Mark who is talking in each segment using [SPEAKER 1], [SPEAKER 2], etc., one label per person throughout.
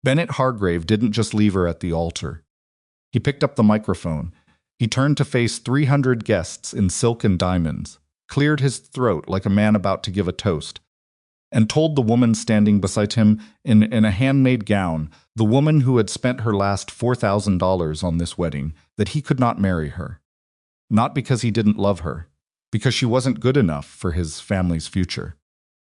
[SPEAKER 1] Bennett Hargrave didn't just leave her at the altar. He picked up the microphone. He turned to face 300 guests in silk and diamonds, cleared his throat like a man about to give a toast, and told the woman standing beside him in a handmade gown, the woman who had spent her last $4,000 on this wedding, that he could not marry her. Not because he didn't love her, because she wasn't good enough for his family's future.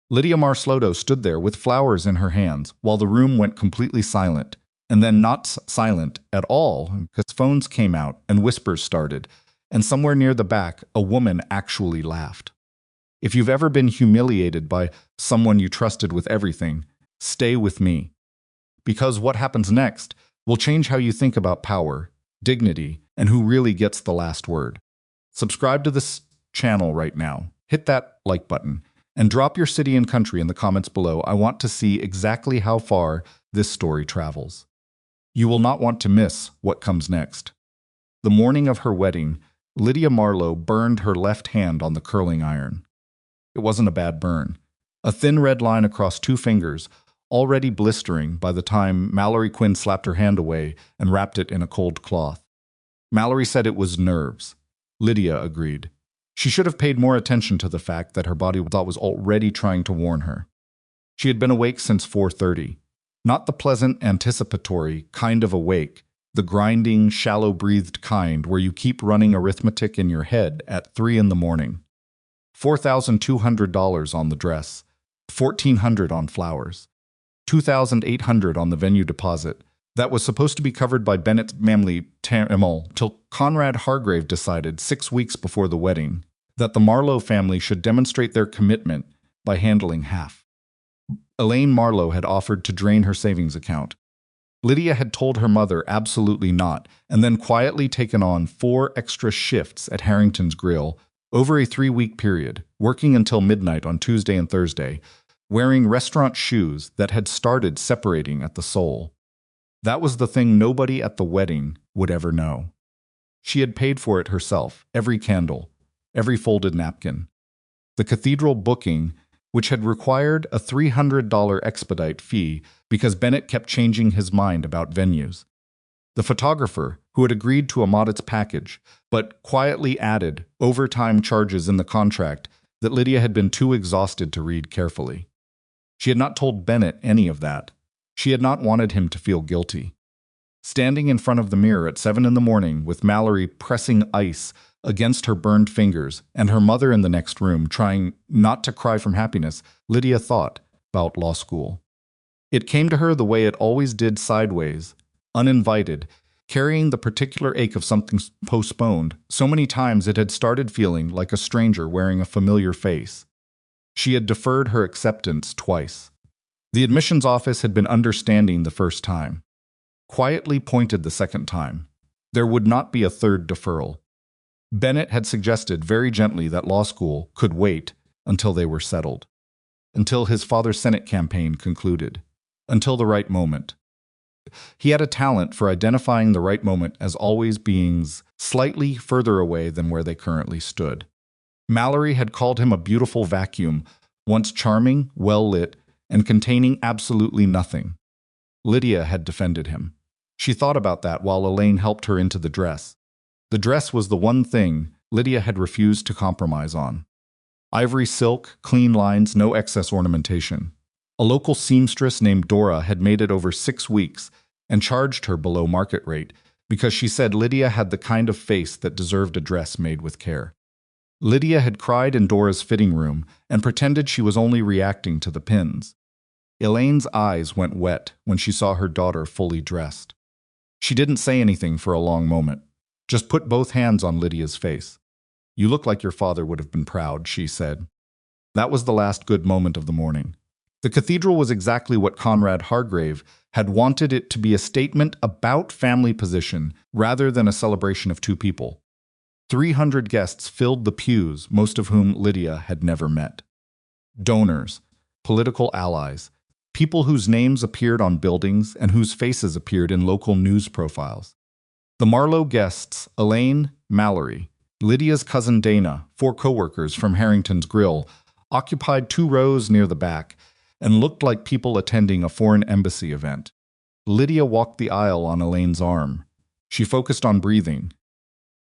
[SPEAKER 1] Lydia Marsloto stood there with flowers in her hands while the room went completely silent, and then not silent at all because phones came out and whispers started, and somewhere near the back, a woman actually laughed. If you've ever been humiliated by someone you trusted with everything, stay with me. Because what happens next will change how you think about power, dignity, and who really gets the last word. Subscribe to this channel right now. Hit that like button. And drop your city and country in the comments below. I want to see exactly how far this story travels. You will not want to miss what comes next. The morning of her wedding, Lydia Marlowe burned her left hand on the curling iron. It wasn't a bad burn. A thin red line across 2 fingers, already blistering by the time Mallory Quinn slapped her hand away and wrapped it in a cold cloth. Mallory said it was nerves. Lydia agreed. She should have paid more attention to the fact that her body was already trying to warn her. She had been awake since 4:30. Not the pleasant, anticipatory kind of awake, the grinding, shallow-breathed kind where you keep running arithmetic in your head at 3 in the morning. $4,200 on the dress, $1,400 on flowers, $2,800 on the venue deposit. That was supposed to be covered by Bennett's family till Conrad Hargrave decided 6 weeks before the wedding that the Marlowe family should demonstrate their commitment by handling half. Elaine Marlowe had offered to drain her savings account. Lydia had told her mother absolutely not, and then quietly taken on 4 extra shifts at Harrington's Grill over a 3-week period, working until midnight on Tuesday and Thursday, wearing restaurant shoes that had started separating at the sole. That was the thing nobody at the wedding would ever know. She had paid for it herself, every candle, every folded napkin. The cathedral booking, which had required a $300 expedite fee because Bennett kept changing his mind about venues. The photographer, who had agreed to a modest package, but quietly added overtime charges in the contract that Lydia had been too exhausted to read carefully. She had not told Bennett any of that. She had not wanted him to feel guilty. Standing in front of the mirror at 7 in the morning with Mallory pressing ice against her burned fingers and her mother in the next room trying not to cry from happiness, Lydia thought about law school. It came to her the way it always did, sideways, uninvited, carrying the particular ache of something postponed. So many times it had started feeling like a stranger wearing a familiar face. She had deferred her acceptance twice. The admissions office had been understanding the first time. Quietly pointed the second time. There would not be a third deferral. Bennett had suggested very gently that law school could wait until they were settled. Until his father's Senate campaign concluded. Until the right moment. He had a talent for identifying the right moment as always being slightly further away than where they currently stood. Mallory had called him a beautiful vacuum, once charming, well-lit, and containing absolutely nothing. Lydia had defended him. She thought about that while Elaine helped her into the dress. The dress was the one thing Lydia had refused to compromise on. Ivory silk, clean lines, no excess ornamentation. A local seamstress named Dora had made it over 6 weeks and charged her below market rate because she said Lydia had the kind of face that deserved a dress made with care. Lydia had cried in Dora's fitting room and pretended she was only reacting to the pins. Elaine's eyes went wet when she saw her daughter fully dressed. She didn't say anything for a long moment, just put both hands on Lydia's face. "You look like your father would have been proud," she said. That was the last good moment of the morning. The cathedral was exactly what Conrad Hargrave had wanted it to be, a statement about family position rather than a celebration of 2 people. 300 guests filled the pews, most of whom Lydia had never met. Donors, political allies, people whose names appeared on buildings and whose faces appeared in local news profiles. The Marlowe guests, Elaine, Mallory, Lydia's cousin Dana, 4 co-workers from Harrington's Grill, occupied 2 rows near the back and looked like people attending a foreign embassy event. Lydia walked the aisle on Elaine's arm. She focused on breathing.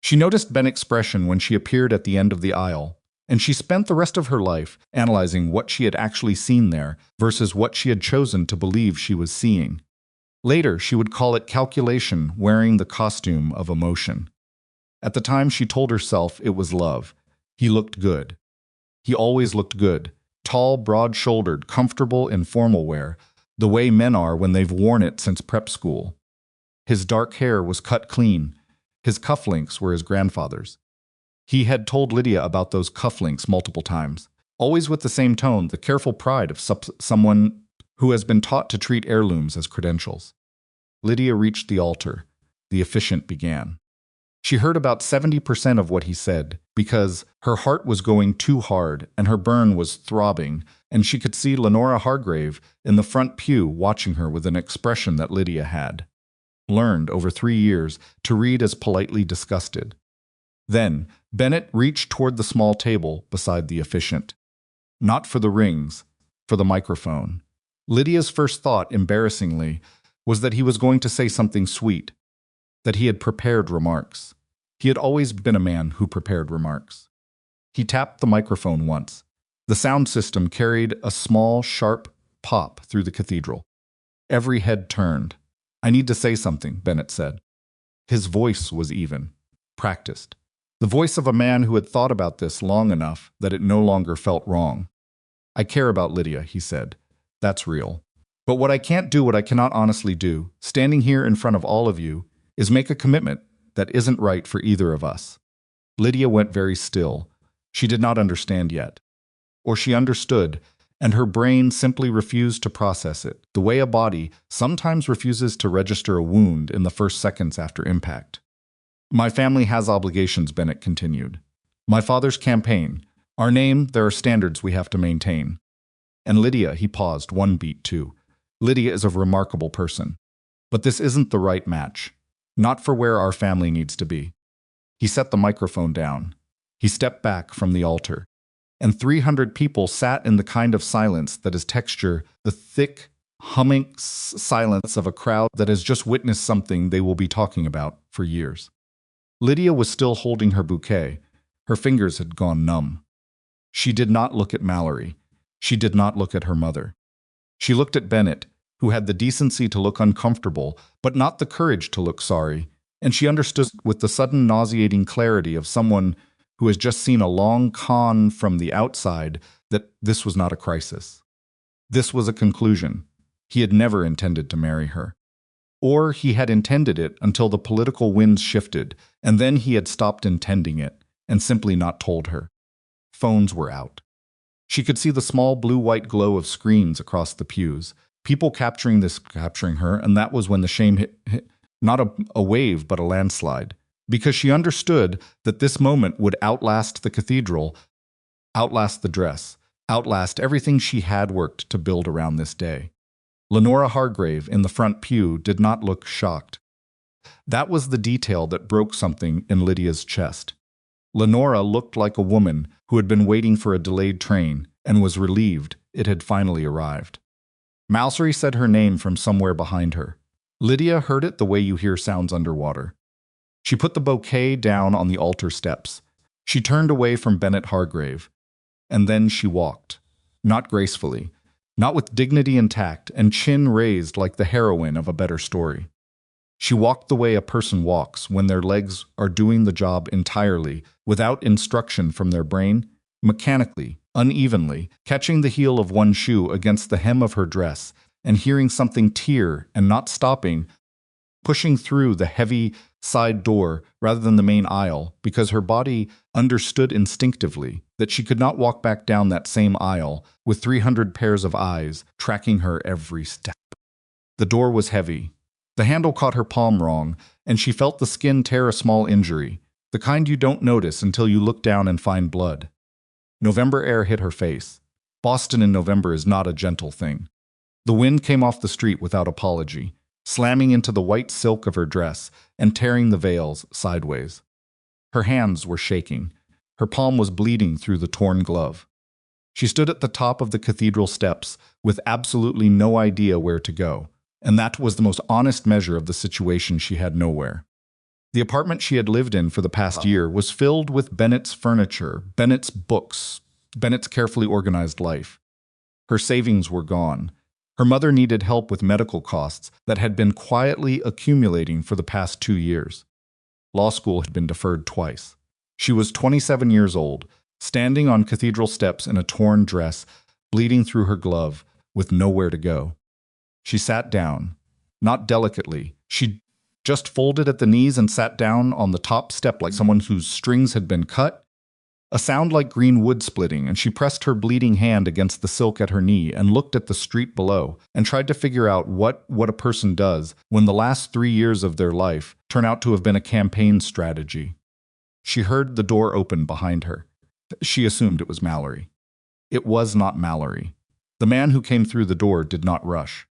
[SPEAKER 1] She noticed Ben's expression when she appeared at the end of the aisle, and she spent the rest of her life analyzing what she had actually seen there versus what she had chosen to believe she was seeing. Later, she would call it calculation, wearing the costume of emotion. At the time, she told herself it was love. He looked good. He always looked good. Tall, broad-shouldered, comfortable in formal wear, the way men are when they've worn it since prep school. His dark hair was cut clean. His cufflinks were his grandfather's. He had told Lydia about those cufflinks multiple times, always with the same tone, the careful pride of someone who has been taught to treat heirlooms as credentials. Lydia reached the altar. The officiant began. She heard about 70% of what he said, because her heart was going too hard and her burn was throbbing, and she could see Lenora Hargrave in the front pew watching her with an expression that Lydia had learned over 3 years to read as politely disgusted. Then, Bennett reached toward the small table beside the officiant. Not for the rings, for the microphone. Lydia's first thought, embarrassingly, was that he was going to say something sweet, that he had prepared remarks. He had always been a man who prepared remarks. He tapped the microphone once. The sound system carried a small, sharp pop through the cathedral. Every head turned. "I need to say something," Bennett said. His voice was even, practiced. The voice of a man who had thought about this long enough that it no longer felt wrong. "I care about Lydia," he said. "That's real. But what I can't do, what I cannot honestly do, standing here in front of all of you, is make a commitment that isn't right for either of us." Lydia went very still. She did not understand yet. Or she understood, and her brain simply refused to process it, the way a body sometimes refuses to register a wound in the first seconds after impact. "My family has obligations," Bennett continued. "My father's campaign. Our name, there are standards we have to maintain. And Lydia," he paused, one beat too. "Lydia is a remarkable person. But this isn't the right match. Not for where our family needs to be." He set the microphone down. He stepped back from the altar. And 300 people sat in the kind of silence that is texture, the thick, humming silence of a crowd that has just witnessed something they will be talking about for years. Lydia was still holding her bouquet. Her fingers had gone numb. She did not look at Mallory. She did not look at her mother. She looked at Bennett, who had the decency to look uncomfortable, but not the courage to look sorry, and she understood with the sudden nauseating clarity of someone who has just seen a long con from the outside that this was not a crisis. This was a conclusion. He had never intended to marry her. Or he had intended it until the political winds shifted, and then he had stopped intending it, and simply not told her. Phones were out. She could see the small blue-white glow of screens across the pews, people capturing her, and that was when the shame hit not a wave, but a landslide. Because she understood that this moment would outlast the cathedral, outlast the dress, outlast everything she had worked to build around this day. Lenora Hargrave in the front pew did not look shocked. That was the detail that broke something in Lydia's chest. Lenora looked like a woman who had been waiting for a delayed train and was relieved it had finally arrived. Mallory said her name from somewhere behind her. Lydia heard it the way you hear sounds underwater. She put the bouquet down on the altar steps. She turned away from Bennett Hargrave. And then she walked. Not gracefully. Not with dignity intact and chin raised like the heroine of a better story. She walked the way a person walks when their legs are doing the job entirely, without instruction from their brain, mechanically, unevenly, catching the heel of one shoe against the hem of her dress and hearing something tear and not stopping, pushing through the heavy side door rather than the main aisle because her body understood instinctively that she could not walk back down that same aisle with 300 pairs of eyes tracking her every step. The door was heavy. The handle caught her palm wrong, and she felt the skin tear a small injury, the kind you don't notice until you look down and find blood. November air hit her face. Boston in November is not a gentle thing. The wind came off the street without apology, slamming into the white silk of her dress and tearing the veils sideways. Her hands were shaking. Her palm was bleeding through the torn glove. She stood at the top of the cathedral steps with absolutely no idea where to go. and that was the most honest measure of the situation she had nowhere. The apartment she had lived in for the past year was filled with Bennett's furniture, Bennett's books, Bennett's carefully organized life. Her savings were gone. Her mother needed help with medical costs that had been quietly accumulating for the past 2 years. Law school had been deferred twice. She was 27 years old, standing on cathedral steps in a torn dress, bleeding through her glove, with nowhere to go. She sat down, not delicately. She just folded at the knees and sat down on the top step like someone whose strings had been cut. A sound like green wood splitting, and she pressed her bleeding hand against the silk at her knee and looked at the street below and tried to figure out what a person does when the last 3 years of their life turn out to have been a campaign strategy. She heard the door open behind her. She assumed it was Mallory. It was not Mallory. The man who came through the door did not rush.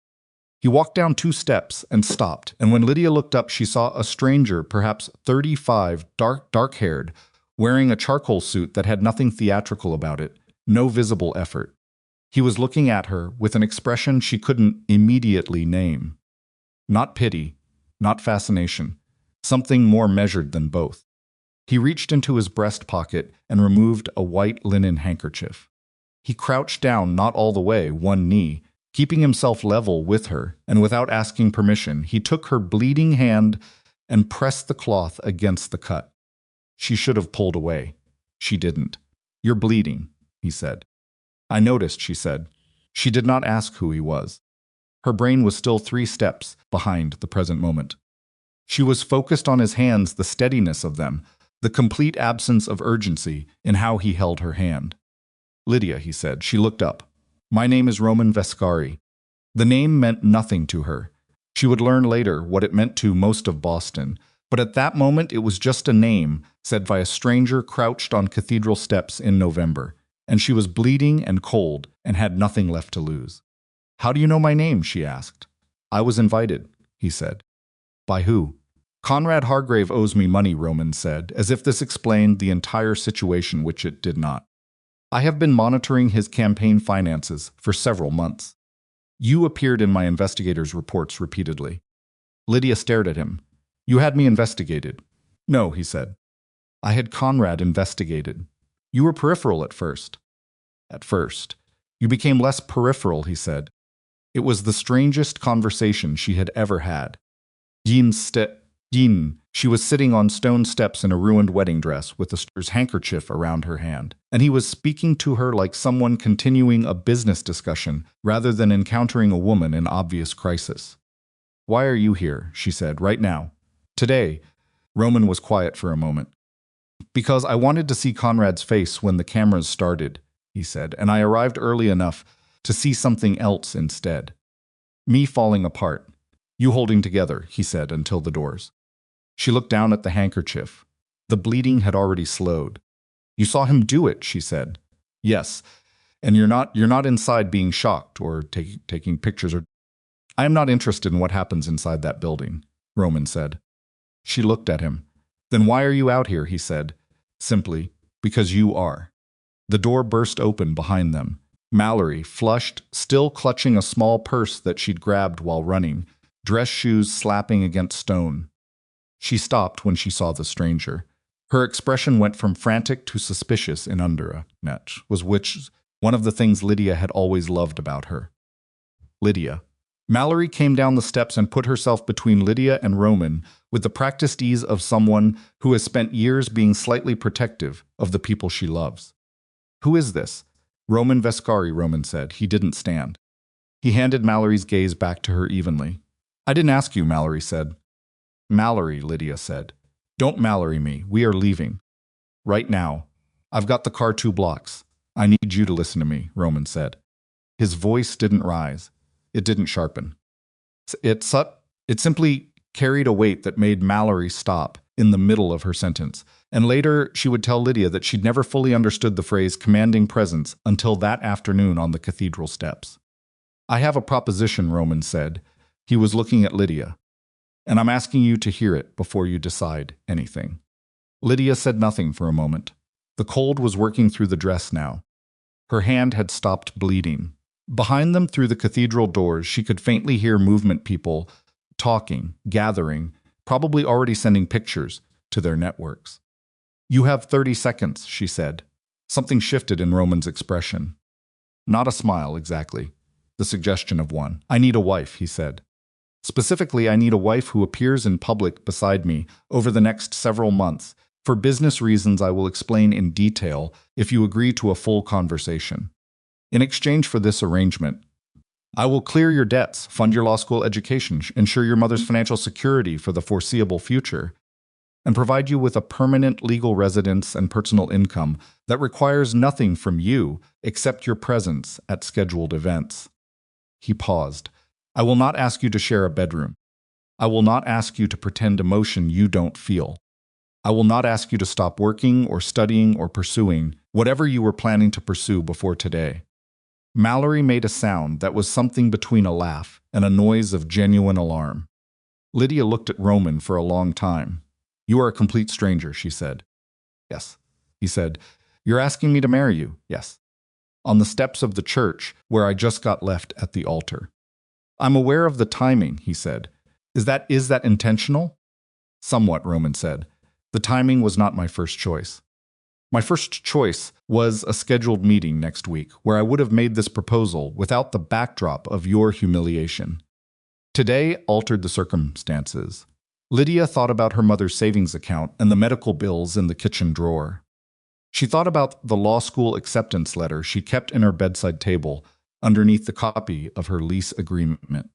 [SPEAKER 1] He walked down 2 steps and stopped, and when Lydia looked up, she saw a stranger, perhaps 35, dark-haired, wearing a charcoal suit that had nothing theatrical about it, no visible effort. He was looking at her with an expression she couldn't immediately name. Not pity, not fascination, something more measured than both. He reached into his breast pocket and removed a white linen handkerchief. He crouched down not all the way, one knee, keeping himself level with her, and without asking permission, he took her bleeding hand and pressed the cloth against the cut. She should have pulled away. She didn't. "You're bleeding," he said. "I noticed," she said. She did not ask who he was. Her brain was still 3 steps behind the present moment. She was focused on his hands, the steadiness of them, the complete absence of urgency in how he held her hand. "Lydia," he said. She looked up. "My name is Roman Vescari." The name meant nothing to her. She would learn later what it meant to most of Boston, but at that moment it was just a name said by a stranger crouched on cathedral steps in November, and she was bleeding and cold and had nothing left to lose. "How do you know my name?" she asked. "I was invited," he said. "By who?" "Conrad Hargrave owes me money," Roman said, as if this explained the entire situation, which it did not. "I have been monitoring his campaign finances for several months." "You appeared in my investigator's reports repeatedly." Lydia stared at him. "You had me investigated." "No," he said. "I had Conrad investigated." "You were peripheral at first." "At first. You became less peripheral," he said. It was the strangest conversation she had ever had. She was sitting on stone steps in a ruined wedding dress with a sister's handkerchief around her hand, and he was speaking to her like someone continuing a business discussion rather than encountering a woman in obvious crisis. "Why are you here?" she said, "right now. Today." Roman was quiet for a moment. "Because I wanted to see Conrad's face when the cameras started," he said, "and I arrived early enough to see something else instead. Me falling apart. You holding together," he said, until the doors. She looked down at the handkerchief. The bleeding had already slowed. "You saw him do it," she said. "Yes, and you're not inside being shocked or taking pictures or—" "I am not interested in what happens inside that building," Roman said. She looked at him. "Then why are you out here?" he said. "Simply, because you are." The door burst open behind them. Mallory, flushed, still clutching a small purse that she'd grabbed while running, dress shoes slapping against stone. She stopped when she saw the stranger. Her expression went from frantic to suspicious in under a net, was one of the things Lydia had always loved about her. Lydia. Mallory came down the steps and put herself between Lydia and Roman with the practiced ease of someone who has spent years being slightly protective of the people she loves. "Who is this?" "Roman Vescari," Roman said. He didn't stand. He handed Mallory's gaze back to her evenly. "I didn't ask you," Mallory said. "Mallory," Lydia said. "Don't Mallory me. We are leaving. Right now. I've got the car 2 blocks. I need you to listen to me," Roman said. His voice didn't rise. It didn't sharpen. It simply carried a weight that made Mallory stop in the middle of her sentence. And later, she would tell Lydia that she'd never fully understood the phrase commanding presence until that afternoon on the cathedral steps. "I have a proposition," Roman said. He was looking at Lydia. "And I'm asking you to hear it before you decide anything." Lydia said nothing for a moment. The cold was working through the dress now. Her hand had stopped bleeding. Behind them through the cathedral doors, she could faintly hear movement, people talking, gathering, probably already sending pictures to their networks. "You have 30 seconds, she said. Something shifted in Roman's expression. Not a smile, exactly. The suggestion of one. "I need a wife," he said. "Specifically, I need a wife who appears in public beside me over the next several months. For business reasons I will explain in detail if you agree to a full conversation. In exchange for this arrangement, I will clear your debts, fund your law school education, ensure your mother's financial security for the foreseeable future, and provide you with a permanent legal residence and personal income that requires nothing from you except your presence at scheduled events." He paused. "I will not ask you to share a bedroom. I will not ask you to pretend emotion you don't feel. I will not ask you to stop working or studying or pursuing whatever you were planning to pursue before today." Mallory made a sound that was something between a laugh and a noise of genuine alarm. Lydia looked at Roman for a long time. "You are a complete stranger," she said. "Yes," he said. "You're asking me to marry you?" "Yes." "On the steps of the church, where I just got left at the altar." "I'm aware of the timing," he said. Is that intentional?" "Somewhat," Roman said. "The timing was not my first choice. My first choice was a scheduled meeting next week, where I would have made this proposal without the backdrop of your humiliation. Today altered the circumstances." Lydia thought about her mother's savings account and the medical bills in the kitchen drawer. She thought about the law school acceptance letter she kept in her bedside table underneath the copy of her lease agreement.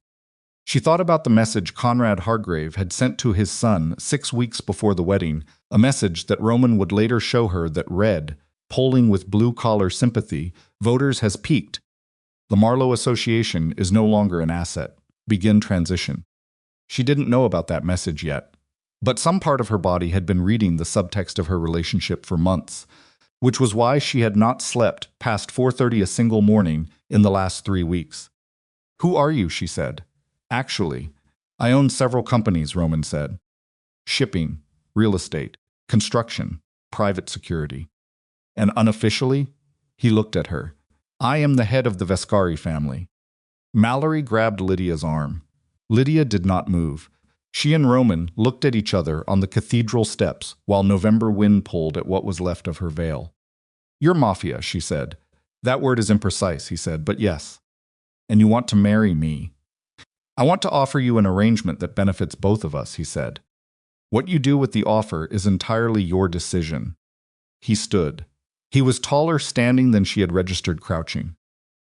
[SPEAKER 1] She thought about the message Conrad Hargrave had sent to his son 6 weeks before the wedding, a message that Roman would later show her that read, "Polling with blue-collar sympathy, voters has peaked. The Marlowe Association is no longer an asset. Begin transition." She didn't know about that message yet, but some part of her body had been reading the subtext of her relationship for months, which was why she had not slept past 4:30 a single morning in the last 3 weeks. "Who are you?" she said. "Actually, I own several companies," Roman said. "Shipping, real estate, construction, private security. And unofficially," he looked at her, "I am the head of the Vescari family." Mallory grabbed Lydia's arm. Lydia did not move. She and Roman looked at each other on the cathedral steps while November wind pulled at what was left of her veil. "You're Mafia," she said. "That word is imprecise," he said, "but yes. And you want to marry me." "I want to offer you an arrangement that benefits both of us," he said. "What you do with the offer is entirely your decision." He stood. He was taller standing than she had registered crouching.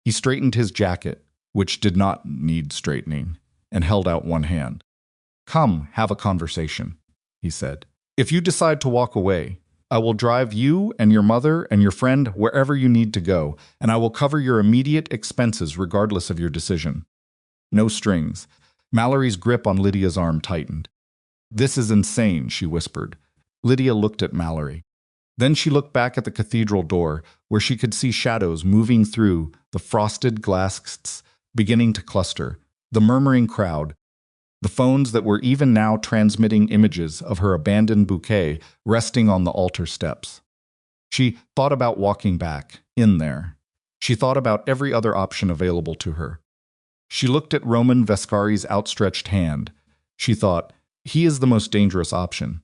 [SPEAKER 1] He straightened his jacket, which did not need straightening, and held out one hand. "Come, have a conversation," he said. "If you decide to walk away, I will drive you and your mother and your friend wherever you need to go, and I will cover your immediate expenses regardless of your decision. No strings." Mallory's grip on Lydia's arm tightened. "This is insane," she whispered. Lydia looked at Mallory. Then she looked back at the cathedral door, where she could see shadows moving through the frosted glass beginning to cluster, the murmuring crowd, the phones that were even now transmitting images of her abandoned bouquet resting on the altar steps. She thought about walking back, in there. She thought about every other option available to her. She looked at Roman Vescari's outstretched hand. She thought, he is the most dangerous option.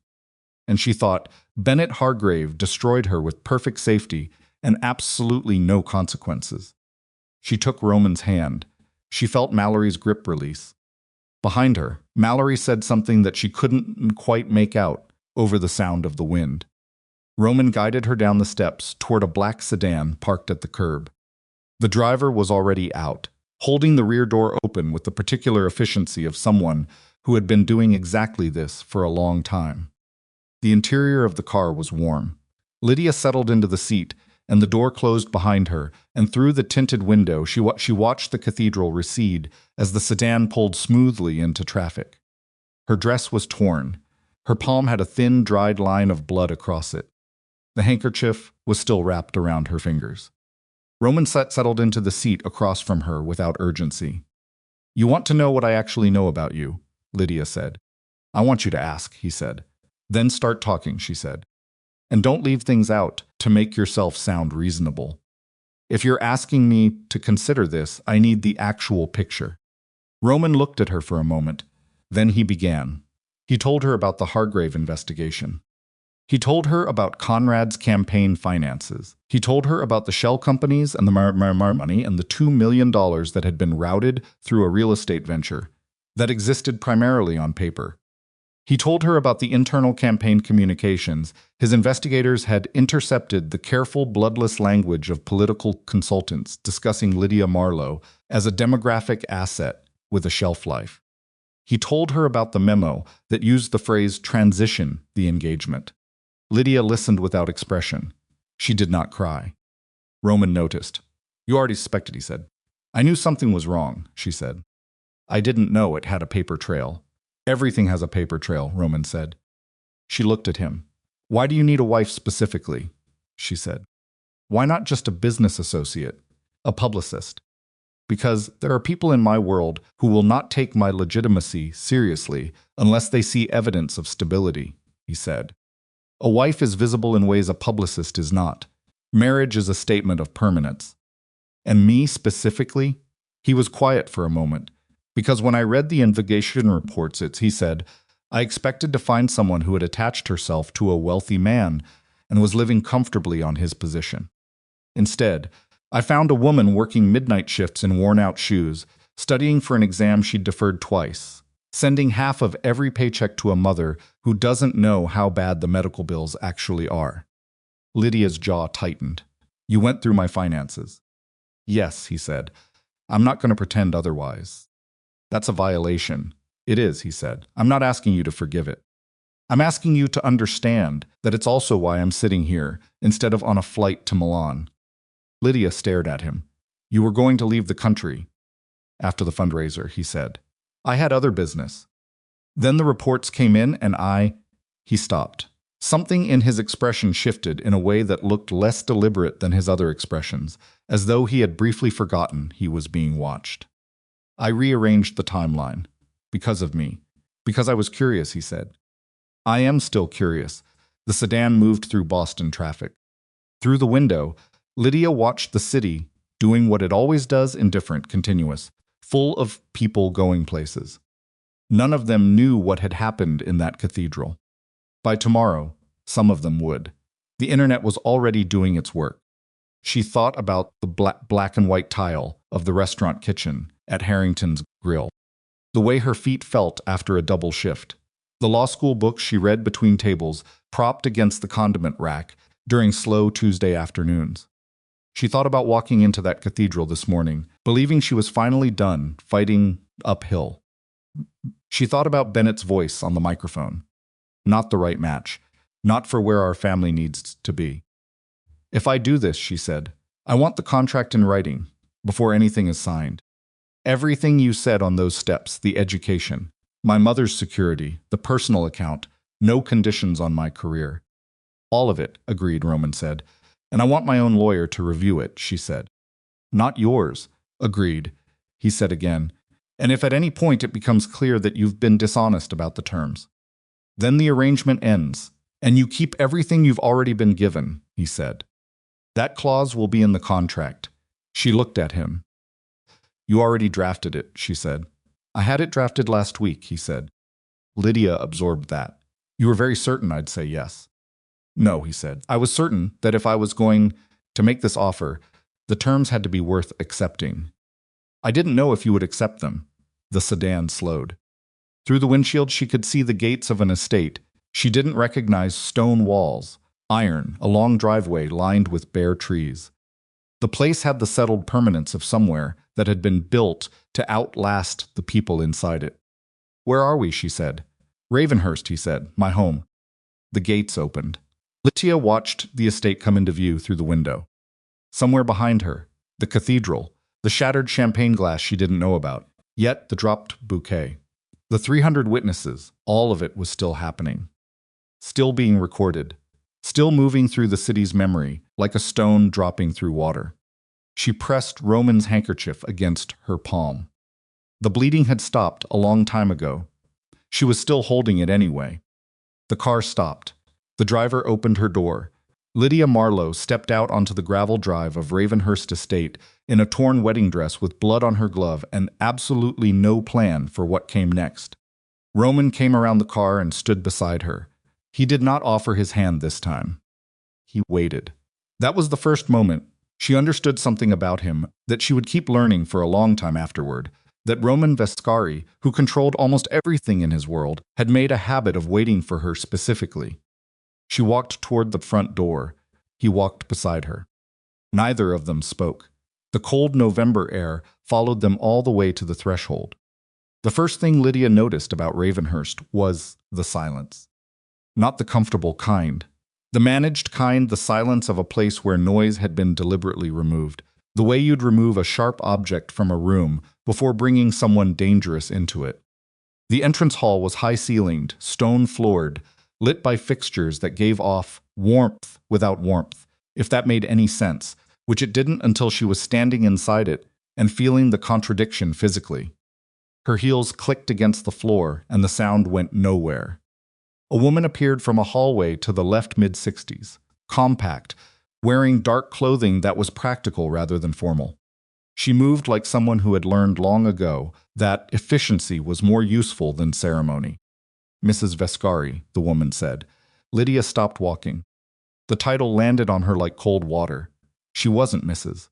[SPEAKER 1] And she thought, Bennett Hargrave destroyed her with perfect safety and absolutely no consequences. She took Roman's hand. She felt Mallory's grip release. Behind her, Mallory said something that she couldn't quite make out over the sound of the wind. Roman guided her down the steps toward a black sedan parked at the curb. The driver was already out, holding the rear door open with the particular efficiency of someone who had been doing exactly this for a long time. The interior of the car was warm. Lydia settled into the seat, and the door closed behind her, and through the tinted window she watched the cathedral recede as the sedan pulled smoothly into traffic. Her dress was torn. Her palm had a thin, dried line of blood across it. The handkerchief was still wrapped around her fingers. Roman settled into the seat across from her without urgency. "You want to know what I actually know about you," Lydia said. "I want you to ask," he said. "Then start talking," she said. "And don't leave things out to make yourself sound reasonable." If you're asking me to consider this, I need the actual picture. Roman looked at her for a moment. Then he began. He told her about the Hargrave investigation. He told her about Conrad's campaign finances. He told her about the shell companies and the money and the $2 million that had been routed through a real estate venture that existed primarily on paper. He told her about the internal campaign communications. His investigators had intercepted the careful, bloodless language of political consultants discussing Lydia Marlowe as a demographic asset with a shelf life. He told her about the memo that used the phrase transition the engagement. Lydia listened without expression. She did not cry. Roman noticed. You already suspected, he said. I knew something was wrong, she said. I didn't know it had a paper trail. Everything has a paper trail, Roman said. She looked at him. Why do you need a wife specifically? She said. Why not just a business associate, a publicist? Because there are people in my world who will not take my legitimacy seriously unless they see evidence of stability, he said. A wife is visible in ways a publicist is not. Marriage is a statement of permanence. And me specifically? He was quiet for a moment. Because when I read the investigation reports, he said, I expected to find someone who had attached herself to a wealthy man and was living comfortably on his position. Instead, I found a woman working midnight shifts in worn-out shoes, studying for an exam she'd deferred twice, sending half of every paycheck to a mother who doesn't know how bad the medical bills actually are. Lydia's jaw tightened. You went through my finances. Yes, he said. I'm not going to pretend otherwise. That's a violation. It is, he said. I'm not asking you to forgive it. I'm asking you to understand that it's also why I'm sitting here instead of on a flight to Milan. Lydia stared at him. You were going to leave the country. After the fundraiser, he said. I had other business. Then the reports came in and He stopped. Something in his expression shifted in a way that looked less deliberate than his other expressions, as though he had briefly forgotten he was being watched. I rearranged the timeline. Because of me. Because I was curious, he said. I am still curious. The sedan moved through Boston traffic. Through the window, Lydia watched the city, doing what it always does, indifferent, continuous, full of people going places. None of them knew what had happened in that cathedral. By tomorrow, some of them would. The internet was already doing its work. She thought about the black and white tile of the restaurant kitchen at Harrington's Grill, the way her feet felt after a double shift, the law school books she read between tables, propped against the condiment rack during slow Tuesday afternoons. She thought about walking into that cathedral this morning, believing she was finally done fighting uphill. She thought about Bennett's voice on the microphone. Not the right match, not for where our family needs to be. If I do this, she said, I want the contract in writing, before anything is signed. Everything you said on those steps, the education, my mother's security, the personal account, no conditions on my career. All of it, agreed, Roman said. And I want my own lawyer to review it, she said. Not yours, agreed, he said again. And if at any point it becomes clear that you've been dishonest about the terms, then the arrangement ends, and you keep everything you've already been given, he said. That clause will be in the contract. She looked at him. You already drafted it, she said. I had it drafted last week, he said. Lydia absorbed that. You were very certain I'd say yes. No, he said. I was certain that if I was going to make this offer, the terms had to be worth accepting. I didn't know if you would accept them. The sedan slowed. Through the windshield, she could see the gates of an estate. She didn't recognize stone walls, iron, a long driveway lined with bare trees. The place had the settled permanence of somewhere that had been built to outlast the people inside it. Where are we? She said. Ravenhurst, he said. My home. The gates opened. Lydia watched the estate come into view through the window. Somewhere behind her, the cathedral, the shattered champagne glass she didn't know about, yet the dropped bouquet. The 300 witnesses, all of it was still happening. Still being recorded. Still moving through the city's memory, like a stone dropping through water. She pressed Roman's handkerchief against her palm. The bleeding had stopped a long time ago. She was still holding it anyway. The car stopped. The driver opened her door. Lydia Marlowe stepped out onto the gravel drive of Ravenhurst Estate in a torn wedding dress with blood on her glove and absolutely no plan for what came next. Roman came around the car and stood beside her. He did not offer his hand this time. He waited. That was the first moment. She understood something about him that she would keep learning for a long time afterward, that Roman Vescari, who controlled almost everything in his world, had made a habit of waiting for her specifically. She walked toward the front door. He walked beside her. Neither of them spoke. The cold November air followed them all the way to the threshold. The first thing Lydia noticed about Ravenhurst was the silence. Not the comfortable kind. The managed kind, the silence of a place where noise had been deliberately removed. The way you'd remove a sharp object from a room before bringing someone dangerous into it. The entrance hall was high-ceilinged, stone-floored, lit by fixtures that gave off warmth without warmth, if that made any sense, which it didn't until she was standing inside it and feeling the contradiction physically. Her heels clicked against the floor, and the sound went nowhere. A woman appeared from a hallway to the left mid-60s, compact, wearing dark clothing that was practical rather than formal. She moved like someone who had learned long ago that efficiency was more useful than ceremony. "Mrs. Vescari," the woman said. Lydia stopped walking. The title landed on her like cold water. She wasn't Mrs.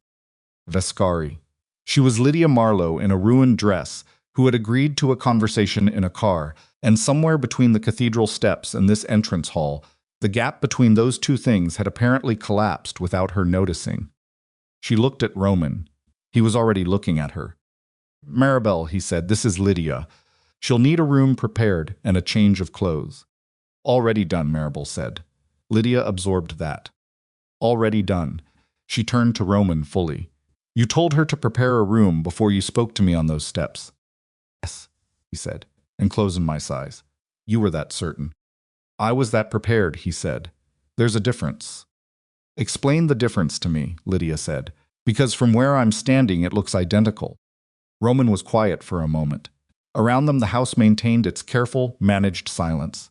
[SPEAKER 1] Vescari. She was Lydia Marlowe in a ruined dress who had agreed to a conversation in a car, and somewhere between the cathedral steps and this entrance hall, the gap between those two things had apparently collapsed without her noticing. She looked at Roman. He was already looking at her. "Maribel," he said, "this is Lydia. She'll need a room prepared and a change of clothes." "Already done," Maribel said. Lydia absorbed that. "Already done." She turned to Roman fully. "You told her to prepare a room before you spoke to me on those steps." "Yes," he said, and clothes in my size. "You were that certain." "I was that prepared," he said. "There's a difference." "Explain the difference to me," Lydia said, "because from where I'm standing it looks identical." Roman was quiet for a moment. Around them the house maintained its careful, managed silence.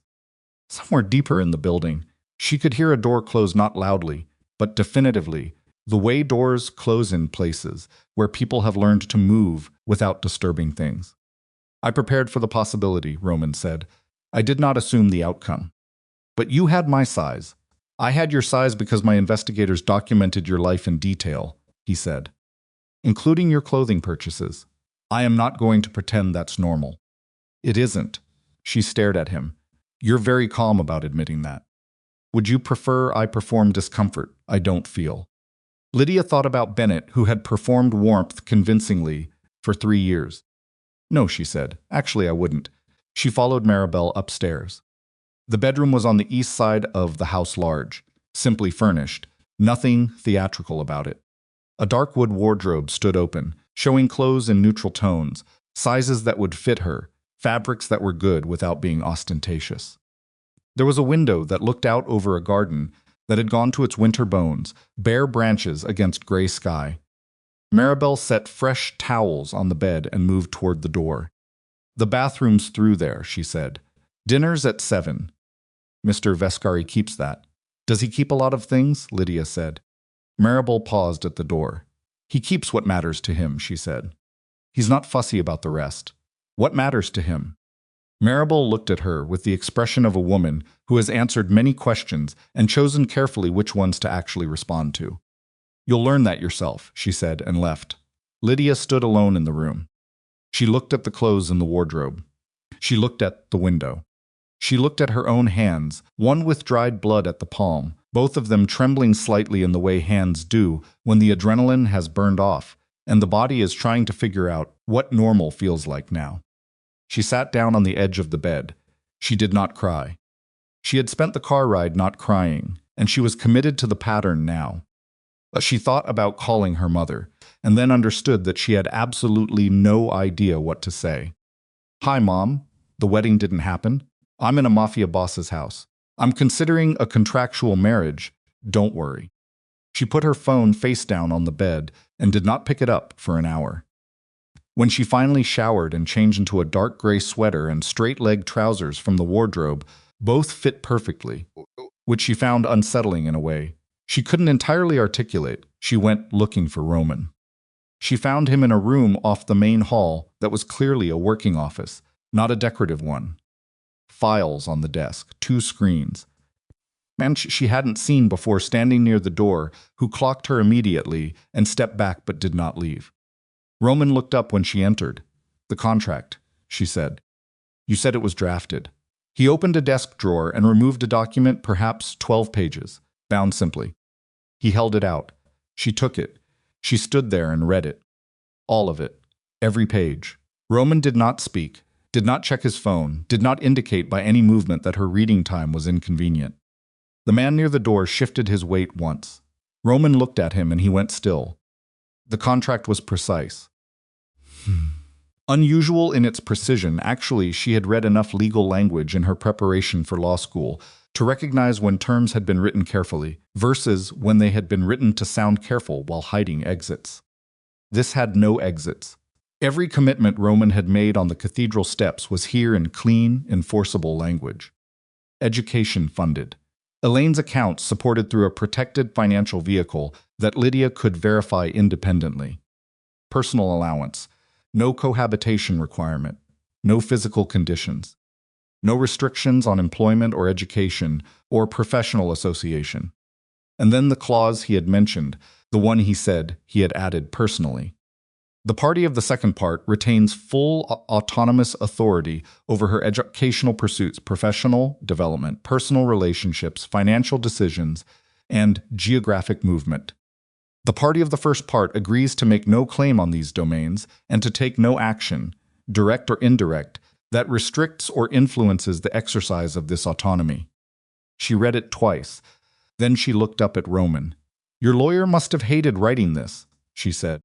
[SPEAKER 1] Somewhere deeper in the building, she could hear a door close not loudly, but definitively, the way doors close in places where people have learned to move without disturbing things. "I prepared for the possibility," Roman said. "I did not assume the outcome. But you had my size. I had your size because my investigators documented your life in detail," he said. "Including your clothing purchases. I am not going to pretend that's normal." "It isn't." She stared at him. "You're very calm about admitting that." "Would you prefer I perform discomfort I don't feel?" Lydia thought about Bennett, who had performed warmth convincingly for 3 years. "No," she said. "Actually, I wouldn't." She followed Maribel upstairs. The bedroom was on the east side of the house, large, simply furnished, nothing theatrical about it. A dark wood wardrobe stood open, showing clothes in neutral tones, sizes that would fit her, fabrics that were good without being ostentatious. There was a window that looked out over a garden that had gone to its winter bones, bare branches against gray sky. Maribel set fresh towels on the bed and moved toward the door. "The bathroom's through there," she said. "Dinner's at 7. Mr. Vescari keeps that." "Does he keep a lot of things?" Lydia said. Maribel paused at the door. "He keeps what matters to him," she said. "He's not fussy about the rest." "What matters to him?" Maribel looked at her with the expression of a woman who has answered many questions and chosen carefully which ones to actually respond to. "You'll learn that yourself," she said, and left. Lydia stood alone in the room. She looked at the clothes in the wardrobe. She looked at the window. She looked at her own hands, one with dried blood at the palm, both of them trembling slightly in the way hands do when the adrenaline has burned off, and the body is trying to figure out what normal feels like now. She sat down on the edge of the bed. She did not cry. She had spent the car ride not crying, and she was committed to the pattern now. But she thought about calling her mother, and then understood that she had absolutely no idea what to say. "Hi, Mom. The wedding didn't happen. I'm in a Mafia boss's house. I'm considering a contractual marriage. Don't worry." She put her phone face down on the bed and did not pick it up for an hour. When she finally showered and changed into a dark gray sweater and straight-leg trousers from the wardrobe, both fit perfectly, which she found unsettling in a way. She couldn't entirely articulate. She went looking for Roman. She found him in a room off the main hall that was clearly a working office, not a decorative one. Files on the desk, 2 screens. Man she hadn't seen before standing near the door, who clocked her immediately and stepped back but did not leave. Roman looked up when she entered. "The contract," she said. "You said it was drafted." He opened a desk drawer and removed a document, perhaps 12 pages, bound simply. He held it out. She took it. She stood there and read it. All of it. Every page. Roman did not speak, did not check his phone, did not indicate by any movement that her reading time was inconvenient. The man near the door shifted his weight once. Roman looked at him and he went still. The contract was precise. Unusual in its precision, actually, she had read enough legal language in her preparation for law school to recognize when terms had been written carefully, versus when they had been written to sound careful while hiding exits. This had no exits. Every commitment Roman had made on the cathedral steps was here in clean, enforceable language. Education funded. Elaine's account supported through a protected financial vehicle that Lydia could verify independently. Personal allowance. No cohabitation requirement. No physical conditions. No restrictions on employment or education or professional association. And then the clause he had mentioned, the one he said he had added personally. The party of the second part retains full autonomous authority over her educational pursuits, professional development, personal relationships, financial decisions, and geographic movement. The party of the first part agrees to make no claim on these domains and to take no action, direct or indirect, that restricts or influences the exercise of this autonomy. She read it twice. Then she looked up at Roman. "Your lawyer must have hated writing this," she said.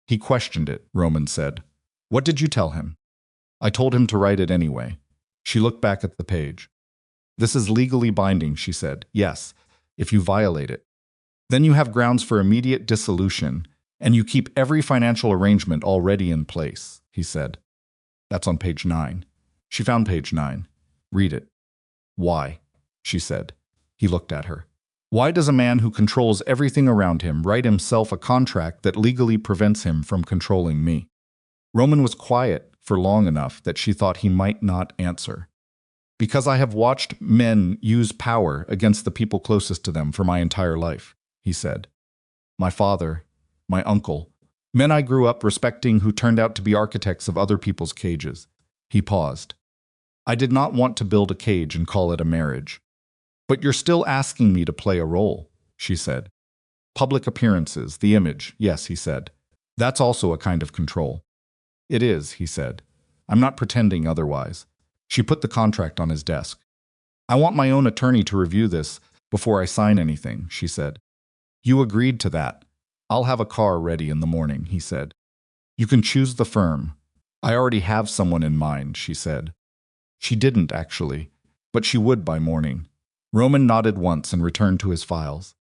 [SPEAKER 1] "He questioned it," Roman said. "What did you tell him?" "I told him to write it anyway." She looked back at the page. "This is legally binding," she said. "Yes, if you violate it. Then you have grounds for immediate dissolution, and you keep every financial arrangement already in place," he said. "That's on page 9. She found page 9. "Read it." "Why?" she said. He looked at her. "Why does a man who controls everything around him write himself a contract that legally prevents him from controlling me?" Roman was quiet for long enough that she thought he might not answer. "Because I have watched men use power against the people closest to them for my entire life," he said. "My father, my uncle, men I grew up respecting who turned out to be architects of other people's cages." He paused. "I did not want to build a cage and call it a marriage." "But you're still asking me to play a role," she said. "Public appearances, the image, yes," he said. "That's also a kind of control." "It is," he said. "I'm not pretending otherwise." She put the contract on his desk. "I want my own attorney to review this before I sign anything," she said. "You agreed to that." "I'll have a car ready in the morning," he said. "You can choose the firm." "I already have someone in mind," she said. She didn't, actually, but she would by morning. Roman nodded once and returned to his files.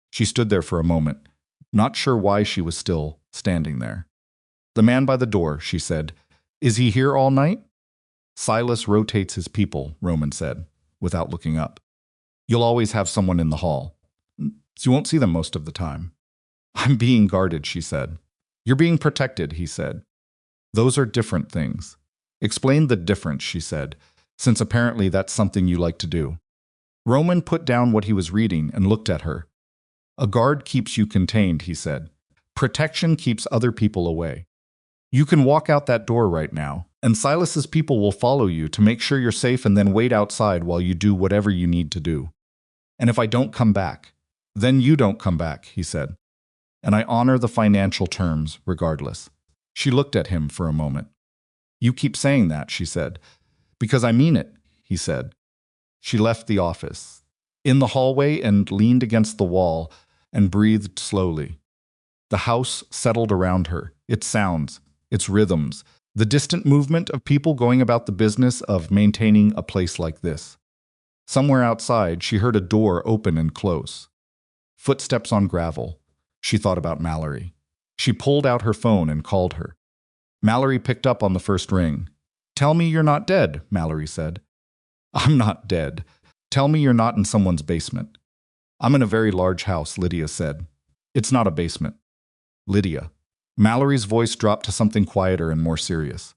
[SPEAKER 1] She stood there for a moment, not sure why she was still standing there. "The man by the door," she said. "Is he here all night?" "Silas rotates his people," Roman said, without looking up. "You'll always have someone in the hall. So you won't see them most of the time." "I'm being guarded," she said. "You're being protected," he said. "Those are different things." "Explain the difference," she said, "since apparently that's something you like to do." Roman put down what he was reading and looked at her. "A guard keeps you contained," he said. "Protection keeps other people away. You can walk out that door right now, and Silas's people will follow you to make sure you're safe and then wait outside while you do whatever you need to do. And if I don't come back, then you don't come back," he said. "And I honor the financial terms regardless." She looked at him for a moment. "You keep saying that," she said. "Because I mean it," he said. She left the office, in the hallway, and leaned against the wall and breathed slowly. The house settled around her, its sounds, its rhythms, the distant movement of people going about the business of maintaining a place like this. Somewhere outside, she heard a door open and close. Footsteps on gravel. She thought about Mallory. She pulled out her phone and called her. Mallory picked up on the first ring. "Tell me you're not dead," Mallory said. "I'm not dead. Tell me you're not in someone's basement." I'm in a very large house, Lydia said. It's not a basement. Lydia. Mallory's voice dropped to something quieter and more serious.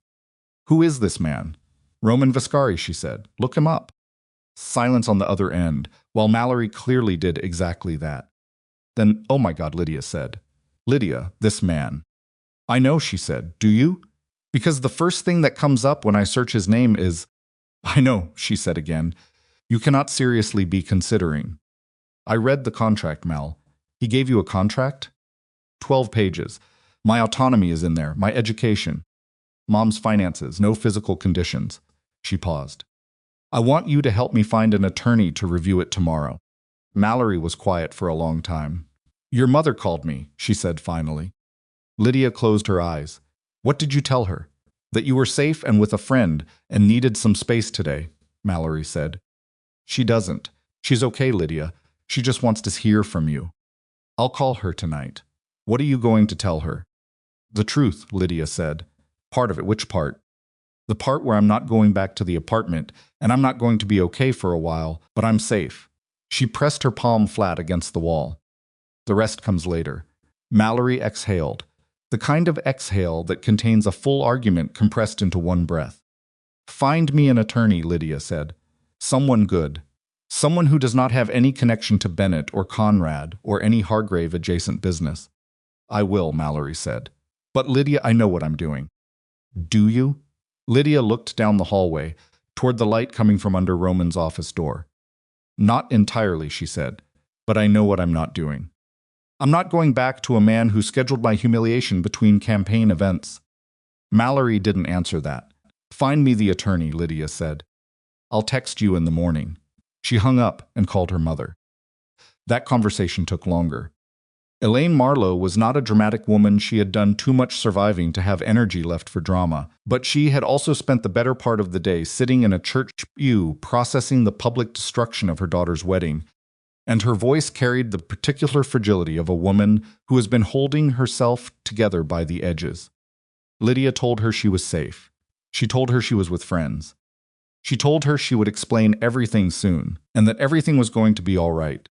[SPEAKER 1] Who is this man? Roman Vescari, she said. Look him up. Silence on the other end, while Mallory clearly did exactly that. Then, oh my God, Lydia said. Lydia, this man. I know, she said. Do you? Because the first thing that comes up when I search his name is… I know, she said again. You cannot seriously be considering. I read the contract, Mal. He gave you a contract? 12 pages. My autonomy is in there, my education. Mom's finances, no physical conditions. She paused. I want you to help me find an attorney to review it tomorrow. Mallory was quiet for a long time. Your mother called me, she said finally. Lydia closed her eyes. What did you tell her? That you were safe and with a friend and needed some space today, Mallory said. She doesn't. She's okay, Lydia. She just wants to hear from you. I'll call her tonight. What are you going to tell her? The truth, Lydia said. Part of it. Which part? The part where I'm not going back to the apartment, and I'm not going to be okay for a while, but I'm safe. She pressed her palm flat against the wall. The rest comes later. Mallory exhaled. The kind of exhale that contains a full argument compressed into one breath. Find me an attorney, Lydia said. Someone good. Someone who does not have any connection to Bennett or Conrad or any Hargrave-adjacent business. I will, Mallory said. But Lydia, I know what I'm doing. Do you? Lydia looked down the hallway, toward the light coming from under Roman's office door. Not entirely, she said, but I know what I'm not doing. I'm not going back to a man who scheduled my humiliation between campaign events. Mallory didn't answer that. Find me the attorney, Lydia said. I'll text you in the morning. She hung up and called her mother. That conversation took longer. Elaine Marlowe was not a dramatic woman. She had done too much surviving to have energy left for drama, but she had also spent the better part of the day sitting in a church pew processing the public destruction of her daughter's wedding, and her voice carried the particular fragility of a woman who has been holding herself together by the edges. Lydia told her she was safe. She told her she was with friends. She told her she would explain everything soon, and that everything was going to be all right.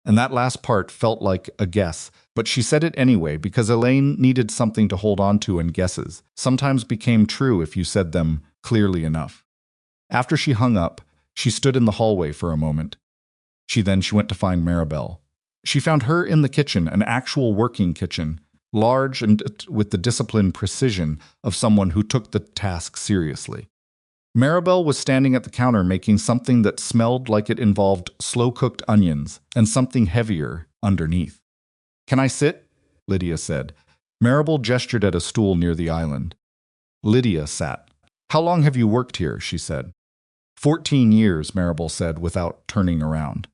[SPEAKER 1] And that last part felt like a guess, but she said it anyway because Elaine needed something to hold on to, and guesses sometimes became true if you said them clearly enough. After she hung up, she stood in the hallway for a moment. She went to find Maribel. She found her in the kitchen, an actual working kitchen, large and with the disciplined precision of someone who took the task seriously. Maribel was standing at the counter making something that smelled like it involved slow-cooked onions and something heavier underneath. Can I sit? Lydia said. Maribel gestured at a stool near the island. Lydia sat. How long have you worked here? She said. 14 years, Maribel said without turning around.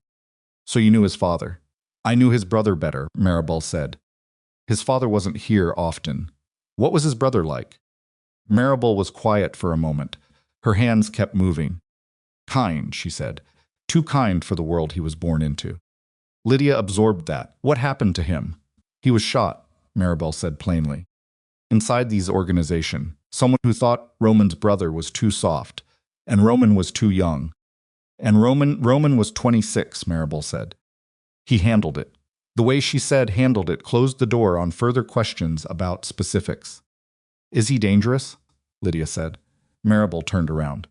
[SPEAKER 1] So you knew his father? I knew his brother better, Maribel said. His father wasn't here often. What was his brother like? Maribel was quiet for a moment. Her hands kept moving. Kind, she said. Too kind for the world he was born into. Lydia absorbed that. What happened to him? He was shot, Maribel said plainly. Inside these organization, someone who thought Roman's brother was too soft, and Roman was too young. And Roman was 26, Maribel said. He handled it. The way she said handled it closed the door on further questions about specifics. Is he dangerous? Lydia said. Maribel turned around.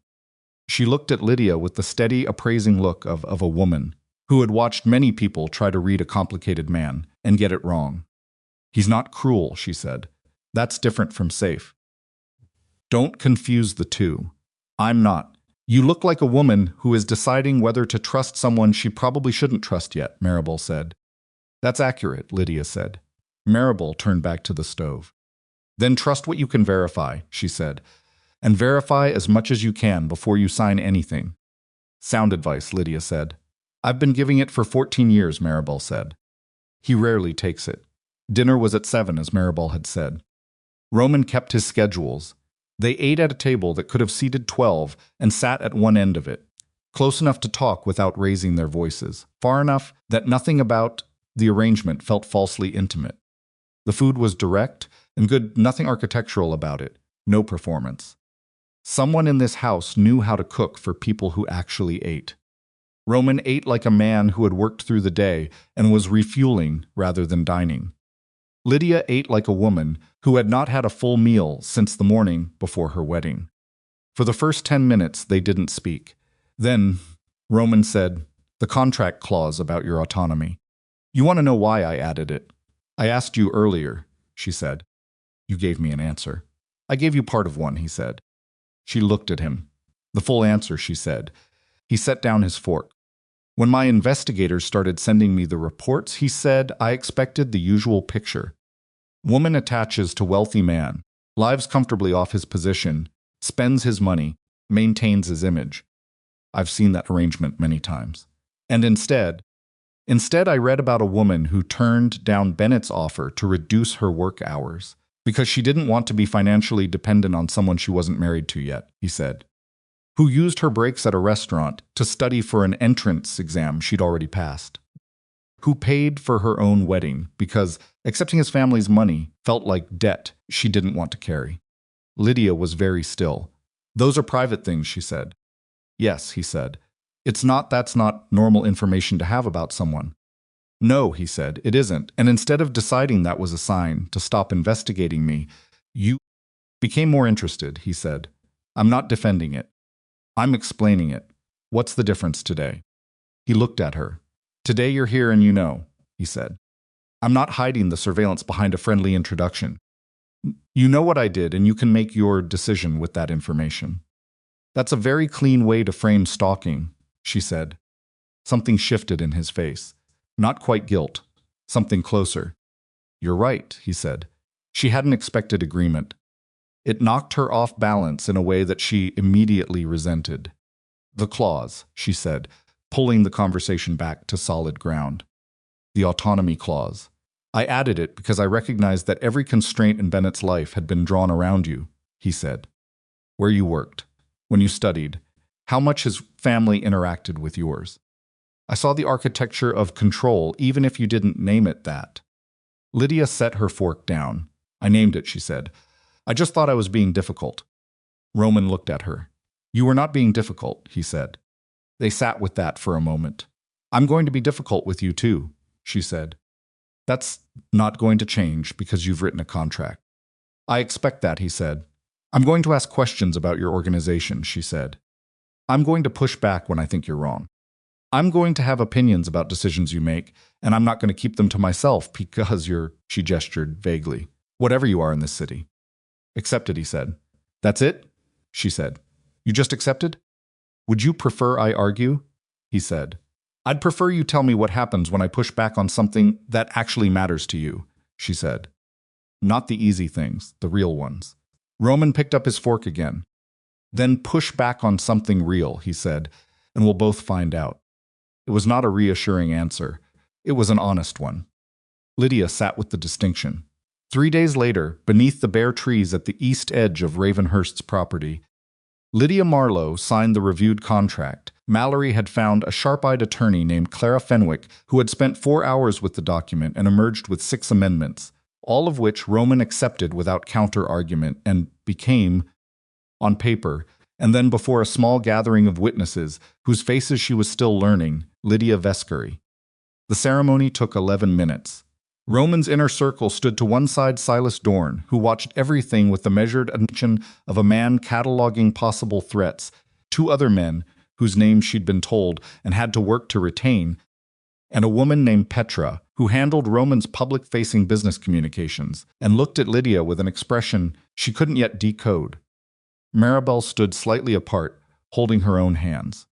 [SPEAKER 1] She looked at Lydia with the steady, appraising look of a woman who had watched many people try to read a complicated man and get it wrong. He's not cruel, she said. That's different from safe. Don't confuse the two. I'm not. You look like a woman who is deciding whether to trust someone she probably shouldn't trust yet, Maribel said. That's accurate, Lydia said. Maribel turned back to the stove. Then trust what you can verify, she said. And verify as much as you can before you sign anything. Sound advice, Lydia said. I've been giving it for 14 years, Maribel said. He rarely takes it. Dinner was at 7, as Maribel had said. Roman kept his schedules. They ate at a table that could have seated 12 and sat at one end of it, close enough to talk without raising their voices, far enough that nothing about the arrangement felt falsely intimate. The food was direct and good, nothing architectural about it, no performance. Someone in this house knew how to cook for people who actually ate. Roman ate like a man who had worked through the day and was refueling rather than dining. Lydia ate like a woman who had not had a full meal since the morning before her wedding. For the first 10 minutes, they didn't speak. Then, Roman said, "The contract clause about your autonomy. You want to know why I added it? I asked you earlier," she said. "You gave me an answer." "I gave you part of one," he said. She looked at him. "The full answer," she said. He set down his fork. "When my investigators started sending me the reports," he said, "I expected the usual picture. Woman attaches to wealthy man, lives comfortably off his position, spends his money, maintains his image. I've seen that arrangement many times. And instead I read about a woman who turned down Bennett's offer to reduce her work hours because she didn't want to be financially dependent on someone she wasn't married to yet," he said. "Who used her breaks at a restaurant to study for an entrance exam she'd already passed. Who paid for her own wedding because accepting his family's money felt like debt she didn't want to carry." Lydia was very still. "Those are private things," she said. "Yes," he said. That's not normal information to have about someone." "No," he said, "it isn't. And instead of deciding that was a sign to stop investigating me, you became more interested," he said. "I'm not defending it. I'm explaining it. What's the difference today?" He looked at her. "Today you're here and you know," he said. "I'm not hiding the surveillance behind a friendly introduction. You know what I did and you can make your decision with that information." "That's a very clean way to frame stalking," she said. Something shifted in his face. Not quite guilt. Something closer. "You're right," he said. She hadn't expected agreement. It knocked her off balance in a way that she immediately resented. "The clause," she said, pulling the conversation back to solid ground. "The autonomy clause. I added it because I recognized that every constraint in Bennett's life had been drawn around you," he said. "Where you worked, when you studied, how much his family interacted with yours. I saw the architecture of control, even if you didn't name it that." Lydia set her fork down. "I named it," she said. "I just thought I was being difficult." Roman looked at her. "You were not being difficult," he said. They sat with that for a moment. "I'm going to be difficult with you too," she said. "That's not going to change because you've written a contract." "I expect that," he said. "I'm going to ask questions about your organization," she said. "I'm going to push back when I think you're wrong. I'm going to have opinions about decisions you make, and I'm not going to keep them to myself because you're," she gestured vaguely, "whatever you are in this city." "Accepted," he said. "That's it?" she said. "You just accepted?" "Would you prefer I argue?" he said. "I'd prefer you tell me what happens when I push back on something that actually matters to you," she said. "Not the easy things, the real ones." Roman picked up his fork again. "Then push back on something real," he said, "and we'll both find out." It was not a reassuring answer. It was an honest one. Lydia sat with the distinction. 3 days later, beneath the bare trees at the east edge of Ravenhurst's property, Lydia Marlowe signed the reviewed contract. Mallory had found a sharp-eyed attorney named Clara Fenwick who had spent 4 hours with the document and emerged with 6 amendments, all of which Roman accepted without counter-argument and became, on paper, and then before a small gathering of witnesses, whose faces she was still learning, Lydia Vescari. The ceremony took 11 minutes. Roman's inner circle stood to one side Silas Dorn, who watched everything with the measured attention of a man cataloging possible threats, 2 other men, whose names she'd been told and had to work to retain, and a woman named Petra, who handled Roman's public-facing business communications, and looked at Lydia with an expression she couldn't yet decode. Maribel stood slightly apart, holding her own hands.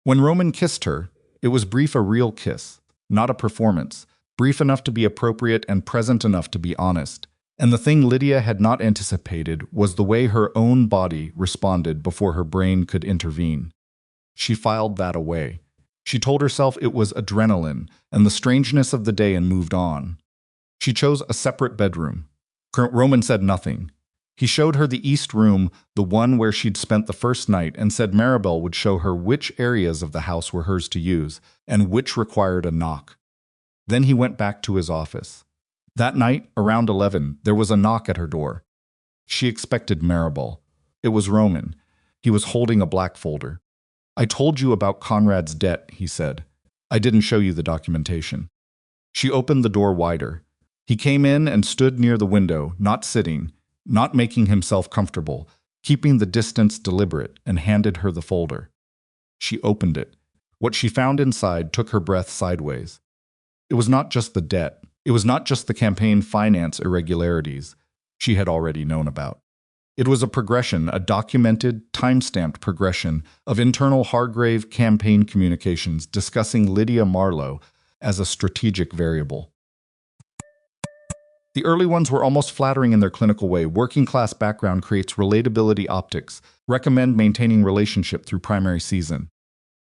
[SPEAKER 1] When Roman kissed her, it was brief, a real kiss, not a performance, brief enough to be appropriate and present enough to be honest. And the thing Lydia had not anticipated was the way her own body responded before her brain could intervene. She filed that away. She told herself it was adrenaline and the strangeness of the day and moved on. She chose a separate bedroom. Roman said nothing. He showed her the east room, the one where she'd spent the first night, and said Maribel would show her which areas of the house were hers to use and which required a knock. Then he went back to his office. That night, around 11, there was a knock at her door. She expected Maribel. It was Roman. He was holding a black folder. I told you about Conrad's debt, he said. I didn't show you the documentation. She opened the door wider. He came in and stood near the window, not sitting, not making himself comfortable, keeping the distance deliberate, and handed her the folder. She opened it. What she found inside took her breath sideways. It was not just the debt. It was not just the campaign finance irregularities she had already known about. It was a progression, a documented, time-stamped progression of internal Hargrave campaign communications discussing Lydia Marlowe as a strategic variable. The early ones were almost flattering in their clinical way. Working-class background creates relatability optics. Recommend maintaining relationship through primary season.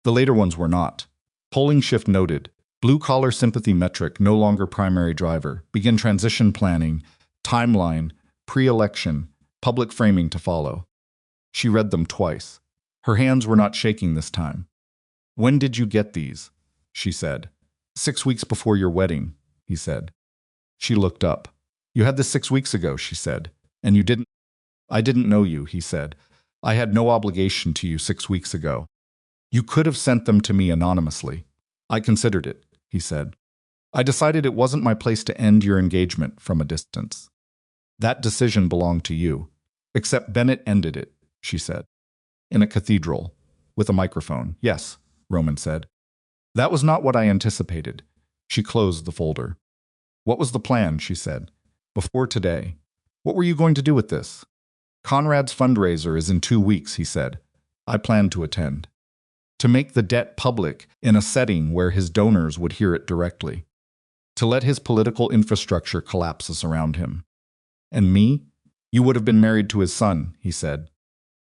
[SPEAKER 1] The later ones were not. Polling shift noted. Blue-collar sympathy metric, no longer primary driver. Begin transition planning. Timeline. Pre-election. Public framing to follow. She read them twice. Her hands were not shaking this time. When did you get these? She said. 6 weeks before your wedding, he said. She looked up. You had this 6 weeks ago, she said. And you didn't. I didn't know you, he said. I had no obligation to you 6 weeks ago. You could have sent them to me anonymously. I considered it, he said. I decided it wasn't my place to end your engagement from a distance. That decision belonged to you. Except Bennett ended it, she said. In a cathedral. With a microphone. Yes, Roman said. That was not what I anticipated. She closed the folder. What was the plan, she said. Before today. What were you going to do with this? Conrad's fundraiser is in 2 weeks, he said. I plan to attend. To make the debt public in a setting where his donors would hear it directly. To let his political infrastructure collapse around him. And me? You would have been married to his son, he said.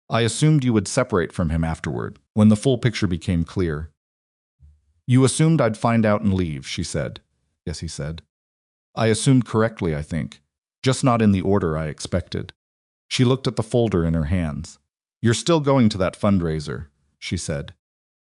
[SPEAKER 1] I assumed you would separate from him afterward, when the full picture became clear. You assumed I'd find out and leave, she said. Yes, he said. I assumed correctly, I think. Just not in the order I expected. She looked at the folder in her hands. You're still going to that fundraiser, she said.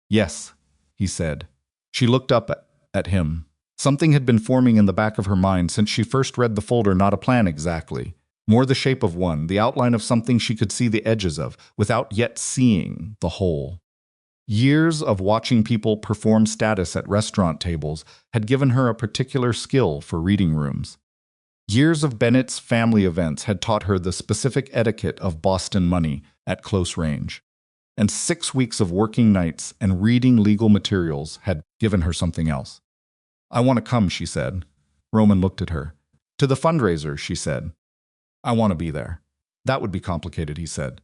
[SPEAKER 1] Yes, he said. She looked up at him. Something had been forming in the back of her mind since she first read the folder, not a plan exactly. More the shape of one, the outline of something she could see the edges of, without yet seeing the whole. Years of watching people perform status at restaurant tables had given her a particular skill for reading rooms. Years of Bennett's family events had taught her the specific etiquette of Boston money at close range. And 6 weeks of working nights and reading legal materials had given her something else. I want to come, she said. Roman looked at her. To the fundraiser, she said. I want to be there. That would be complicated, he said.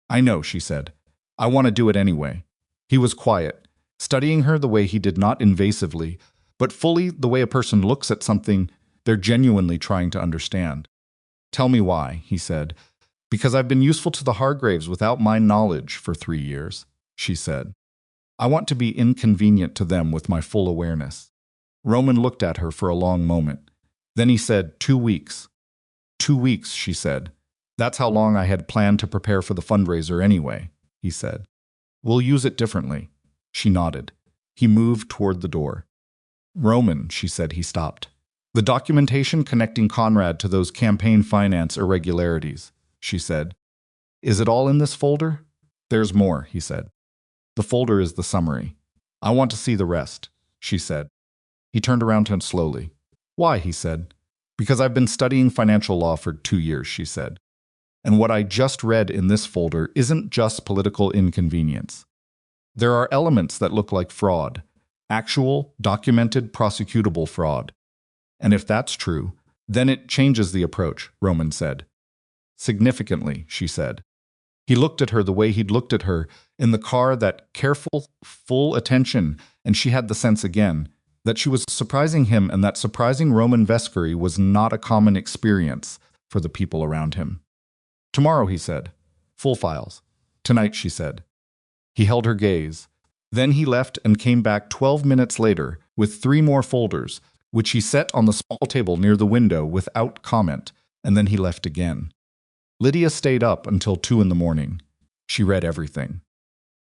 [SPEAKER 1] I know, she said. I want to do it anyway. He was quiet, studying her the way he did, not invasively, but fully the way a person looks at something they're genuinely trying to understand. Tell me why, he said. Because I've been useful to the Hargraves without my knowledge for 3 years, she said. I want to be inconvenient to them with my full awareness. Roman looked at her for a long moment. Then he said, 2 weeks. 2 weeks, she said. That's how long I had planned to prepare for the fundraiser anyway, he said. We'll use it differently. She nodded. He moved toward the door. Roman, she said. He stopped. The documentation connecting Conrad to those campaign finance irregularities, she said. Is it all in this folder? There's more, he said. The folder is the summary. I want to see the rest, she said. He turned around to him slowly. Why, he said. Because I've been studying financial law for 2 years, she said. And what I just read in this folder isn't just political inconvenience. There are elements that look like fraud, actual, documented, prosecutable fraud. And if that's true, then it changes the approach, Roman said. Significantly, she said. He looked at her the way he'd looked at her in the car, that careful, full attention, and she had the sense again that she was surprising him, and that surprising Roman Vescari was not a common experience for the people around him. Tomorrow, he said. Full files. Tonight, she said. He held her gaze. Then he left and came back 12 minutes later with 3 more folders, which he set on the small table near the window without comment, and then he left again. Lydia stayed up until 2 in the morning. She read everything.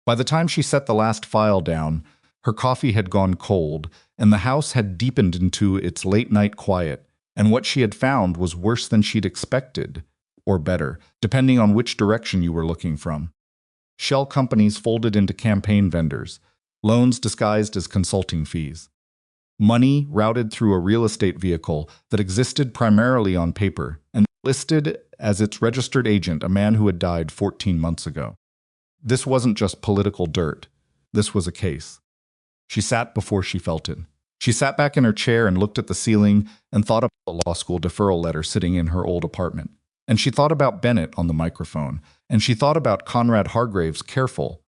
[SPEAKER 1] By the time she set the last file down, her coffee had gone cold, and the house had deepened into its late-night quiet, and what she had found was worse than she'd expected, or better, depending on which direction you were looking from. shell companies folded into campaign vendors, loans disguised as consulting fees. Money routed through a real estate vehicle that existed primarily on paper and listed as its registered agent a man who had died 14 months ago. This wasn't just political dirt. This was a case. She sat before she felt it. She sat back in her chair and looked at the ceiling and thought about the law school deferral letter sitting in her old apartment. And she thought about Bennett on the microphone. And she thought about Conrad Hargrave's careful,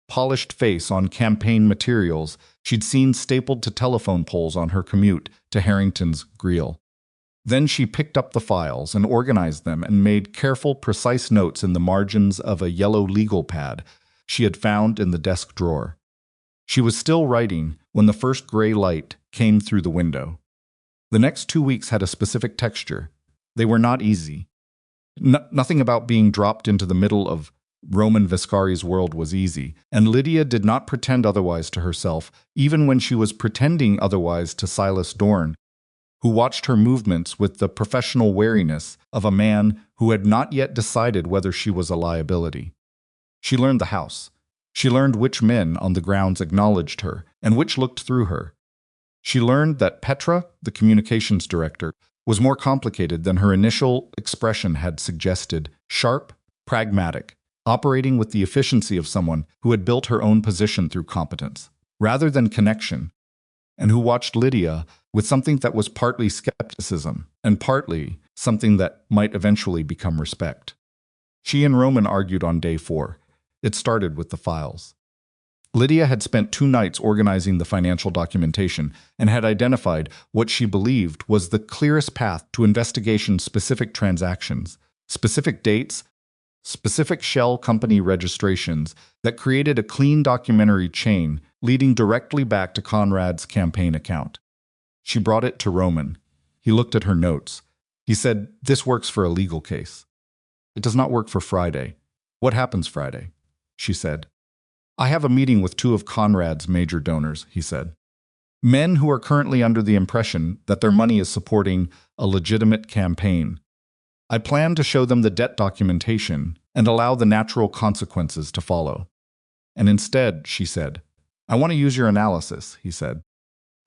[SPEAKER 1] polished face on campaign materials she'd seen stapled to telephone poles on her commute to Harrington's grill. Then she picked up the files and organized them and made careful, precise notes in the margins of a yellow legal pad she had found in the desk drawer. She was still writing when the first gray light came through the window. The next 2 weeks had a specific texture. They were not easy. Nothing about being dropped into the middle of Roman Vescari's world was easy, and Lydia did not pretend otherwise to herself, even when she was pretending otherwise to Silas Dorn, who watched her movements with the professional wariness of a man who had not yet decided whether she was a liability. She learned the house. She learned which men on the grounds acknowledged her and which looked through her. She learned that Petra, the communications director, was more complicated than her initial expression had suggested, sharp, pragmatic, operating with the efficiency of someone who had built her own position through competence, rather than connection, and who watched Lydia with something that was partly skepticism and partly something that might eventually become respect. She and Roman argued on day 4. It started with the files. Lydia had spent 2 nights organizing the financial documentation and had identified what she believed was the clearest path to investigation-specific transactions, specific dates, specific shell company registrations that created a clean documentary chain leading directly back to Conrad's campaign account. She brought it to Roman. He looked at her notes. He said, "This works for a legal case. It does not work for Friday." "What happens Friday?" she said. "I have a meeting with 2 of Conrad's major donors," he said. "Men who are currently under the impression that their money is supporting a legitimate campaign. I plan to show them the debt documentation and allow the natural consequences to follow. And instead," she said, "I want to use your analysis," he said.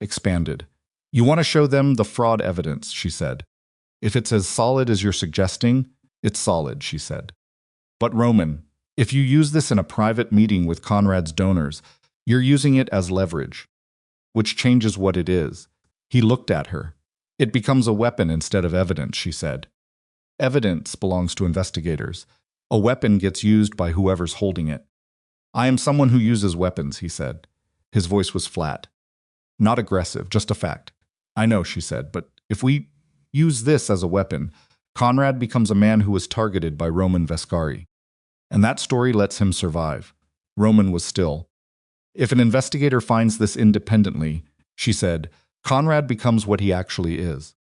[SPEAKER 1] Expanded. "You want to show them the fraud evidence," she said. "If it's as solid as you're suggesting, it's solid," she said. "But Roman, if you use this in a private meeting with Conrad's donors, you're using it as leverage, which changes what it is." He looked at her. "It becomes a weapon instead of evidence," she said. "Evidence belongs to investigators. A weapon gets used by whoever's holding it." "I am someone who uses weapons," he said. His voice was flat. "Not aggressive, just a fact." "I know," she said, "but if we use this as a weapon, Conrad becomes a man who was targeted by Roman Vescari. And that story lets him survive." Roman was still. "If an investigator finds this independently," she said, "Conrad becomes what he actually is.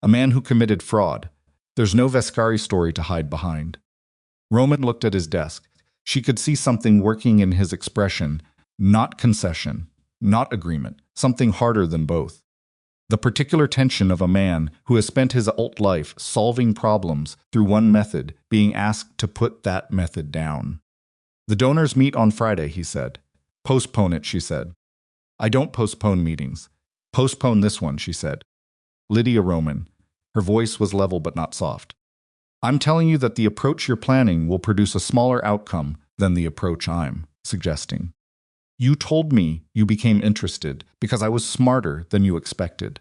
[SPEAKER 1] A man who committed fraud. There's no Vescari story to hide behind." Roman looked at his desk. She could see something working in his expression, not concession, not agreement, something harder than both. The particular tension of a man who has spent his adult life solving problems through one method, being asked to put that method down. "The donors meet on Friday," he said. "Postpone it," she said. "I don't postpone meetings." "Postpone this one," she said. "Lydia Roman." Her voice was level but not soft. "I'm telling you that the approach you're planning will produce a smaller outcome than the approach I'm suggesting. You told me you became interested because I was smarter than you expected.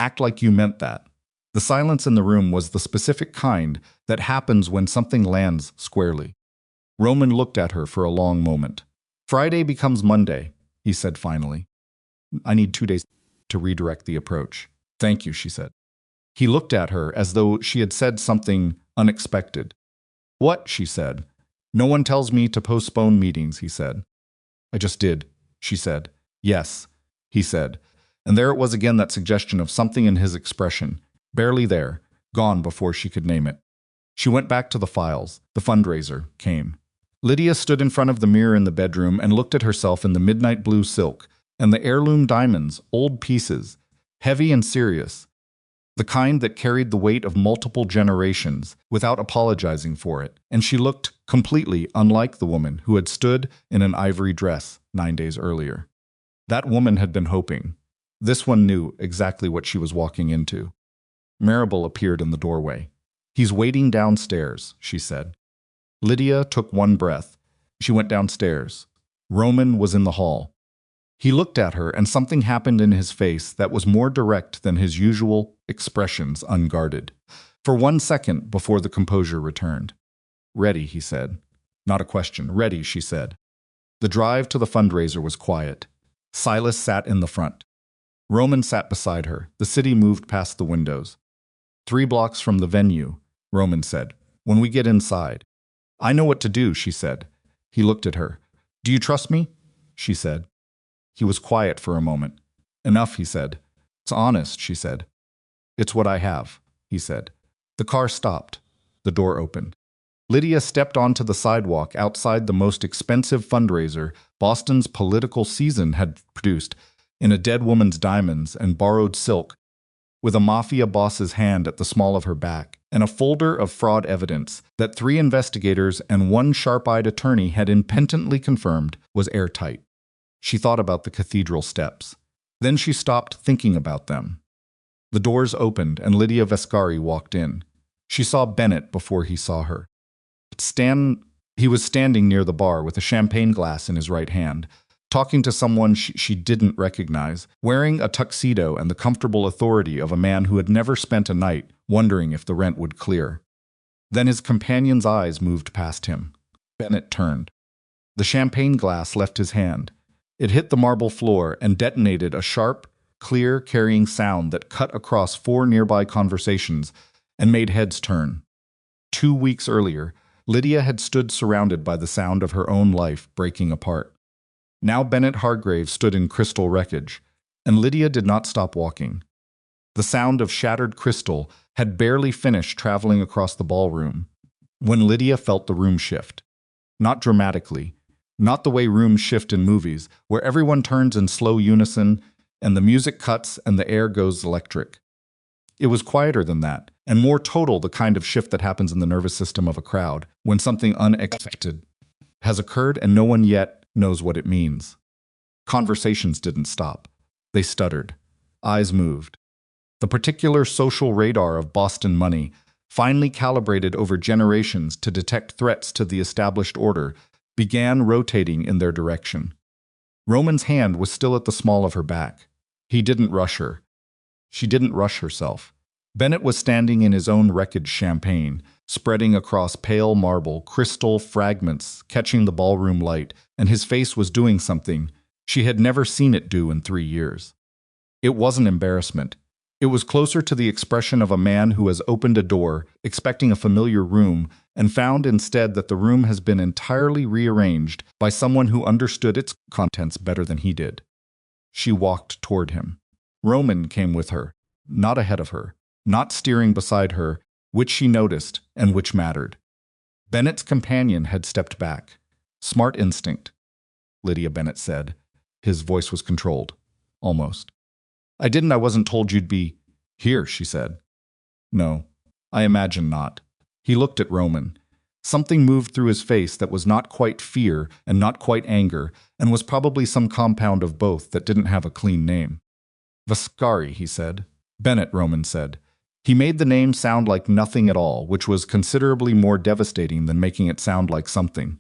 [SPEAKER 1] Act like you meant that." The silence in the room was the specific kind that happens when something lands squarely. Roman looked at her for a long moment. "Friday becomes Monday," he said finally. "I need 2 days to redirect the approach." "Thank you," she said. He looked at her as though she had said something unexpected. "What?" she said. "No one tells me to postpone meetings," he said. "I just did," she said. "Yes," he said. And there it was again, that suggestion of something in his expression, barely there, gone before she could name it. She went back to the files. The fundraiser came. Lydia stood in front of the mirror in the bedroom and looked at herself in the midnight blue silk and the heirloom diamonds, old pieces, heavy and serious. the kind that carried the weight of multiple generations without apologizing for it, and she looked completely unlike the woman who had stood in an ivory dress 9 days earlier. That woman had been hoping. This one knew exactly what she was walking into. Marable appeared in the doorway. "He's waiting downstairs," she said. Lydia took one breath. She went downstairs. Roman was in the hall. He looked at her, and something happened in his face that was more direct than his usual expressions, unguarded. For 1 second before the composure returned. "Ready," he said. Not a question. "Ready," she said. The drive to the fundraiser was quiet. Silas sat in the front. Roman sat beside her. The city moved past the windows. 3 blocks from the venue, Roman said. "When we get inside." "I know what to do," she said. He looked at her. "Do you trust me?" she said. He was quiet for a moment. "Enough," he said. "It's honest," she said. "It's what I have," he said. The car stopped. The door opened. Lydia stepped onto the sidewalk outside the most expensive fundraiser Boston's political season had produced, in a dead woman's diamonds and borrowed silk, with a Mafia boss's hand at the small of her back, and a folder of fraud evidence that 3 investigators and 1 sharp-eyed attorney had impotently confirmed was airtight. She thought about the cathedral steps. Then she stopped thinking about them. The doors opened and Lydia Vescari walked in. She saw Bennett before he saw her. He was standing near the bar with a champagne glass in his right hand, talking to someone she didn't recognize, wearing a tuxedo and the comfortable authority of a man who had never spent a night wondering if the rent would clear. Then his companion's eyes moved past him. Bennett turned. The champagne glass left his hand. It hit the marble floor and detonated a sharp, clear, carrying sound that cut across 4 nearby conversations and made heads turn. 2 weeks earlier, Lydia had stood surrounded by the sound of her own life breaking apart. Now Bennett Hargrave stood in crystal wreckage, and Lydia did not stop walking. The sound of shattered crystal had barely finished traveling across the ballroom when Lydia felt the room shift. Not dramatically, not the way rooms shift in movies, where everyone turns in slow unison and the music cuts and the air goes electric. It was quieter than that, and more total, the kind of shift that happens in the nervous system of a crowd when something unexpected has occurred and no one yet knows what it means. Conversations didn't stop. They stuttered. Eyes moved. The particular social radar of Boston money, finely calibrated over generations to detect threats to the established order, began rotating in their direction. Roman's hand was still at the small of her back. He didn't rush her. She didn't rush herself. Bennett was standing in his own wreckage champagne, spreading across pale marble, crystal fragments catching the ballroom light, and his face was doing something she had never seen it do in 3 years. It wasn't embarrassment. It was closer to the expression of a man who has opened a door, expecting a familiar room, and found instead that the room has been entirely rearranged by someone who understood its contents better than he did. She walked toward him. Roman came with her, not ahead of her, not steering beside her, which she noticed and which mattered. Bennett's companion had stepped back. "Smart instinct," Lydia Bennett said. His voice was controlled. Almost. I wasn't told you'd be here," she said. "No, I imagine not." He looked at Roman. Something moved through his face that was not quite fear and not quite anger, and was probably some compound of both that didn't have a clean name. "Vescari," he said. "Bennett," Roman said. He made the name sound like nothing at all, which was considerably more devastating than making it sound like something.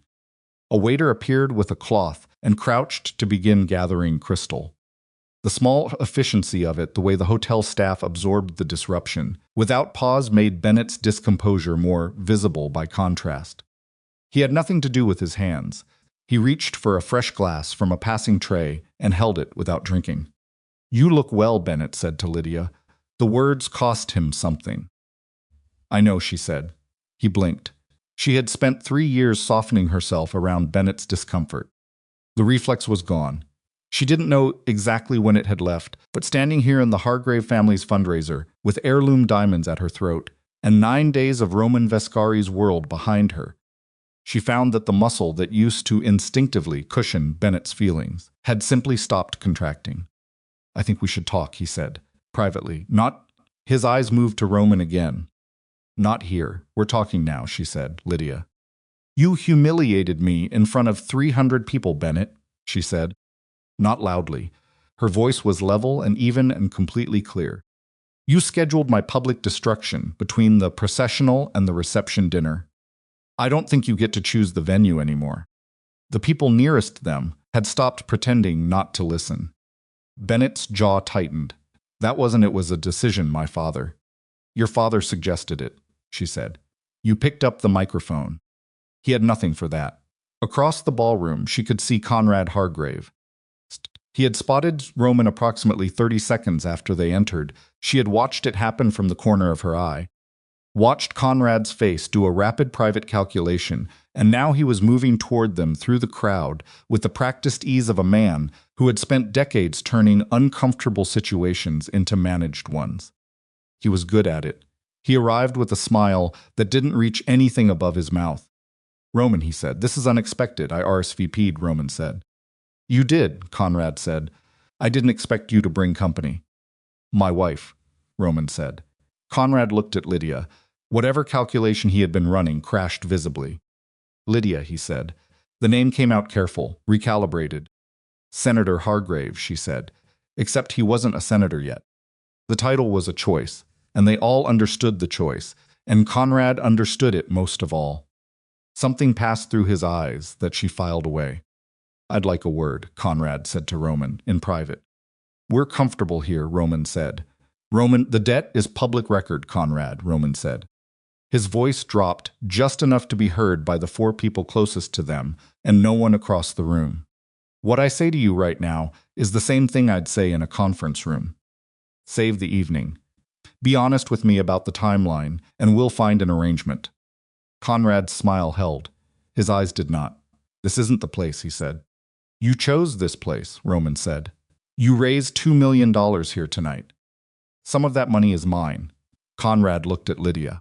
[SPEAKER 1] A waiter appeared with a cloth and crouched to begin gathering crystal. The small efficiency of it, the way the hotel staff absorbed the disruption, without pause made Bennett's discomposure more visible by contrast. He had nothing to do with his hands. He reached for a fresh glass from a passing tray and held it without drinking. "You look well," Bennett said to Lydia. The words cost him something. "I know," she said. He blinked. She had spent 3 years softening herself around Bennett's discomfort. The reflex was gone. She didn't know exactly when it had left, but standing here in the Hargrave family's fundraiser, with heirloom diamonds at her throat, and 9 days of Roman Vescari's world behind her, she found that the muscle that used to instinctively cushion Bennett's feelings had simply stopped contracting. "I think we should talk," he said, privately. Not His eyes moved to Roman again. Not here. We're talking now, she said, Lydia. You humiliated me in front of 300 people, Bennett, she said. Not loudly. Her voice was level and even and completely clear. You scheduled my public destruction between the processional and the reception dinner. I don't think you get to choose the venue anymore. The people nearest them had stopped pretending not to listen. Bennett's jaw tightened. That wasn't it was a decision, my father. Your father suggested it, she said. You picked up the microphone. He had nothing for that. Across the ballroom, she could see Conrad Hargrave. He had spotted Roman approximately 30 seconds after they entered. She had watched it happen from the corner of her eye. Watched Conrad's face do a rapid private calculation, and now he was moving toward them through the crowd with the practiced ease of a man who had spent decades turning uncomfortable situations into managed ones. He was good at it. He arrived with a smile that didn't reach anything above his mouth. Roman, he said, this is unexpected, I RSVP'd, Roman said. You did, Conrad said. I didn't expect you to bring company. My wife, Roman said. Conrad looked at Lydia. Whatever calculation he had been running crashed visibly. Lydia, he said. The name came out careful, recalibrated. Senator Hargrave, she said, except he wasn't a senator yet. The title was a choice, and they all understood the choice, and Conrad understood it most of all. Something passed through his eyes that she filed away. I'd like a word, Conrad said to Roman, in private. We're comfortable here, Roman said. Roman, the debt is public record, Conrad, Roman said. His voice dropped just enough to be heard by the 4 people closest to them and no one across the room. What I say to you right now is the same thing I'd say in a conference room. Save the evening. Be honest with me about the timeline, and we'll find an arrangement. Conrad's smile held. His eyes did not. This isn't the place, he said. You chose this place, Roman said. You raised $2 million here tonight. Some of that money is mine. Conrad looked at Lydia.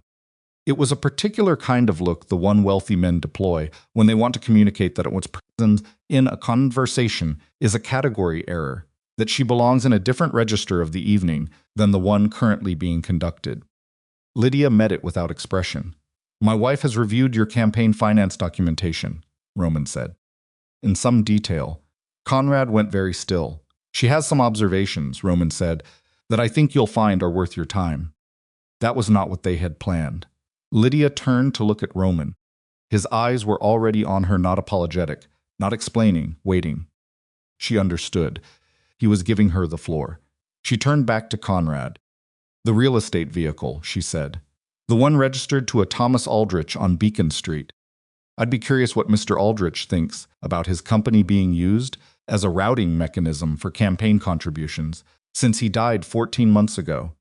[SPEAKER 1] It was a particular kind of look the one wealthy men deploy when they want to communicate that what's present in a conversation is a category error, that she belongs in a different register of the evening than the one currently being conducted. Lydia met it without expression. My wife has reviewed your campaign finance documentation, Roman said. In some detail. Conrad went very still. She has some observations, Roman said, that I think you'll find are worth your time. That was not what they had planned. Lydia turned to look at Roman. His eyes were already on her, not apologetic, not explaining, waiting. She understood. He was giving her the floor. She turned back to Conrad. The real estate vehicle, she said. The one registered to a Thomas Aldrich on Beacon Street. I'd be curious what Mr. Aldrich thinks about his company being used as a routing mechanism for campaign contributions, since he died 14 months ago.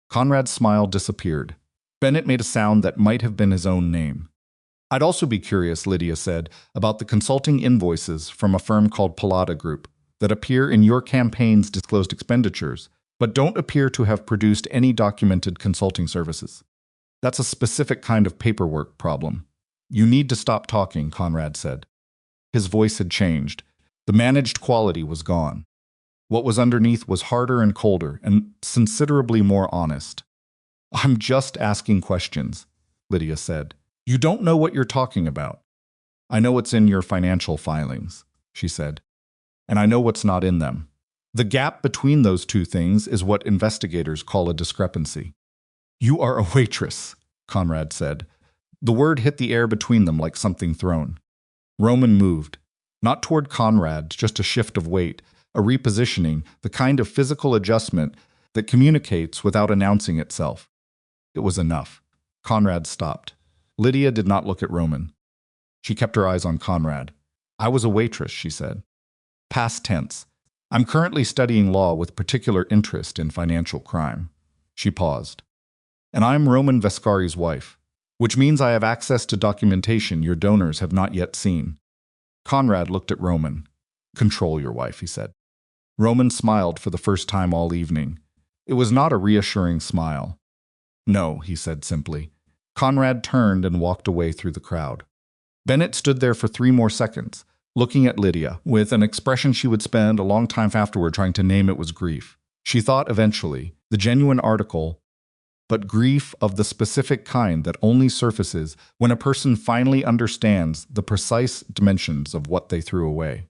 [SPEAKER 1] Conrad's smile disappeared. Bennett made a sound that might have been his own name. I'd also be curious, Lydia said, about the consulting invoices from a firm called Palada Group that appear in your campaign's disclosed expenditures, but don't appear to have produced any documented consulting services. That's a specific kind of paperwork problem. You need to stop talking, Conrad said. His voice had changed. The managed quality was gone. What was underneath was harder and colder and considerably more honest. I'm just asking questions, Lydia said. You don't know what you're talking about. I know what's in your financial filings, she said. And I know what's not in them. The gap between those two things is what investigators call a discrepancy. You are a waitress, Conrad said. The word hit the air between them like something thrown. Roman moved. Not toward Conrad, just a shift of weight, a repositioning, the kind of physical adjustment that communicates without announcing itself. It was enough. Conrad stopped. Lydia did not look at Roman. She kept her eyes on Conrad. I was a waitress, she said. Past tense. I'm currently studying law with particular interest in financial crime. She paused. And I'm Roman Vescari's wife, which means I have access to documentation your donors have not yet seen. Conrad looked at Roman. Control your wife, he said. Roman smiled for the first time all evening. It was not a reassuring smile. No, he said simply. Conrad turned and walked away through the crowd. Bennett stood there for 3 more seconds, looking at Lydia, with an expression she would spend a long time afterward trying to name. It was grief. She thought eventually, the genuine article but grief of the specific kind that only surfaces when a person finally understands the precise dimensions of what they threw away.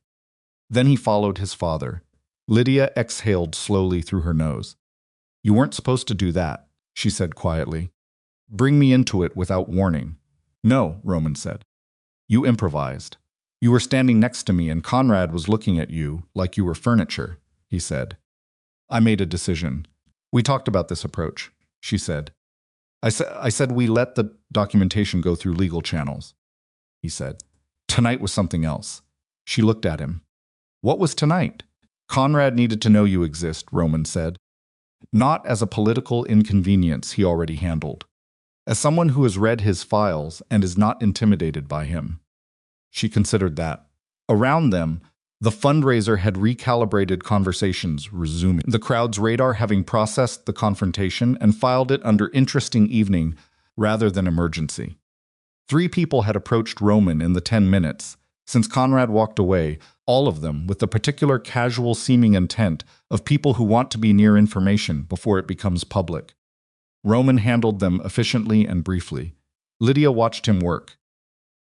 [SPEAKER 1] Then he followed his father. Lydia exhaled slowly through her nose. "You weren't supposed to do that," she said quietly. "Bring me into it without warning." "No," Roman said. "You improvised. You were standing next to me and Conrad was looking at you like you were furniture," he said. "I made a decision. We talked about this approach," she said. I said we let the documentation go through legal channels," he said. "Tonight was something else." She looked at him. "What was tonight?" "Conrad needed to know you exist," Roman said. "Not as a political inconvenience he already handled. As someone who has read his files and is not intimidated by him." She considered that. Around them, the fundraiser had recalibrated conversations, resuming. The crowd's radar having processed the confrontation and filed it under interesting evening rather than emergency. 3 people had approached Roman in the 10 minutes. Since Conrad walked away, all of them with the particular casual-seeming intent of people who want to be near information before it becomes public. Roman handled them efficiently and briefly. Lydia watched him work.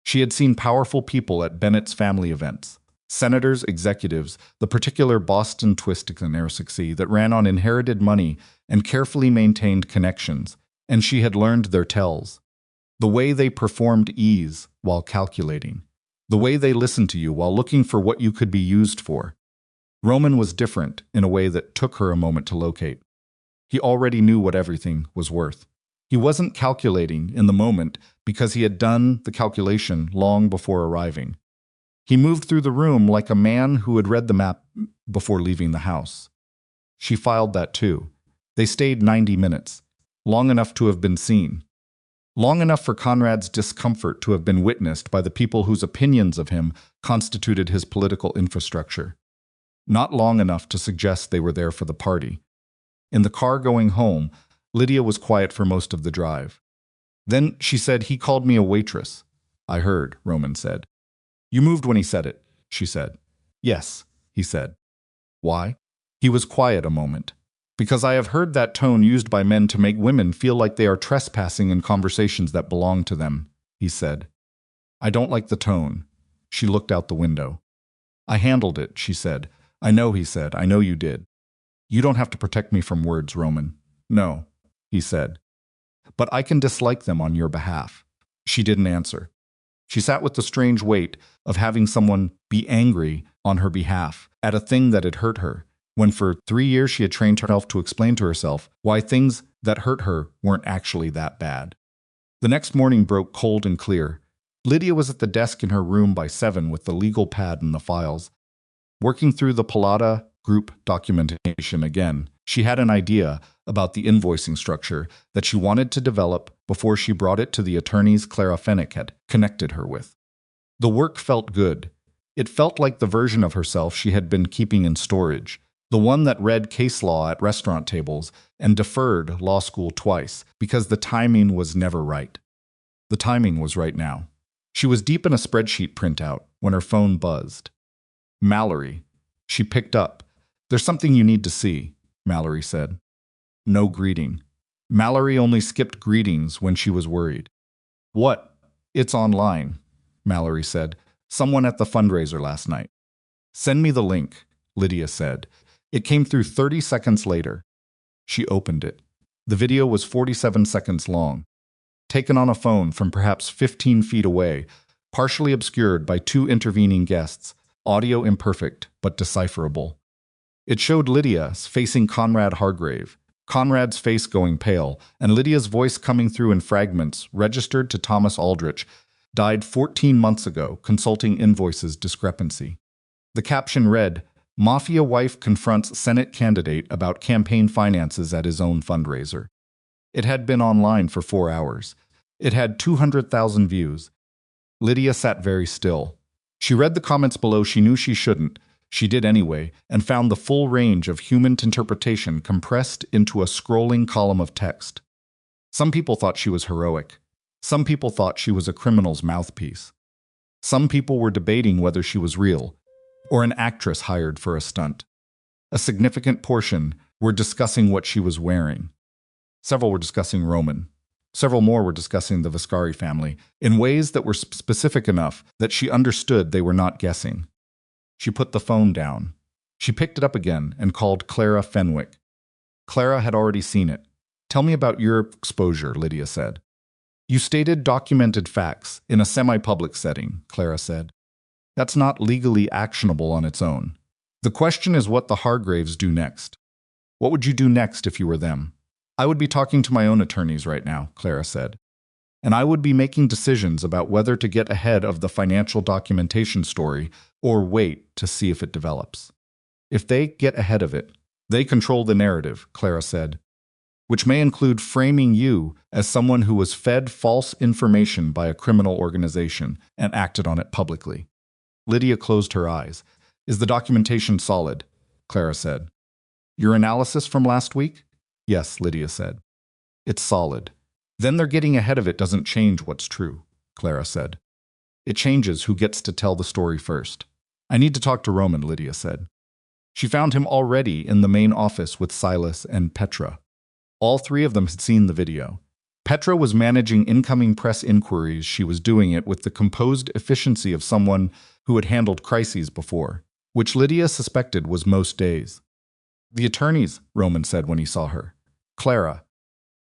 [SPEAKER 1] She had seen powerful people at Bennett's family events. Senators, executives, the particular Boston aristocracy that ran on inherited money and carefully maintained connections, and she had learned their tells. The way they performed ease while calculating. The way they listened to you while looking for what you could be used for. Roman was different in a way that took her a moment to locate. He already knew what everything was worth. He wasn't calculating in the moment because he had done the calculation long before arriving. He moved through the room like a man who had read the map before leaving the house. She filed that too. They stayed 90 minutes, long enough to have been seen. Long enough for Conrad's discomfort to have been witnessed by the people whose opinions of him constituted his political infrastructure. Not long enough to suggest they were there for the party. In the car going home, Lydia was quiet for most of the drive. Then she said, "He called me a waitress." "I heard," Roman said. "You moved when he said it," she said. "Yes," he said. "Why?" He was quiet a moment. "Because I have heard that tone used by men to make women feel like they are trespassing in conversations that belong to them," he said. "I don't like the tone." She looked out the window. "I handled it," she said. "I know," he said. "I know you did." "You don't have to protect me from words, Roman." "No," he said. "But I can dislike them on your behalf." She didn't answer. She sat with the strange weight of having someone be angry on her behalf at a thing that had hurt her, when for 3 years she had trained herself to explain to herself why things that hurt her weren't actually that bad. The next morning broke cold and clear. Lydia was at the desk in her room by 7 with the legal pad and the files. Working through the Palada group documentation again, she had an idea about the invoicing structure that she wanted to develop before she brought it to the attorneys Clara Fennick had connected her with. The work felt good. It felt like the version of herself she had been keeping in storage, the one that read case law at restaurant tables and deferred law school twice because the timing was never right. The timing was right now. She was deep in a spreadsheet printout when her phone buzzed. Mallory. She picked up. "There's something you need to see," Mallory said. No greeting. Mallory only skipped greetings when she was worried. "What?" "It's online," Mallory said. "Someone at the fundraiser last night." "Send me the link," Lydia said. It came through 30 seconds later. She opened it. The video was 47 seconds long, taken on a phone from perhaps 15 feet away, partially obscured by 2 intervening guests, audio imperfect but decipherable. It showed Lydia facing Conrad Hargrave, Conrad's face going pale, and Lydia's voice coming through in fragments registered to Thomas Aldrich, died 14 months ago, consulting invoices discrepancy. The caption read, "Mafia wife confronts Senate candidate about campaign finances at his own fundraiser." It had been online for 4 hours. It had 200,000 views. Lydia sat very still. She read the comments below. She knew she shouldn't. She did anyway, and found the full range of human interpretation compressed into a scrolling column of text. Some people thought she was heroic. Some people thought she was a criminal's mouthpiece. Some people were debating whether she was real, or an actress hired for a stunt. A significant portion were discussing what she was wearing. Several were discussing Roman. Several more were discussing the Vescari family in ways that were specific enough that she understood they were not guessing. She put the phone down. She picked it up again and called Clara Fenwick. Clara had already seen it. "Tell me about your exposure," Lydia said. "You stated documented facts in a semi-public setting," Clara said. "That's not legally actionable on its own. The question is what the Hargraves do next. What would you do next if you were them?" "I would be talking to my own attorneys right now," Clara said. "And I would be making decisions about whether to get ahead of the financial documentation story or wait to see if it develops. If they get ahead of it, they control the narrative," Clara said, "which may include framing you as someone who was fed false information by a criminal organization and acted on it publicly." Lydia closed her eyes. "Is the documentation solid?" Clara said. "Your analysis from last week?" "Yes," Lydia said. "It's solid." "Then they're getting ahead of it doesn't change what's true," Clara said. "It changes who gets to tell the story first." "I need to talk to Roman," Lydia said. She found him already in the main office with Silas and Petra. All three of them had seen the video. Petra was managing incoming press inquiries. She was doing it with the composed efficiency of someone who had handled crises before, which Lydia suspected was most days. "The attorneys," Roman said when he saw her. "Clara."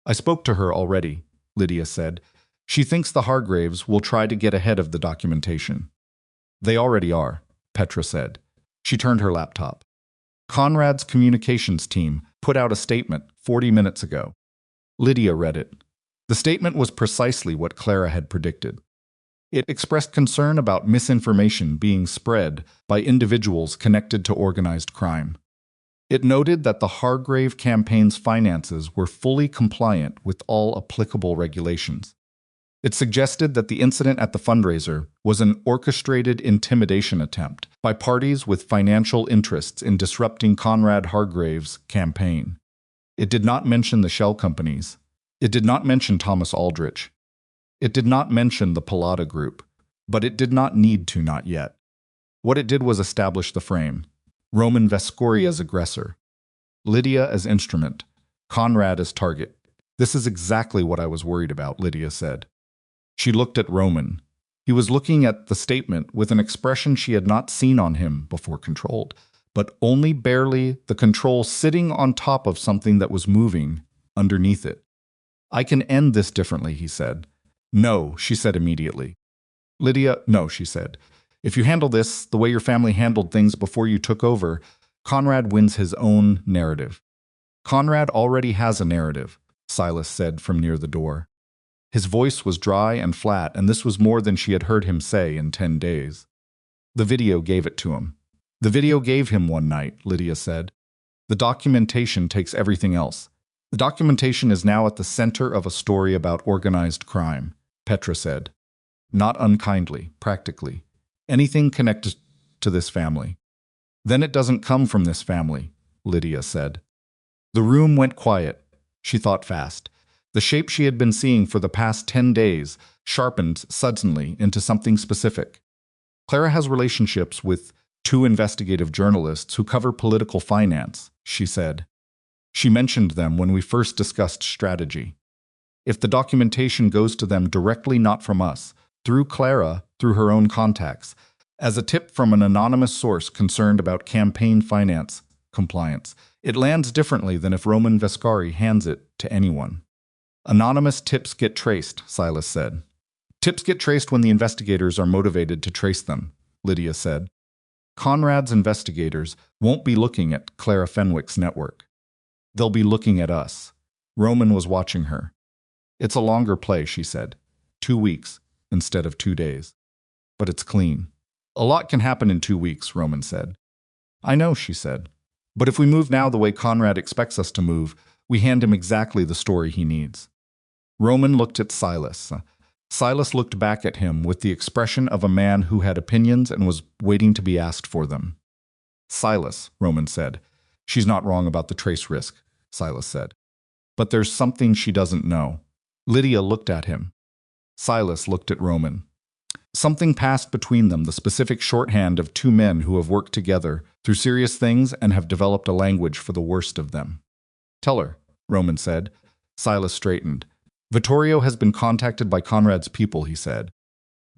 [SPEAKER 1] "I spoke to her already," Lydia said. "She thinks the Hargraves will try to get ahead of the documentation." "They already are," Petra said. She turned her laptop. "Conrad's communications team put out a statement 40 minutes ago." Lydia read it. The statement was precisely what Clara had predicted. It expressed concern about misinformation being spread by individuals connected to organized crime. It noted that the Hargrave campaign's finances were fully compliant with all applicable regulations. It suggested that the incident at the fundraiser was an orchestrated intimidation attempt by parties with financial interests in disrupting Conrad Hargrave's campaign. It did not mention the shell companies. It did not mention Thomas Aldrich. It did not mention the Pallotta Group, but it did not need to, not yet. What it did was establish the frame. Roman Vescari as aggressor, Lydia as instrument, Conrad as target. "This is exactly what I was worried about," Lydia said. She looked at Roman. He was looking at the statement with an expression she had not seen on him before. Controlled, but only barely, the control sitting on top of something that was moving underneath it. "I can end this differently," he said. "No," she said immediately. "Lydia, no," she said. "If you handle this the way your family handled things before you took over, Conrad wins his own narrative." "Conrad already has a narrative," Silas said from near the door. His voice was dry and flat, and this was more than she had heard him say in 10 days. "The video gave it to him." "The video gave him one night," Lydia said. "The documentation takes everything else. The documentation is now at the center of a story about organized crime," Petra said. "Not unkindly, practically. Anything connected to this family." "Then it doesn't come from this family," Lydia said. The room went quiet. She thought fast. The shape she had been seeing for the past 10 days sharpened suddenly into something specific. "Clara has relationships with 2 investigative journalists who cover political finance," she said. "She mentioned them when we first discussed strategy. If the documentation goes to them directly, not from us, through Clara, through her own contacts, as a tip from an anonymous source concerned about campaign finance compliance, it lands differently than if Roman Vescari hands it to anyone." "Anonymous tips get traced," Silas said. "Tips get traced when the investigators are motivated to trace them," Lydia said. "Conrad's investigators won't be looking at Clara Fenwick's network. They'll be looking at us." Roman was watching her. "It's a longer play," she said. 2 weeks instead of 2 days. "But it's clean." "A lot can happen in 2 weeks," Roman said. "I know," she said. "But if we move now the way Conrad expects us to move, we hand him exactly the story he needs." Roman looked at Silas. Silas looked back at him with the expression of a man who had opinions and was waiting to be asked for them. "Silas," Roman said. "She's not wrong about the trace risk," Silas said. "But there's something she doesn't know." Lydia looked at him. Silas looked at Roman. Something passed between them, the specific shorthand of 2 men who have worked together through serious things and have developed a language for the worst of them. "Tell her," Roman said. Silas straightened. Vittorio has been contacted by Conrad's people, he said.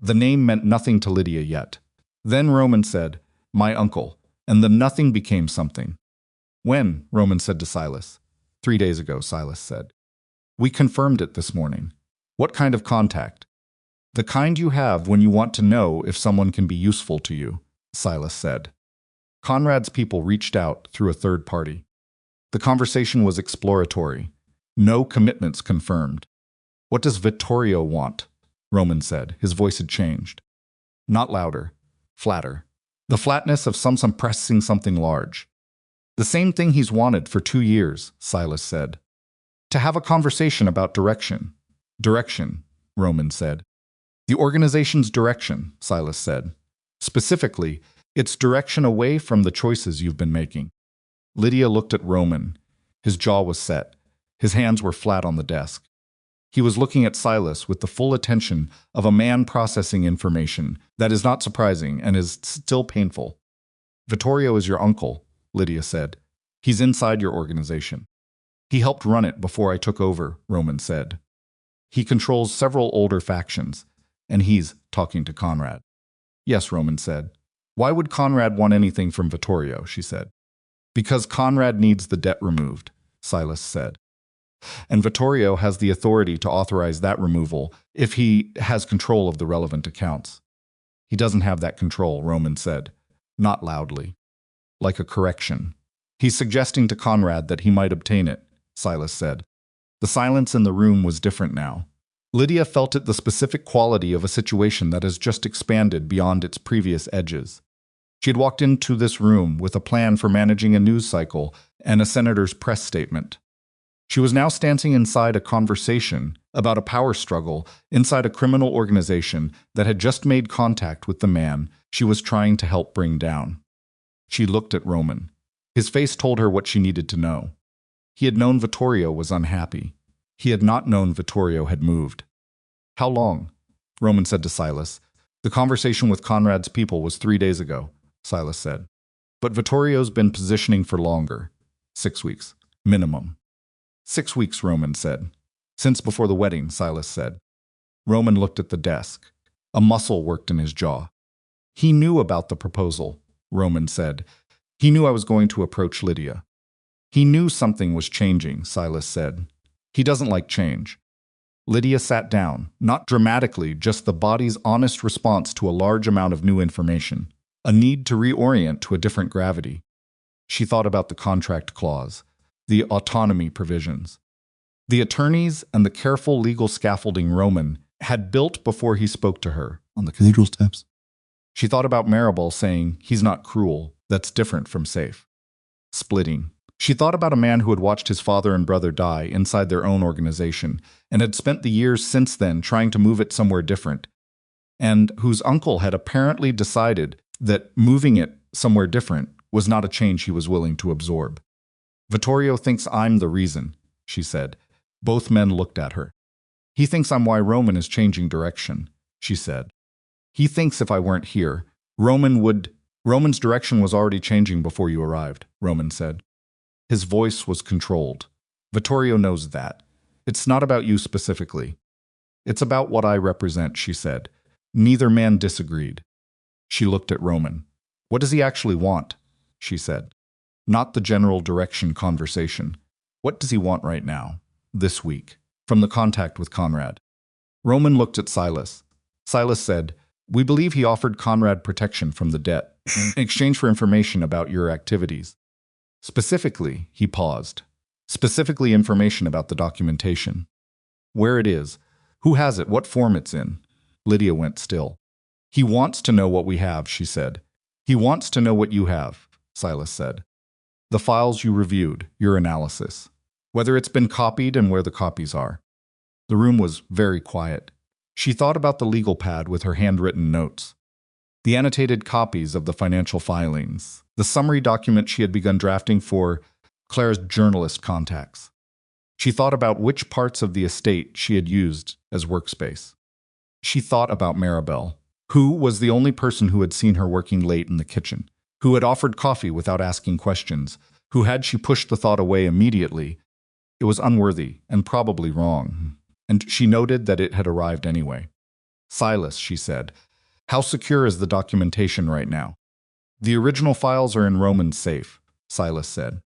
[SPEAKER 1] The name meant nothing to Lydia yet. Then Roman said, my uncle, and the nothing became something. When? Roman said to Silas. 3 days ago, Silas said. We confirmed it this morning. What kind of contact? The kind you have when you want to know if someone can be useful to you, Silas said. Conrad's people reached out through a third party. The conversation was exploratory. No commitments confirmed. What does Vittorio want? Roman said. His voice had changed. Not louder, flatter. The flatness of some pressing something large. The same thing he's wanted for 2 years, Silas said. To have a conversation about direction. Direction, Roman said. The organization's direction, Silas said. Specifically, its direction away from the choices you've been making. Lydia looked at Roman. His jaw was set. His hands were flat on the desk. He was looking at Silas with the full attention of a man processing information that is not surprising and is still painful. Vittorio is your uncle, Lydia said. He's inside your organization. He helped run it before I took over, Roman said. He controls several older factions, and he's talking to Conrad. Yes, Roman said. Why would Conrad want anything from Vittorio, she said. Because Conrad needs the debt removed, Silas said. And Vittorio has the authority to authorize that removal if he has control of the relevant accounts. He doesn't have that control, Roman said, not loudly. Like a correction. He's suggesting to Conrad that he might obtain it, Silas said. The silence in the room was different now. Lydia felt it the specific quality of a situation that has just expanded beyond its previous edges. She had walked into this room with a plan for managing a news cycle and a senator's press statement. She was now standing inside a conversation about a power struggle inside a criminal organization that had just made contact with the man she was trying to help bring down. She looked at Roman. His face told her what she needed to know. He had known Vittorio was unhappy. He had not known Vittorio had moved. How long? Roman said to Silas. The conversation with Conrad's people was 3 days ago, Silas said. But Vittorio's been positioning for longer. 6 weeks, minimum. 6 weeks, Roman said. Since before the wedding, Silas said. Roman looked at the desk. A muscle worked in his jaw. He knew about the proposal, Roman said. He knew I was going to approach Lydia. He knew something was changing, Silas said. He doesn't like change. Lydia sat down, not dramatically, just the body's honest response to a large amount of new information, a need to reorient to a different gravity. She thought about the contract clause, the autonomy provisions, the attorneys and the careful legal scaffolding Roman had built before he spoke to her on the cathedral steps. She thought about Maribel saying, he's not cruel, that's different from safe. Splitting. She thought about a man who had watched his father and brother die inside their own organization and had spent the years since then trying to move it somewhere different, and whose uncle had apparently decided that moving it somewhere different was not a change he was willing to absorb. Vittorio thinks I'm the reason, she said. Both men looked at her. He thinks I'm why Roman is changing direction, she said. He thinks if I weren't here, Roman's direction was already changing before you arrived, Roman said. His voice was controlled. Vittorio knows that. It's not about you specifically. It's about what I represent, she said. Neither man disagreed. She looked at Roman. What does he actually want? She said. Not the general direction conversation. What does he want right now, this week, from the contact with Conrad? Roman looked at Silas. Silas said, we believe he offered Conrad protection from the debt in exchange for information about your activities. Specifically, he paused. Specifically information about the documentation. Where it is, who has it, what form it's in. Lydia went still. He wants to know what we have, she said. He wants to know what you have, Silas said. The files you reviewed, your analysis. Whether it's been copied and where the copies are. The room was very quiet. She thought about the legal pad with her handwritten notes. The annotated copies of the financial filings. The summary document she had begun drafting for Claire's journalist contacts. She thought about which parts of the estate she had used as workspace. She thought about Maribel, who was the only person who had seen her working late in the kitchen, who had offered coffee without asking questions, who, had she pushed the thought away immediately, It was unworthy and probably wrong, and she noted that it had arrived anyway. Silas, she said, how secure is the documentation right now? The original files are in Roman's safe, Silas said.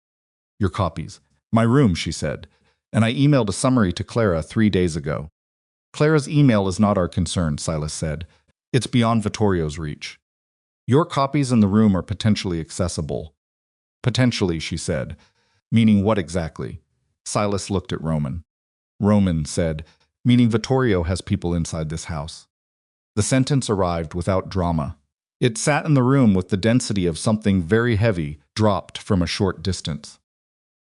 [SPEAKER 1] Your copies. My room, she said, and I emailed a summary to Clara 3 days ago. Clara's email is not our concern, Silas said. It's beyond Vittorio's reach. Your copies in the room are potentially accessible. Potentially, she said. Meaning what exactly? Silas looked at Roman. Roman said, meaning Vittorio has people inside this house. The sentence arrived without drama. It sat in the room with the density of something very heavy dropped from a short distance.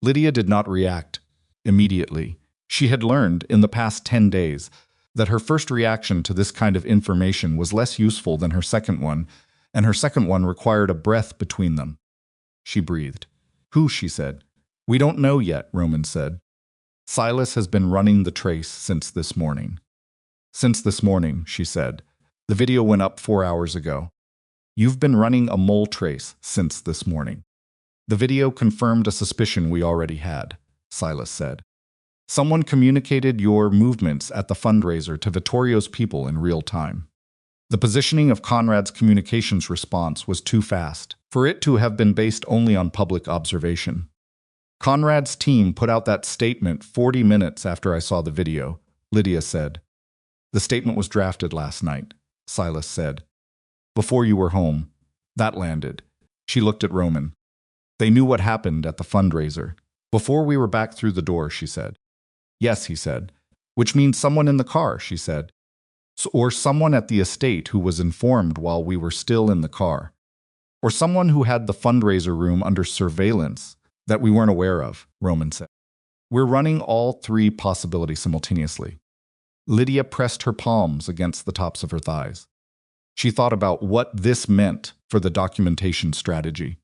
[SPEAKER 1] Lydia did not react immediately. She had learned in the past 10 days that her first reaction to this kind of information was less useful than her second one, and her second one required a breath between them. She breathed. Who? She said. We don't know yet, Roman said. Silas has been running the trace since this morning. Since this morning, she said. The video went up 4 hours ago. You've been running a mole trace since this morning. The video confirmed a suspicion we already had, Silas said. Someone communicated your movements at the fundraiser to Vittorio's people in real time. The positioning of Conrad's communications response was too fast for it to have been based only on public observation. Conrad's team put out that statement 40 minutes after I saw the video, Lydia said. The statement was drafted last night, Silas said. Before you were home. That landed. She looked at Roman. They knew what happened at the fundraiser. Before we were back through the door, she said. Yes, he said. Which means someone in the car, she said. Or someone at the estate who was informed while we were still in the car. Or someone who had the fundraiser room under surveillance that we weren't aware of, Roman said. We're running all 3 possibilities simultaneously. Lydia pressed her palms against the tops of her thighs. She thought about what this meant for the documentation strategy.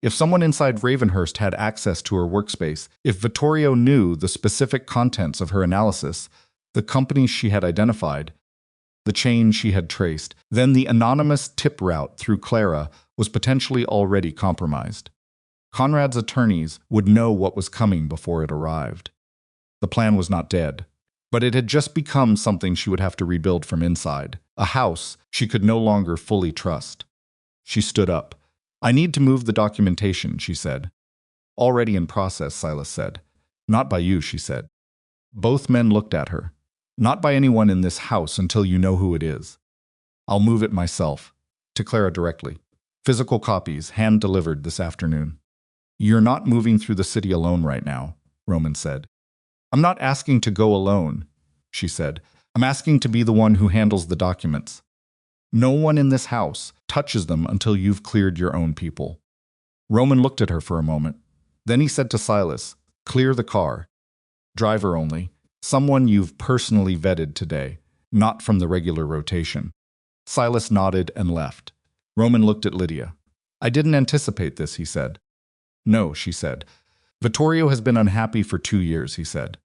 [SPEAKER 1] If someone inside Ravenhurst had access to her workspace, if Vittorio knew the specific contents of her analysis, the companies she had identified, the chain she had traced, then the anonymous tip route through Clara was potentially already compromised. Conrad's attorneys would know what was coming before it arrived. The plan was not dead, but it had just become something she would have to rebuild from inside, a house she could no longer fully trust. She stood up. I need to move the documentation, she said. Already in process, Silas said. Not by you, she said. Both men looked at her. Not by anyone in this house until you know who it is. I'll move it myself. To Clara directly. Physical copies, hand-delivered this afternoon. You're not moving through the city alone right now, Roman said. I'm not asking to go alone, she said. I'm asking to be the one who handles the documents. No one in this house touches them until you've cleared your own people. Roman looked at her for a moment. Then he said to Silas, clear the car. Driver only. Someone you've personally vetted today, not from the regular rotation. Silas nodded and left. Roman looked at Lydia. I didn't anticipate this, he said. No, she said. Vittorio has been unhappy for 2 years, he said.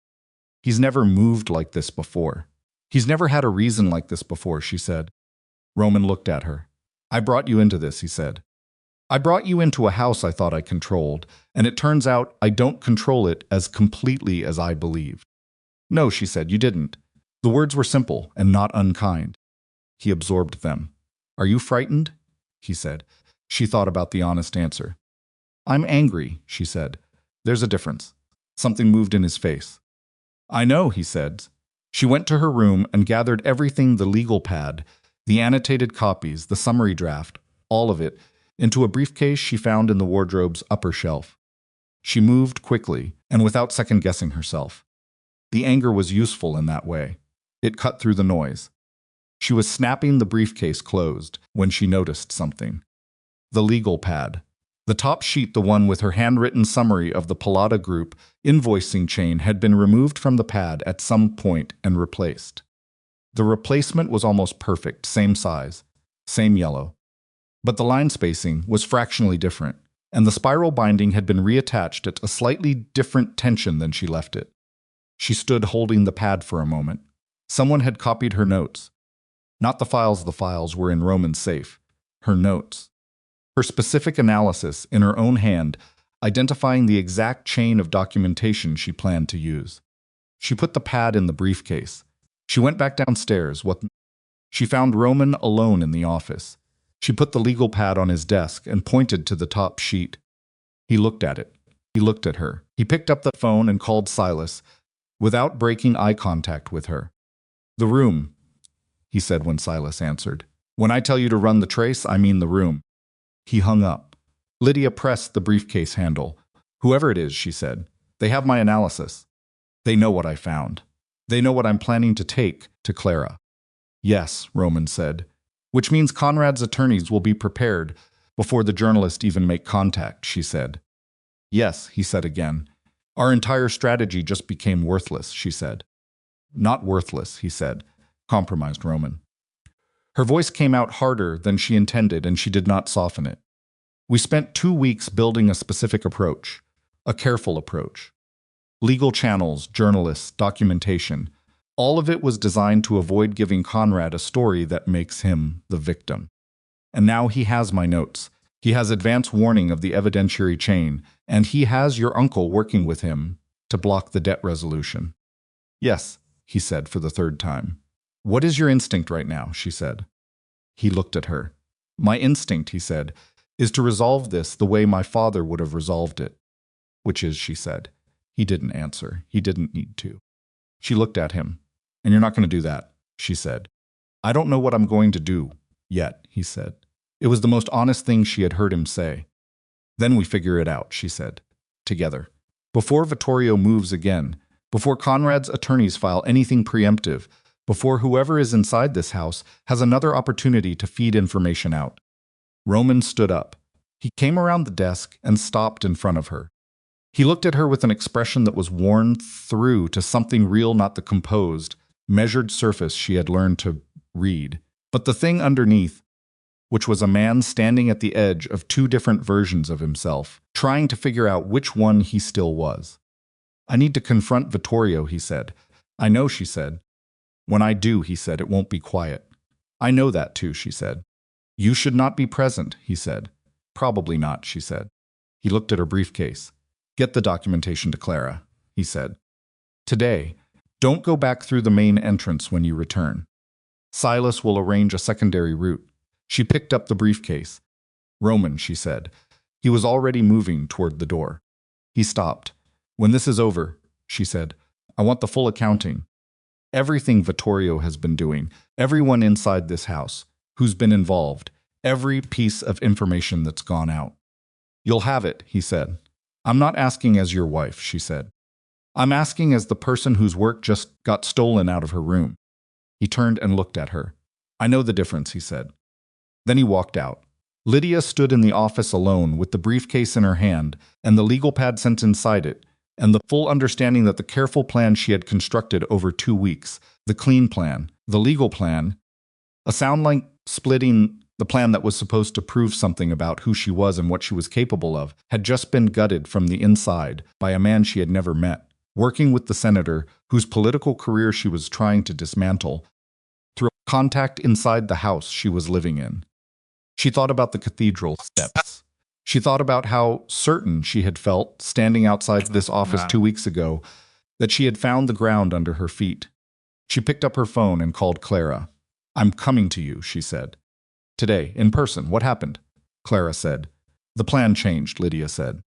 [SPEAKER 1] He's never moved like this before. He's never had a reason like this before, she said. Roman looked at her. I brought you into this, he said. I brought you into a house I thought I controlled, and it turns out I don't control it as completely as I believed. No, she said, you didn't. The words were simple and not unkind. He absorbed them. Are you frightened? He said. She thought about the honest answer. I'm angry, she said. There's a difference. Something moved in his face. I know, he said. She went to her room and gathered everything, the legal pad, the annotated copies, the summary draft, all of it, into a briefcase she found in the wardrobe's upper shelf. She moved quickly and without second-guessing herself. The anger was useful in that way. It cut through the noise. She was snapping the briefcase closed when she noticed something. The legal pad. The top sheet, the one with her handwritten summary of the Pallotta Group invoicing chain, had been removed from the pad at some point and replaced. The replacement was almost perfect, same size, same yellow. But the line spacing was fractionally different, and the spiral binding had been reattached at a slightly different tension than she left it. She stood holding the pad for a moment. Someone had copied her notes. Not the files were in Roman's safe. Her notes. Her specific analysis in her own hand, identifying the exact chain of documentation she planned to use. She put the pad in the briefcase. She went back downstairs. She found Roman alone in the office. She put the legal pad on his desk and pointed to the top sheet. He looked at it. He looked at her. He picked up the phone and called Silas, without breaking eye contact with her. "The room," he said when Silas answered. "When I tell you to run the trace, I mean the room." He hung up. Lydia pressed the briefcase handle. "Whoever it is," she said, "they have my analysis. They know what I found. They know what I'm planning to take to Clara." "Yes," Roman said, "which means Conrad's attorneys will be prepared before the journalist even make contact," she said. "Yes," he said again. "Our entire strategy just became worthless," she said. "Not worthless," he said, compromised Roman. Her voice came out harder than she intended, and she did not soften it. "We spent 2 weeks building a specific approach, a careful approach. Legal channels, journalists, documentation. All of it was designed to avoid giving Conrad a story that makes him the victim. And now he has my notes. He has advance warning of the evidentiary chain, and he has your uncle working with him to block the debt resolution." "Yes," he said for the third time. "What is your instinct right now?" she said. He looked at her. "My instinct," he said, "is to resolve this the way my father would have resolved it." "Which is," she said. He didn't answer. He didn't need to. She looked at him. "And you're not going to do that," she said. "I don't know what I'm going to do yet," he said. It was the most honest thing she had heard him say. "Then we figure it out," she said. "Together. Before Vittorio moves again, before Conrad's attorneys file anything preemptive, before whoever is inside this house has another opportunity to feed information out." Roman stood up. He came around the desk and stopped in front of her. He looked at her with an expression that was worn through to something real, not the composed, measured surface she had learned to read, but the thing underneath, which was a man standing at the edge of 2 different versions of himself, trying to figure out which one he still was. "I need to confront Vittorio," he said. "I know," she said. "When I do," he said, "it won't be quiet." "I know that too," she said. "You should not be present," he said. "Probably not," she said. He looked at her briefcase. "Get the documentation to Clara," he said. "Today. Don't go back through the main entrance when you return. Silas will arrange a secondary route." She picked up the briefcase. "Roman," she said. He was already moving toward the door. He stopped. "When this is over," she said, "I want the full accounting. Everything Vittorio has been doing, everyone inside this house who's been involved, every piece of information that's gone out." "You'll have it," he said. "I'm not asking as your wife," she said. "I'm asking as the person whose work just got stolen out of her room." He turned and looked at her. "I know the difference," he said. Then he walked out. Lydia stood in the office alone with the briefcase in her hand and the legal pad sent inside it, and the full understanding that the careful plan she had constructed over 2 weeks, the clean plan, the legal plan, a sound like splitting the plan that was supposed to prove something about who she was and what she was capable of, had just been gutted from the inside by a man she had never met, working with the senator whose political career she was trying to dismantle, through contact inside the house she was living in. She thought about the cathedral steps. She thought about how certain she had felt, standing outside this office 2 weeks ago, that she had found the ground under her feet. She picked up her phone and called Clara. "I'm coming to you," she said. "Today, in person. What happened?" Clara said. "The plan changed," Lydia said.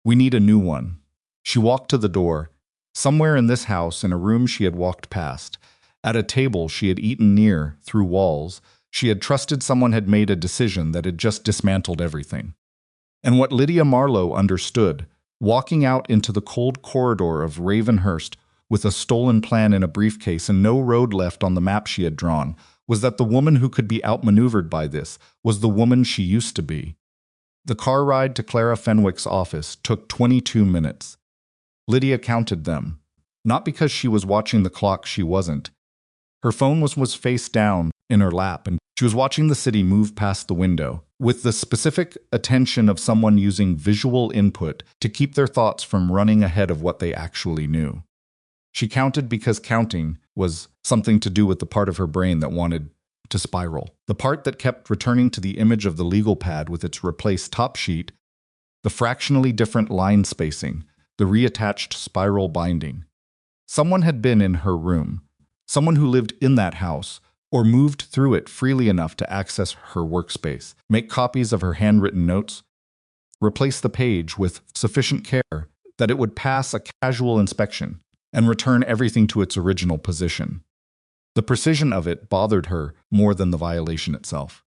[SPEAKER 1] "We need a new one." She walked to the door. Somewhere in this house, in a room she had walked past, at a table she had eaten near, through walls, she had trusted someone had made a decision that had just dismantled everything. And what Lydia Marlowe understood, walking out into the cold corridor of Ravenhurst with a stolen plan in a briefcase and no road left on the map she had drawn, was that the woman who could be outmaneuvered by this was the woman she used to be. The car ride to Clara Fenwick's office took 22 minutes. Lydia counted them. Not because she was watching the clock, she wasn't. Her phone was face down in her lap, and she was watching the city move past the window, with the specific attention of someone using visual input to keep their thoughts from running ahead of what they actually knew. She counted because counting was something to do with the part of her brain that wanted to spiral, the part that kept returning to the image of the legal pad with its replaced top sheet the fractionally different line spacing, the reattached spiral binding. Someone had been in her room, someone who lived in that house, or moved through it freely enough to access her workspace, make copies of her handwritten notes, replace the page with sufficient care that it would pass a casual inspection, and return everything to its original position. The precision of it bothered her more than the violation itself.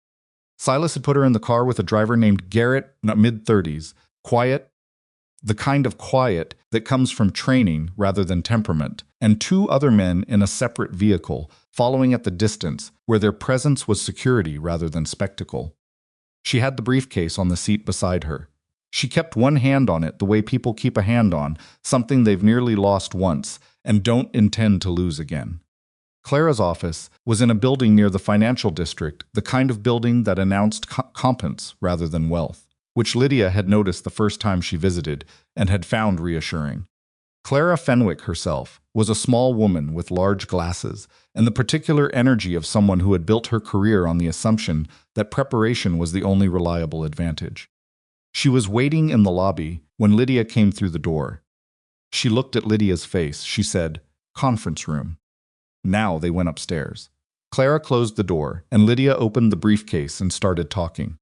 [SPEAKER 1] Silas had put her in the car with a driver named Garrett, mid-30s, quiet, the kind of quiet that comes from training rather than temperament, and two other men in a separate vehicle, following at the distance, where their presence was security rather than spectacle. She had the briefcase on the seat beside her. She kept one hand on it the way people keep a hand on something they've nearly lost once and don't intend to lose again. Clara's office was in a building near the financial district, the kind of building that announced competence rather than wealth, which Lydia had noticed the first time she visited and had found reassuring. Clara Fenwick herself was a small woman with large glasses and the particular energy of someone who had built her career on the assumption that preparation was the only reliable advantage. She was waiting in the lobby when Lydia came through the door. She looked at Lydia's face. She said, "Conference room." Now they went upstairs. Clara closed the door, and Lydia opened the briefcase and started talking.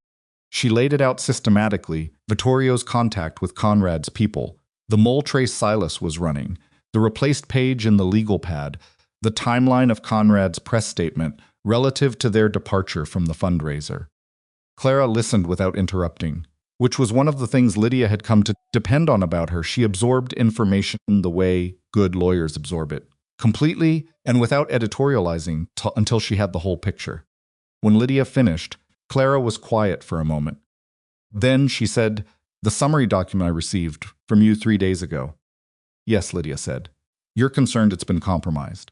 [SPEAKER 1] She laid it out systematically, Vittorio's contact with Conrad's people, the mole trace Silas was running, the replaced page in the legal pad, the timeline of Conrad's press statement relative to their departure from the fundraiser. Clara listened without interrupting, which was one of the things Lydia had come to depend on about her. She absorbed information the way good lawyers absorb it, completely and without editorializing until she had the whole picture. When Lydia finished, Clara was quiet for a moment. Then she said, "The summary document I received from you 3 days ago." "Yes," Lydia said. "You're concerned it's been compromised."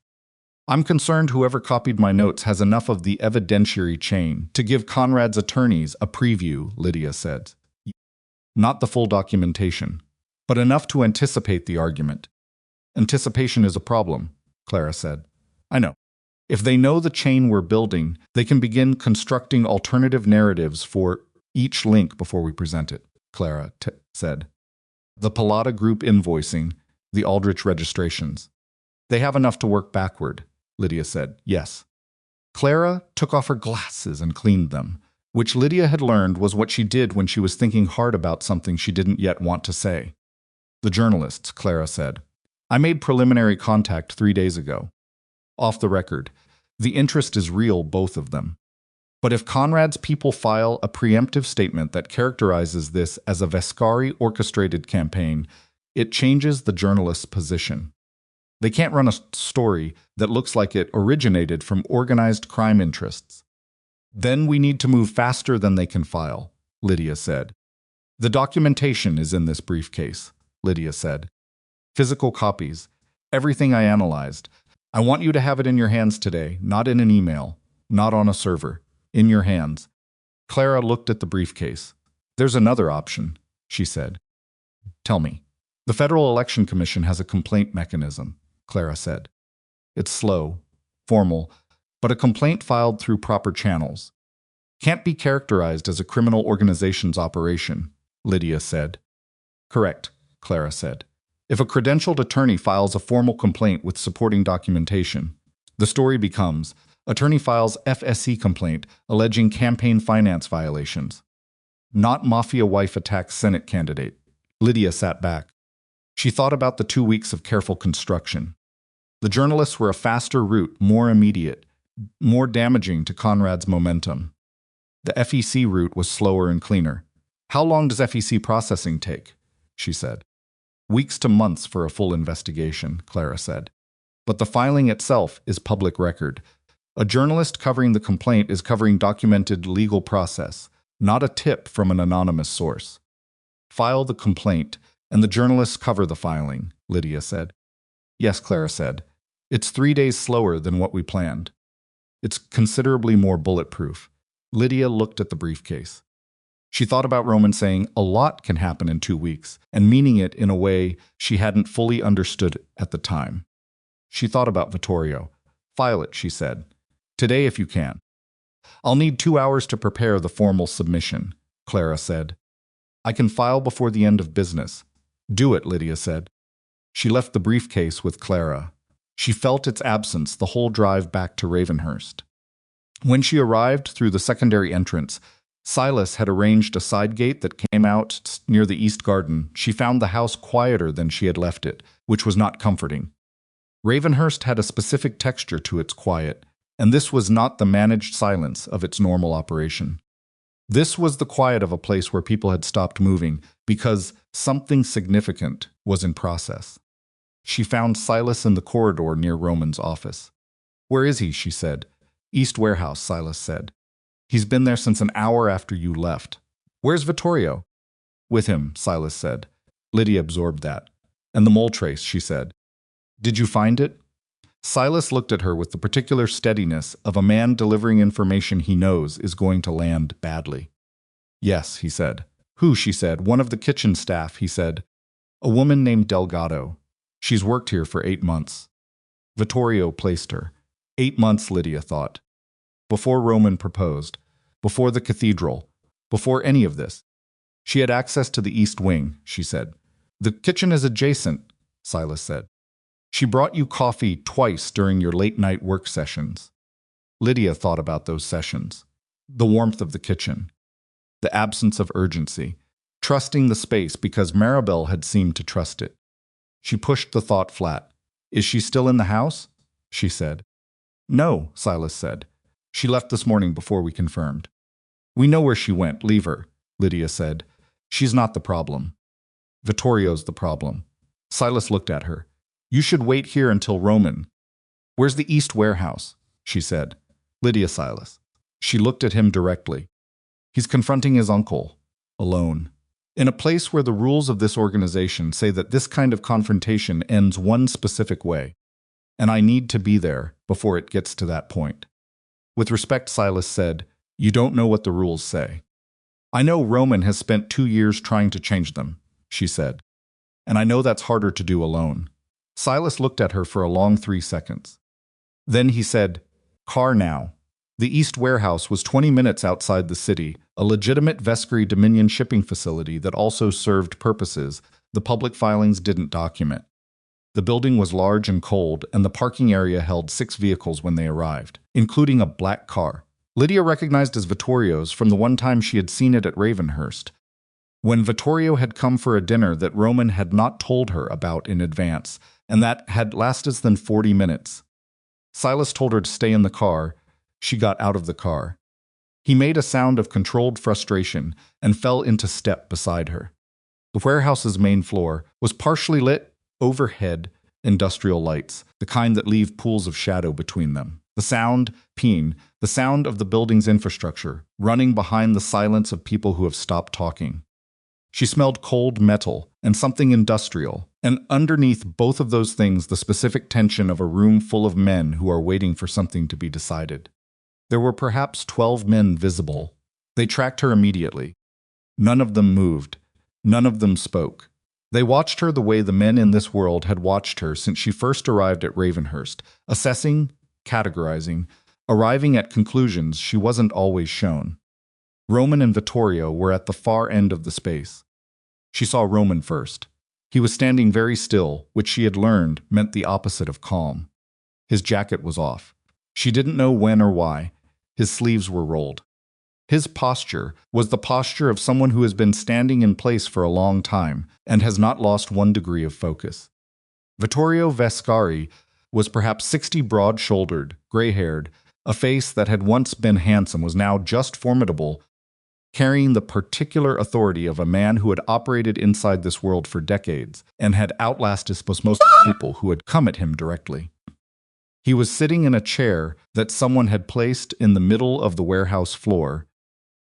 [SPEAKER 1] "I'm concerned whoever copied my notes has enough of the evidentiary chain to give Conrad's attorneys a preview," Lydia said. "Not the full documentation, but enough to anticipate the argument." "Anticipation is a problem," Clara said. "I know. If they know the chain we're building, they can begin constructing alternative narratives for each link before we present it," Clara said. "The Pallotta Group invoicing, the Aldrich registrations. They have enough to work backward," Lydia said. "Yes." Clara took off her glasses and cleaned them, which Lydia had learned was what she did when she was thinking hard about something she didn't yet want to say. "The journalists," Clara said. "I made preliminary contact 3 days ago. Off the record, the interest is real, both of them. But if Conrad's people file a preemptive statement that characterizes this as a Vescari-orchestrated campaign, it changes the journalist's position. They can't run a story that looks like it originated from organized crime interests. Then we need to move faster than they can file," Lydia said. "The documentation is in this briefcase," Lydia said. "Physical copies, everything I analyzed. I want you to have it in your hands today, not in an email, not on a server, in your hands." Clara looked at the briefcase. "There's another option," she said. "Tell me." "The Federal Election Commission has a complaint mechanism," Clara said. "It's slow, formal, but a complaint filed through proper channels. Can't be characterized as a criminal organization's operation," Lydia said. "Correct," Clara said. "If a credentialed attorney files a formal complaint with supporting documentation, the story becomes, attorney files FSC complaint alleging campaign finance violations. Not Mafia wife attacks Senate candidate." Lydia sat back. She thought about the 2 weeks of careful construction. The journalists were a faster route, more immediate, more damaging to Conrad's momentum. The FEC route was slower and cleaner. "How long does FEC processing take?" she said. "Weeks to months for a full investigation," Clara said. "But the filing itself is public record. A journalist covering the complaint is covering documented legal process, not a tip from an anonymous source. File the complaint, and the journalists cover the filing," Lydia said. "Yes," Clara said. "It's 3 days slower than what we planned. It's considerably more bulletproof." Lydia looked at the briefcase. She thought about Roman saying a lot can happen in 2 weeks, and meaning it in a way she hadn't fully understood at the time. She thought about Vittorio. "File it," she said. "Today if you can." "I'll need 2 hours to prepare the formal submission," Clara said. I can file before the end of business. Do it, Lydia said. She left the briefcase with Clara. She felt its absence the whole drive back to Ravenhurst. When she arrived through the secondary entrance, Silas had arranged a side gate that came out near the east garden. She found the house quieter than she had left it, which was not comforting. Ravenhurst had a specific texture to its quiet, and this was not the managed silence of its normal operation. This was the quiet of a place where people had stopped moving because something significant was in process. She found Silas in the corridor near Roman's office. "Where is he?" she said. "East Warehouse," Silas said. "He's been there since an hour after you left." "Where's Vittorio?" "With him," Silas said. Lydia absorbed that. "And the mole trace," she said. "Did you find it?" Silas looked at her with the particular steadiness of a man delivering information he knows is going to land badly. "Yes," he said. "Who?" she said. "One of the kitchen staff," he said. "A woman named Delgado. She's worked here for 8 months. Vittorio placed her. 8 months, Lydia thought. Before Roman proposed. Before the cathedral. Before any of this. She had access to the East Wing," she said. "The kitchen is adjacent," Silas said. "She brought you coffee twice during your late-night work sessions." Lydia thought about those sessions. The warmth of the kitchen. The absence of urgency. Trusting the space because Maribel had seemed to trust it. She pushed the thought flat. "Is she still in the house?" she said. "No," Silas said. "She left this morning before we confirmed." "We know where she went. Leave her," Lydia said. "She's not the problem. Vittorio's the problem." Silas looked at her. "You should wait here until Roman." "Where's the East Warehouse?" she said. "Lydia, Silas." She looked at him directly. "He's confronting his uncle. Alone. In a place where the rules of this organization say that this kind of confrontation ends one specific way. And I need to be there before it gets to that point." With respect, Silas said, "You don't know what the rules say." "I know Roman has spent 2 years trying to change them," she said. "And I know that's harder to do alone." Silas looked at her for a long 3 seconds. Then he said, "Car now." The East Warehouse was 20 minutes outside the city, a legitimate Vescari Dominion shipping facility that also served purposes the public filings didn't document. The building was large and cold, and the parking area held 6 vehicles when they arrived, including a black car. Lydia recognized as Vittorio's from the one time she had seen it at Ravenhurst, when Vittorio had come for a dinner that Roman had not told her about in advance, and that had lasted less than 40 minutes. Silas told her to stay in the car. She got out of the car. He made a sound of controlled frustration and fell into step beside her. The warehouse's main floor was partially lit, overhead industrial lights, the kind that leave pools of shadow between them. The sound of the building's infrastructure, running behind the silence of people who have stopped talking. She smelled cold metal and something industrial, and underneath both of those things the specific tension of a room full of men who are waiting for something to be decided. There were perhaps 12 men visible. They tracked her immediately. None of them moved. None of them spoke. They watched her the way the men in this world had watched her since she first arrived at Ravenhurst, assessing, categorizing, arriving at conclusions she wasn't always shown. Roman and Vittorio were at the far end of the space. She saw Roman first. He was standing very still, which she had learned meant the opposite of calm. His jacket was off. She didn't know when or why. His sleeves were rolled. His posture was the posture of someone who has been standing in place for a long time and has not lost 1 degree of focus. Roman Vescari was perhaps 60, broad-shouldered, gray-haired. A face that had once been handsome was now just formidable, carrying the particular authority of a man who had operated inside this world for decades and had outlasted most people who had come at him directly. He was sitting in a chair that someone had placed in the middle of the warehouse floor,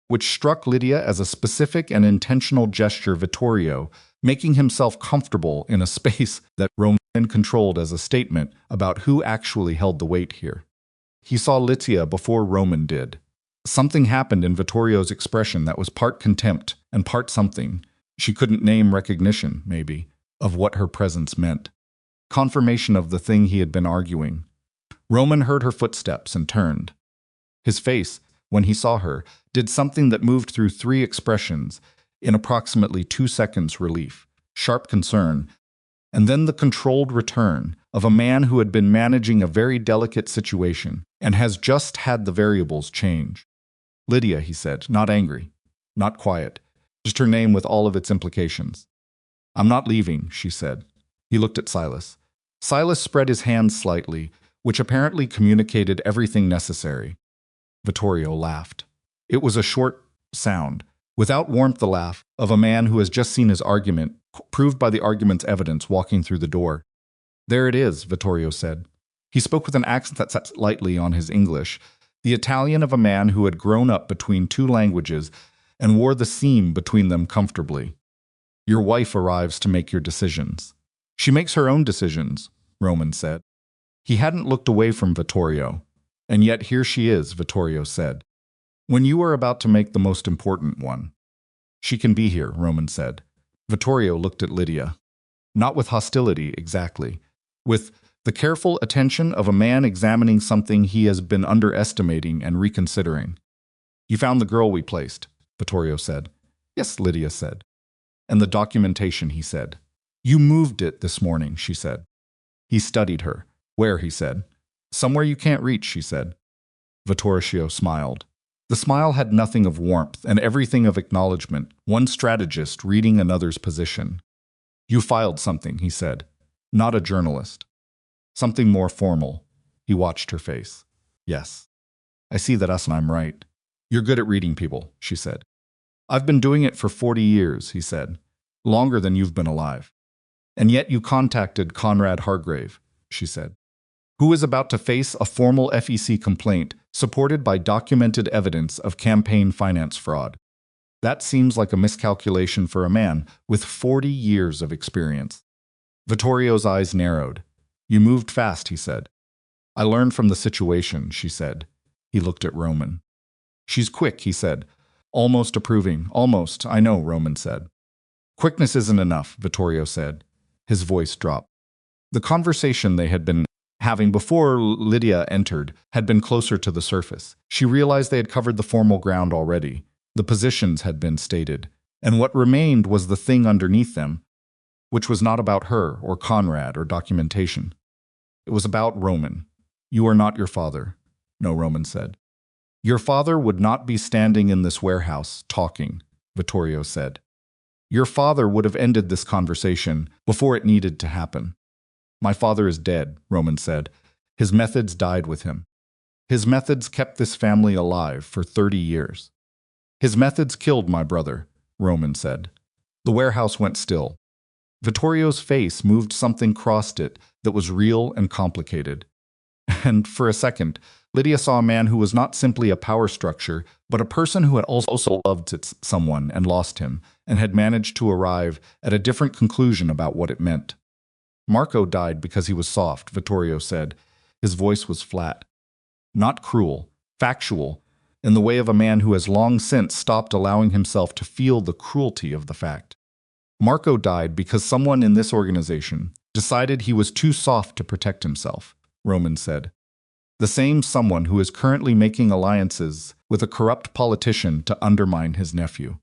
[SPEAKER 1] which struck Lydia as a specific and intentional gesture. Vittorio, making himself comfortable in a space that Roman controlled as a statement about who actually held the weight here. He saw Lydia before Roman did. Something happened in Vittorio's expression that was part contempt and part something she couldn't name, recognition, maybe, of what her presence meant. Confirmation of the thing he had been arguing. Roman heard her footsteps and turned. His face, when he saw her, did something that moved through 3 expressions. In approximately 2 seconds, relief, sharp concern, and then the controlled return of a man who had been managing a very delicate situation and has just had the variables change. Lydia, he said, not angry, not quiet, just her name with all of its implications. I'm not leaving, she said. He looked at Silas. Silas spread his hands slightly, which apparently communicated everything necessary. Vittorio laughed. It was a short sound, without warmth the laugh of a man who has just seen his argument, proved by the argument's evidence, walking through the door. There it is, Vittorio said. He spoke with an accent that sat lightly on his English, the Italian of a man who had grown up between two languages and wore the seam between them comfortably. Your wife arrives to make your decisions. She makes her own decisions, Roman said. He hadn't looked away from Vittorio, and yet here she is, Vittorio said. When you are about to make the most important one. She can be here, Roman said. Vittorio looked at Lydia. Not with hostility, exactly. With the careful attention of a man examining something he has been underestimating and reconsidering. You found the girl we placed, Vittorio said. Yes, Lydia said. And the documentation, he said. You moved it this morning, she said. He studied her. Where, he said. Somewhere you can't reach, she said. Vittorio smiled. The smile had nothing of warmth and everything of acknowledgement, one strategist reading another's position. You filed something, he said. Not a journalist. Something more formal. He watched her face. Yes. I see that and I'm right. You're good at reading people, she said. I've been doing it for 40 years, he said. Longer than you've been alive. And yet you contacted Conrad Hargrave, she said, who is about to face a formal FEC complaint supported by documented evidence of campaign finance fraud. That seems like a miscalculation for a man with 40 years of experience. Vittorio's eyes narrowed. You moved fast, he said. I learned from the situation, she said. He looked at Roman. She's quick, he said. Almost approving. Almost, I know, Roman said. Quickness isn't enough, Vittorio said. His voice dropped. The conversation they had been having before Lydia entered had been closer to the surface. She realized they had covered the formal ground already. The positions had been stated, and what remained was the thing underneath them, which was not about her or Conrad or documentation. It was about Roman. You are not your father, no, Roman said. Your father would not be standing in this warehouse talking, Vittorio said. Your father would have ended this conversation before it needed to happen. My father is dead, Roman said. His methods died with him. His methods kept this family alive for 30 years. His methods killed my brother, Roman said. The warehouse went still. Vittorio's face moved, something crossed it that was real and complicated. And for a second, Lydia saw a man who was not simply a power structure, but a person who had also loved someone and lost him, and had managed to arrive at a different conclusion about what it meant. Marco died because he was soft, Vittorio said. His voice was flat. Not cruel, factual, in the way of a man who has long since stopped allowing himself to feel the cruelty of the fact. Marco died because someone in this organization decided he was too soft to protect himself, Roman said. The same someone who is currently making alliances with a corrupt politician to undermine his nephew.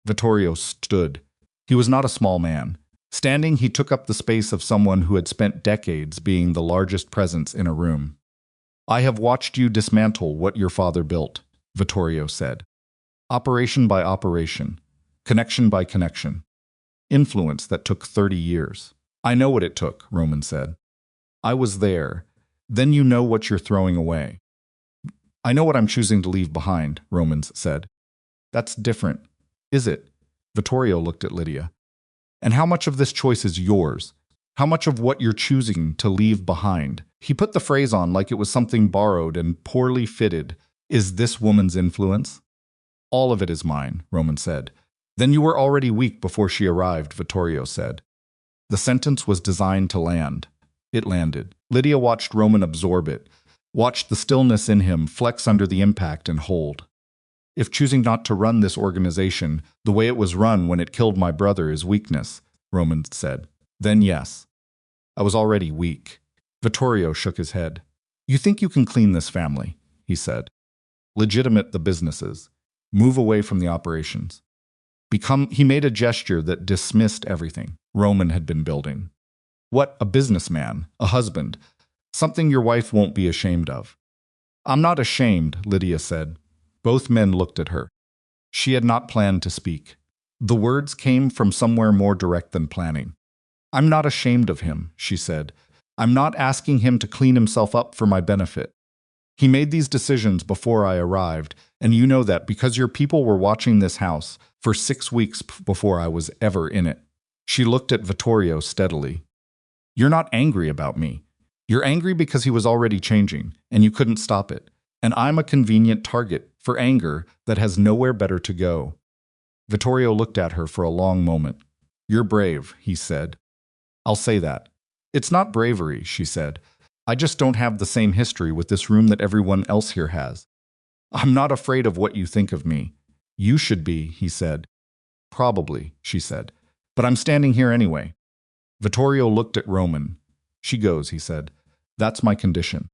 [SPEAKER 1] Vittorio stood. He was not a small man. Standing, he took up the space of someone who had spent decades being the largest presence in a room. I have watched you dismantle what your father built, Vittorio said. Operation by operation, connection by connection. Influence that took 30 years. I know what it took, Roman said. I was there. Then you know what you're throwing away. I know what I'm choosing to leave behind, Roman said. That's different. Is it? Vittorio looked at Lydia. And how much of this choice is yours? How much of what you're choosing to leave behind? He put the phrase on like it was something borrowed and poorly fitted. Is this woman's influence? All of it is mine, Roman said. Then you were already weak before she arrived, Vittorio said. The sentence was designed to land. It landed. Lydia watched Roman absorb it, watched the stillness in him flex under the impact and hold. If choosing not to run this organization the way it was run when it killed my brother is weakness, Roman said, then yes. I was already weak. Vittorio shook his head. You think you can clean this family, he said. Legitimate the businesses. Move away from the operations. He made a gesture that dismissed everything Roman had been building. What, a businessman, a husband, something your wife won't be ashamed of. I'm not ashamed, Lydia said. Both men looked at her. She had not planned to speak. The words came from somewhere more direct than planning. I'm not ashamed of him, she said. I'm not asking him to clean himself up for my benefit. He made these decisions before I arrived, and you know that because your people were watching this house for 6 weeks before I was ever in it. She looked at Vittorio steadily. You're not angry about me. You're angry because he was already changing, and you couldn't stop it. And I'm a convenient target for anger that has nowhere better to go. Vittorio looked at her for a long moment. You're brave, he said. I'll say that. It's not bravery, she said. I just don't have the same history with this room that everyone else here has. I'm not afraid of what you think of me. You should be, he said. Probably, she said. But I'm standing here anyway. Vittorio looked at Roman. She goes, he said. That's my condition.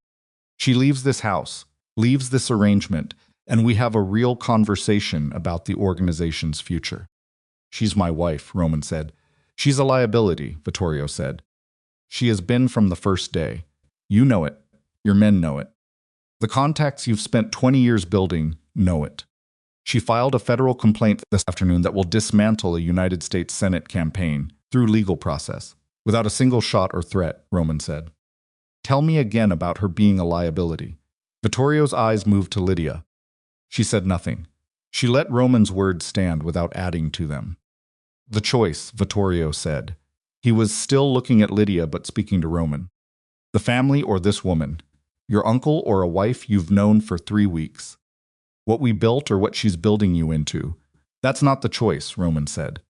[SPEAKER 1] She leaves this house, leaves this arrangement, and we have a real conversation about the organization's future. She's my wife, Roman said. She's a liability, Vittorio said. She has been from the first day. You know it. Your men know it. The contacts you've spent 20 years building know it. She filed a federal complaint this afternoon that will dismantle a United States Senate campaign through legal process, without a single shot or threat, Roman said. Tell me again about her being a liability. Vittorio's eyes moved to Lydia. She said nothing. She let Roman's words stand without adding to them. The choice, Vittorio said. He was still looking at Lydia but speaking to Roman. The family or this woman? Your uncle or a wife you've known for 3 weeks? What we built or what she's building you into? That's not the choice, Roman said.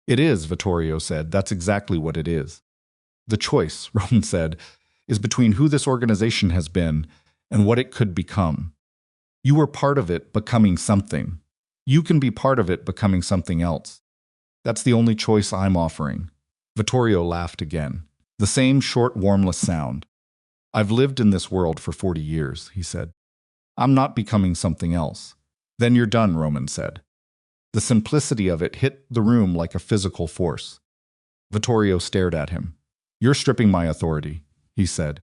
[SPEAKER 1] It is, Vittorio said. That's exactly what it is. The choice, Roman said, is between who this organization has been and what it could become. You were part of it becoming something. You can be part of it becoming something else. That's the only choice I'm offering. Vittorio laughed again. The same short, warmless sound. I've lived in this world for 40 years, he said. I'm not becoming something else. Then you're done, Roman said. The simplicity of it hit the room like a physical force. Vittorio stared at him. You're stripping my authority, he said.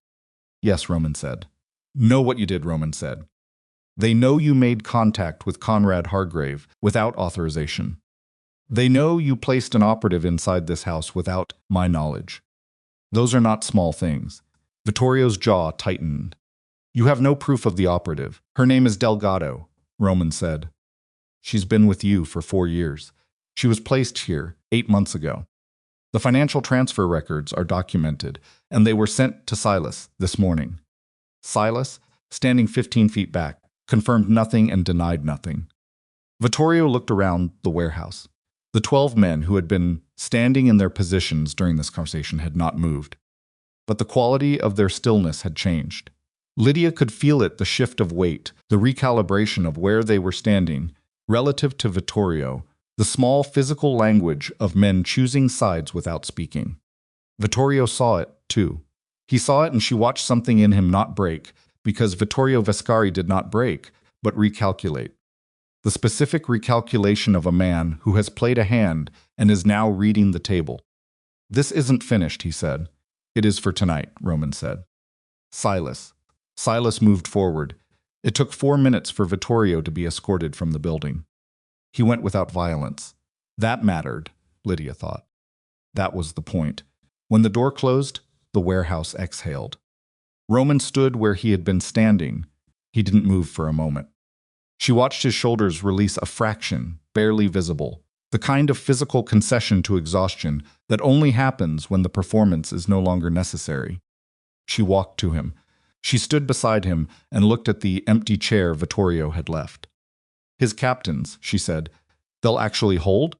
[SPEAKER 1] Yes, Roman said. Know what you did, Roman said. They know you made contact with Conrad Hargrave without authorization. They know you placed an operative inside this house without my knowledge. Those are not small things. Vittorio's jaw tightened. You have no proof of the operative. Her name is Delgado, Roman said. She's been with you for 4 years. She was placed here 8 months ago. The financial transfer records are documented, and they were sent to Silas this morning. Silas, standing 15 feet back, confirmed nothing and denied nothing. Vittorio looked around the warehouse. The 12 men who had been standing in their positions during this conversation had not moved. But the quality of their stillness had changed. Lydia could feel it, the shift of weight, the recalibration of where they were standing, relative to Vittorio, the small physical language of men choosing sides without speaking. Vittorio saw it, too. He saw it and she watched something in him not break, because Roman Vescari did not break, but recalculate. The specific recalculation of a man who has played a hand and is now reading the table. This isn't finished, he said. It is for tonight, Roman said. Silas. Silas moved forward. It took 4 minutes for Vittorio to be escorted from the building. He went without violence. That mattered, Lydia thought. That was the point. When the door closed, the warehouse exhaled. Roman stood where he had been standing. He didn't move for a moment. She watched his shoulders release a fraction, barely visible, the kind of physical concession to exhaustion that only happens when the performance is no longer necessary. She walked to him. She stood beside him and looked at the empty chair Vittorio had left. His captains, she said, they'll actually hold?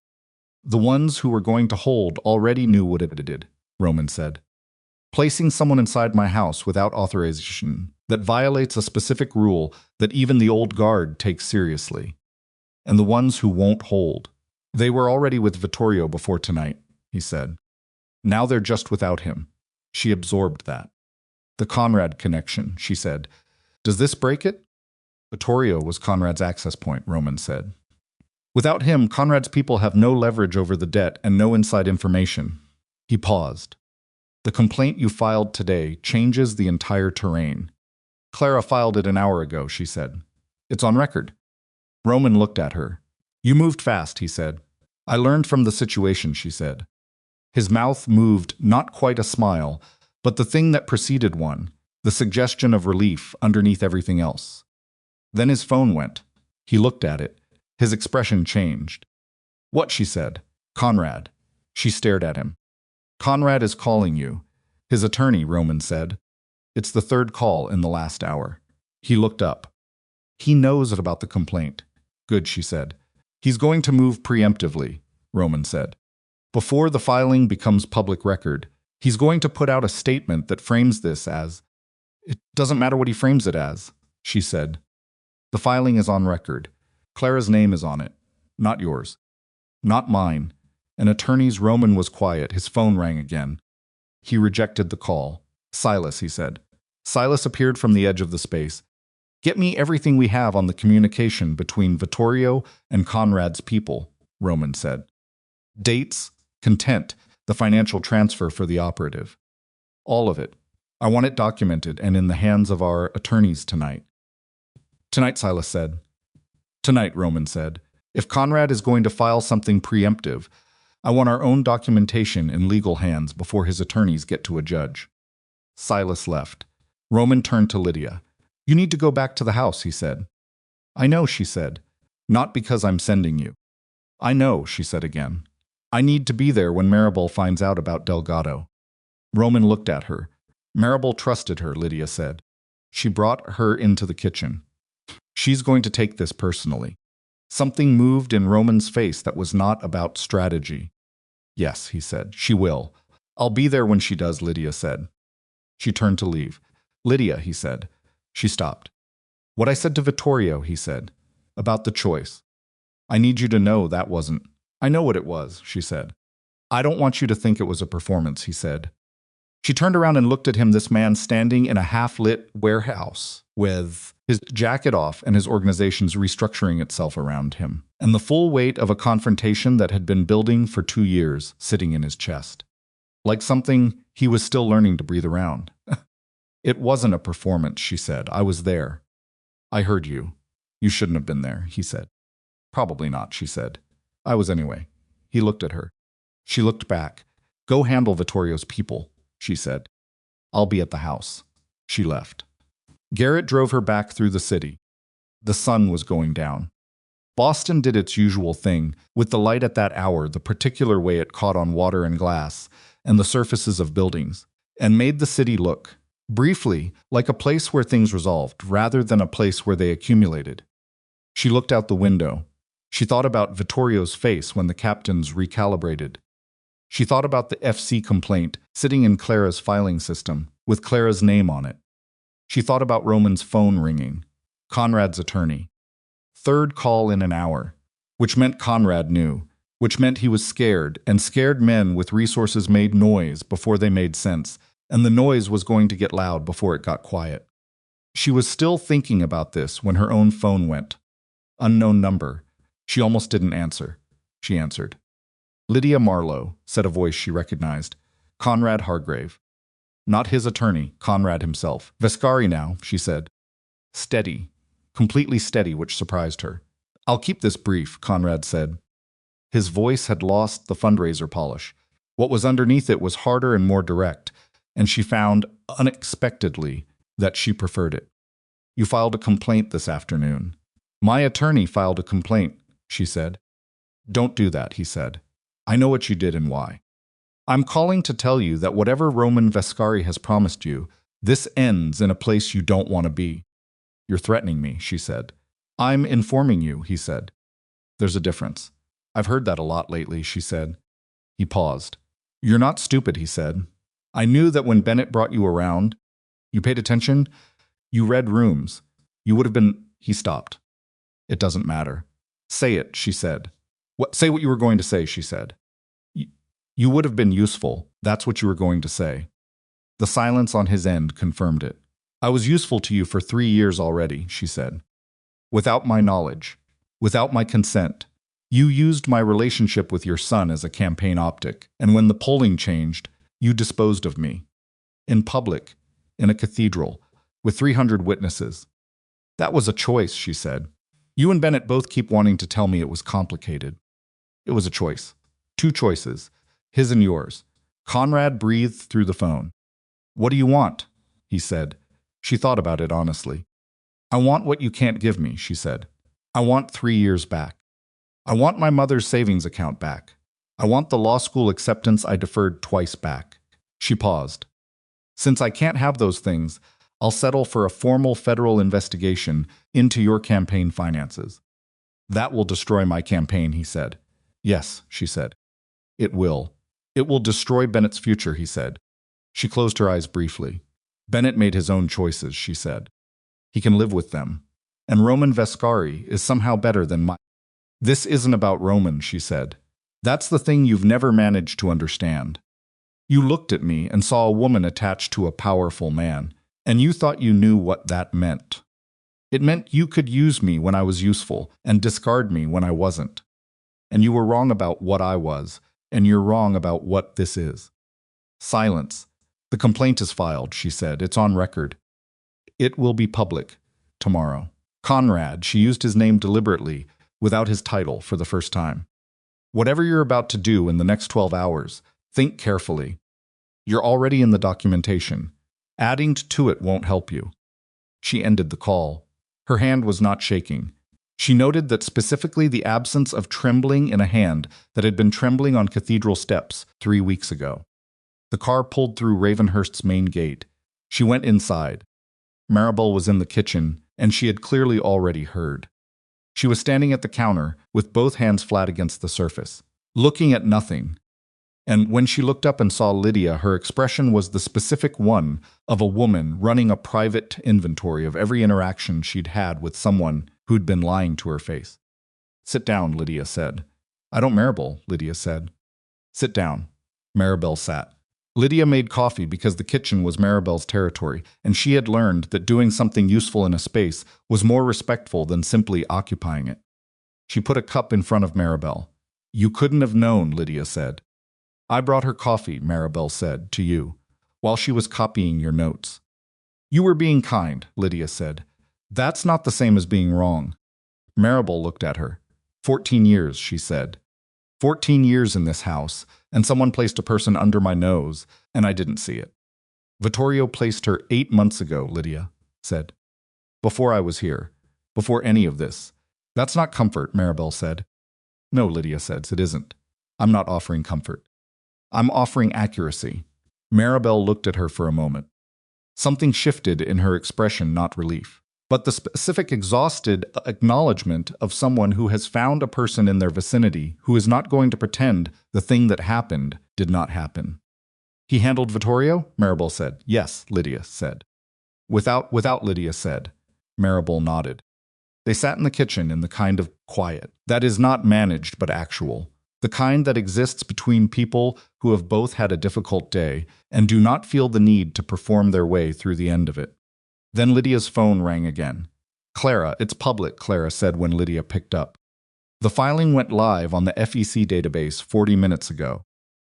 [SPEAKER 1] The ones who were going to hold already knew what it did, Roman said. Placing someone inside my house without authorization that violates a specific rule that even the old guard takes seriously. And the ones who won't hold. They were already with Vittorio before tonight, he said. Now they're just without him. She absorbed that. The Conrad connection, she said. Does this break it? Vittorio was Conrad's access point, Roman said. Without him, Conrad's people have no leverage over the debt and no inside information. He paused. The complaint you filed today changes the entire terrain. Clara filed it an hour ago, she said. It's on record. Roman looked at her. You moved fast, he said. I learned from the situation, she said. His mouth moved, not quite a smile, but the thing that preceded one, the suggestion of relief underneath everything else. Then his phone went. He looked at it. His expression changed. What, she said. Conrad. She stared at him. Conrad is calling you. His attorney, Roman said. It's the third call in the last hour. He looked up. He knows about the complaint. Good, she said. He's going to move preemptively, Roman said. Before the filing becomes public record, he's going to put out a statement that frames this as… It doesn't matter what he frames it as, she said. The filing is on record. Clara's name is on it. Not yours. Not mine. An attorney's. Roman was quiet. His phone rang again. He rejected the call. Silas, he said. Silas appeared from the edge of the space. Get me everything we have on the communication between Vittorio and Conrad's people, Roman said. Dates, content, the financial transfer for the operative. All of it. I want it documented and in the hands of our attorneys tonight. Tonight, Silas said. Tonight, Roman said. If Conrad is going to file something preemptive, I want our own documentation in legal hands before his attorneys get to a judge. Silas left. Roman turned to Lydia. You need to go back to the house, he said. I know, she said. Not because I'm sending you. I know, she said again. I need to be there when Maribel finds out about Delgado. Roman looked at her. Maribel trusted her, Lydia said. She brought her into the kitchen. She's going to take this personally. Something moved in Roman's face that was not about strategy. Yes, he said, she will. I'll be there when she does, Lydia said. She turned to leave. Lydia, he said. She stopped. What I said to Vittorio, he said, about the choice. I need you to know that wasn't. I know what it was, she said. I don't want you to think it was a performance, he said. She turned around and looked at him, this man standing in a half-lit warehouse with his jacket off and his organization's restructuring itself around him, and the full weight of a confrontation that had been building for 2 years sitting in his chest. Like something he was still learning to breathe around. It wasn't a performance, she said. I was there. I heard you. You shouldn't have been there, he said. Probably not, she said. I was anyway. He looked at her. She looked back. Go handle Vittorio's people, she said. I'll be at the house. She left. Garrett drove her back through the city. The sun was going down. Boston did its usual thing, with the light at that hour, the particular way it caught on water and glass, and the surfaces of buildings, and made the city look, briefly, like a place where things resolved, rather than a place where they accumulated. She looked out the window. She thought about Vittorio's face when the captains recalibrated. She thought about the FC complaint sitting in Clara's filing system, with Clara's name on it. She thought about Roman's phone ringing, Conrad's attorney. Third call in an hour, which meant Conrad knew, which meant he was scared, and scared men with resources made noise before they made sense, and the noise was going to get loud before it got quiet. She was still thinking about this when her own phone went. Unknown number. She almost didn't answer. She answered. Lydia Marlowe, said a voice she recognized. Conrad Hargrave. Not his attorney, Conrad himself. Vescari now, she said. Steady. Completely steady, which surprised her. I'll keep this brief, Conrad said. His voice had lost the fundraiser polish. What was underneath it was harder and more direct, and she found, unexpectedly, that she preferred it. You filed a complaint this afternoon. My attorney filed a complaint, she said. Don't do that, he said. I know what you did and why. I'm calling to tell you that whatever Roman Vescari has promised you, this ends in a place you don't want to be. You're threatening me, she said. I'm informing you, he said. There's a difference. I've heard that a lot lately, she said. He paused. You're not stupid, he said. I knew that when Bennett brought you around, you paid attention, you read rooms. You would have been… He stopped. It doesn't matter. Say it, she said. Say what you were going to say, she said. You would have been useful. That's what you were going to say. The silence on his end confirmed it. I was useful to you for 3 years already, she said. Without my knowledge. Without my consent. You used my relationship with your son as a campaign optic, and when the polling changed, you disposed of me. In public, in a cathedral, with 300 witnesses. That was a choice, she said. You and Bennett both keep wanting to tell me it was complicated. It was a choice. Two choices, his and yours. Conrad breathed through the phone. What do you want? He said. She thought about it honestly. I want what you can't give me, she said. I want 3 years back. I want my mother's savings account back. I want the law school acceptance I deferred twice back. She paused. Since I can't have those things, I'll settle for a formal federal investigation into your campaign finances. That will destroy my campaign, he said. Yes, she said. It will. It will destroy Bennett's future, he said. She closed her eyes briefly. Bennett made his own choices, she said. He can live with them. And Roman Vescari is somehow better than my... This isn't about Roman, she said. That's the thing you've never managed to understand. You looked at me and saw a woman attached to a powerful man, and you thought you knew what that meant. It meant you could use me when I was useful and discard me when I wasn't. And you were wrong about what I was, and you're wrong about what this is. Silence. The complaint is filed, she said. It's on record. It will be public tomorrow. Conrad, she used his name deliberately, without his title, for the first time. Whatever you're about to do in the next 12 hours, think carefully. You're already in the documentation. Adding to it won't help you. She ended the call. Her hand was not shaking. She noted that specifically the absence of trembling in a hand that had been trembling on cathedral steps 3 weeks ago. The car pulled through Ravenhurst's main gate. She went inside. Maribel was in the kitchen, and she had clearly already heard. She was standing at the counter, with both hands flat against the surface, looking at nothing. And when she looked up and saw Lydia, her expression was the specific one of a woman running a private inventory of every interaction she'd had with someone who'd been lying to her face. Sit down, Lydia said. I don't, Maribel, Lydia said. Sit down. Maribel sat. Lydia made coffee because the kitchen was Maribel's territory, and she had learned that doing something useful in a space was more respectful than simply occupying it. She put a cup in front of Maribel. You couldn't have known, Lydia said. I brought her coffee, Maribel said, to you, while she was copying your notes. You were being kind, Lydia said. That's not the same as being wrong. Maribel looked at her. 14 years, she said. 14 years in this house, and someone placed a person under my nose, and I didn't see it. Vittorio placed her 8 months ago, Lydia said. Before I was here. Before any of this. That's not comfort, Maribel said. No, Lydia said, it isn't. I'm not offering comfort. I'm offering accuracy. Maribel looked at her for a moment. Something shifted in her expression, not relief. But the specific exhausted acknowledgement of someone who has found a person in their vicinity who is not going to pretend the thing that happened did not happen. He handled Vittorio? Maribel said. Yes, Lydia said. Without, Lydia said. Maribel nodded. They sat in the kitchen in the kind of quiet that is not managed but actual. The kind that exists between people who have both had a difficult day and do not feel the need to perform their way through the end of it. Then Lydia's phone rang again. Clara, it's public, Clara said when Lydia picked up. The filing went live on the FEC database 40 minutes ago.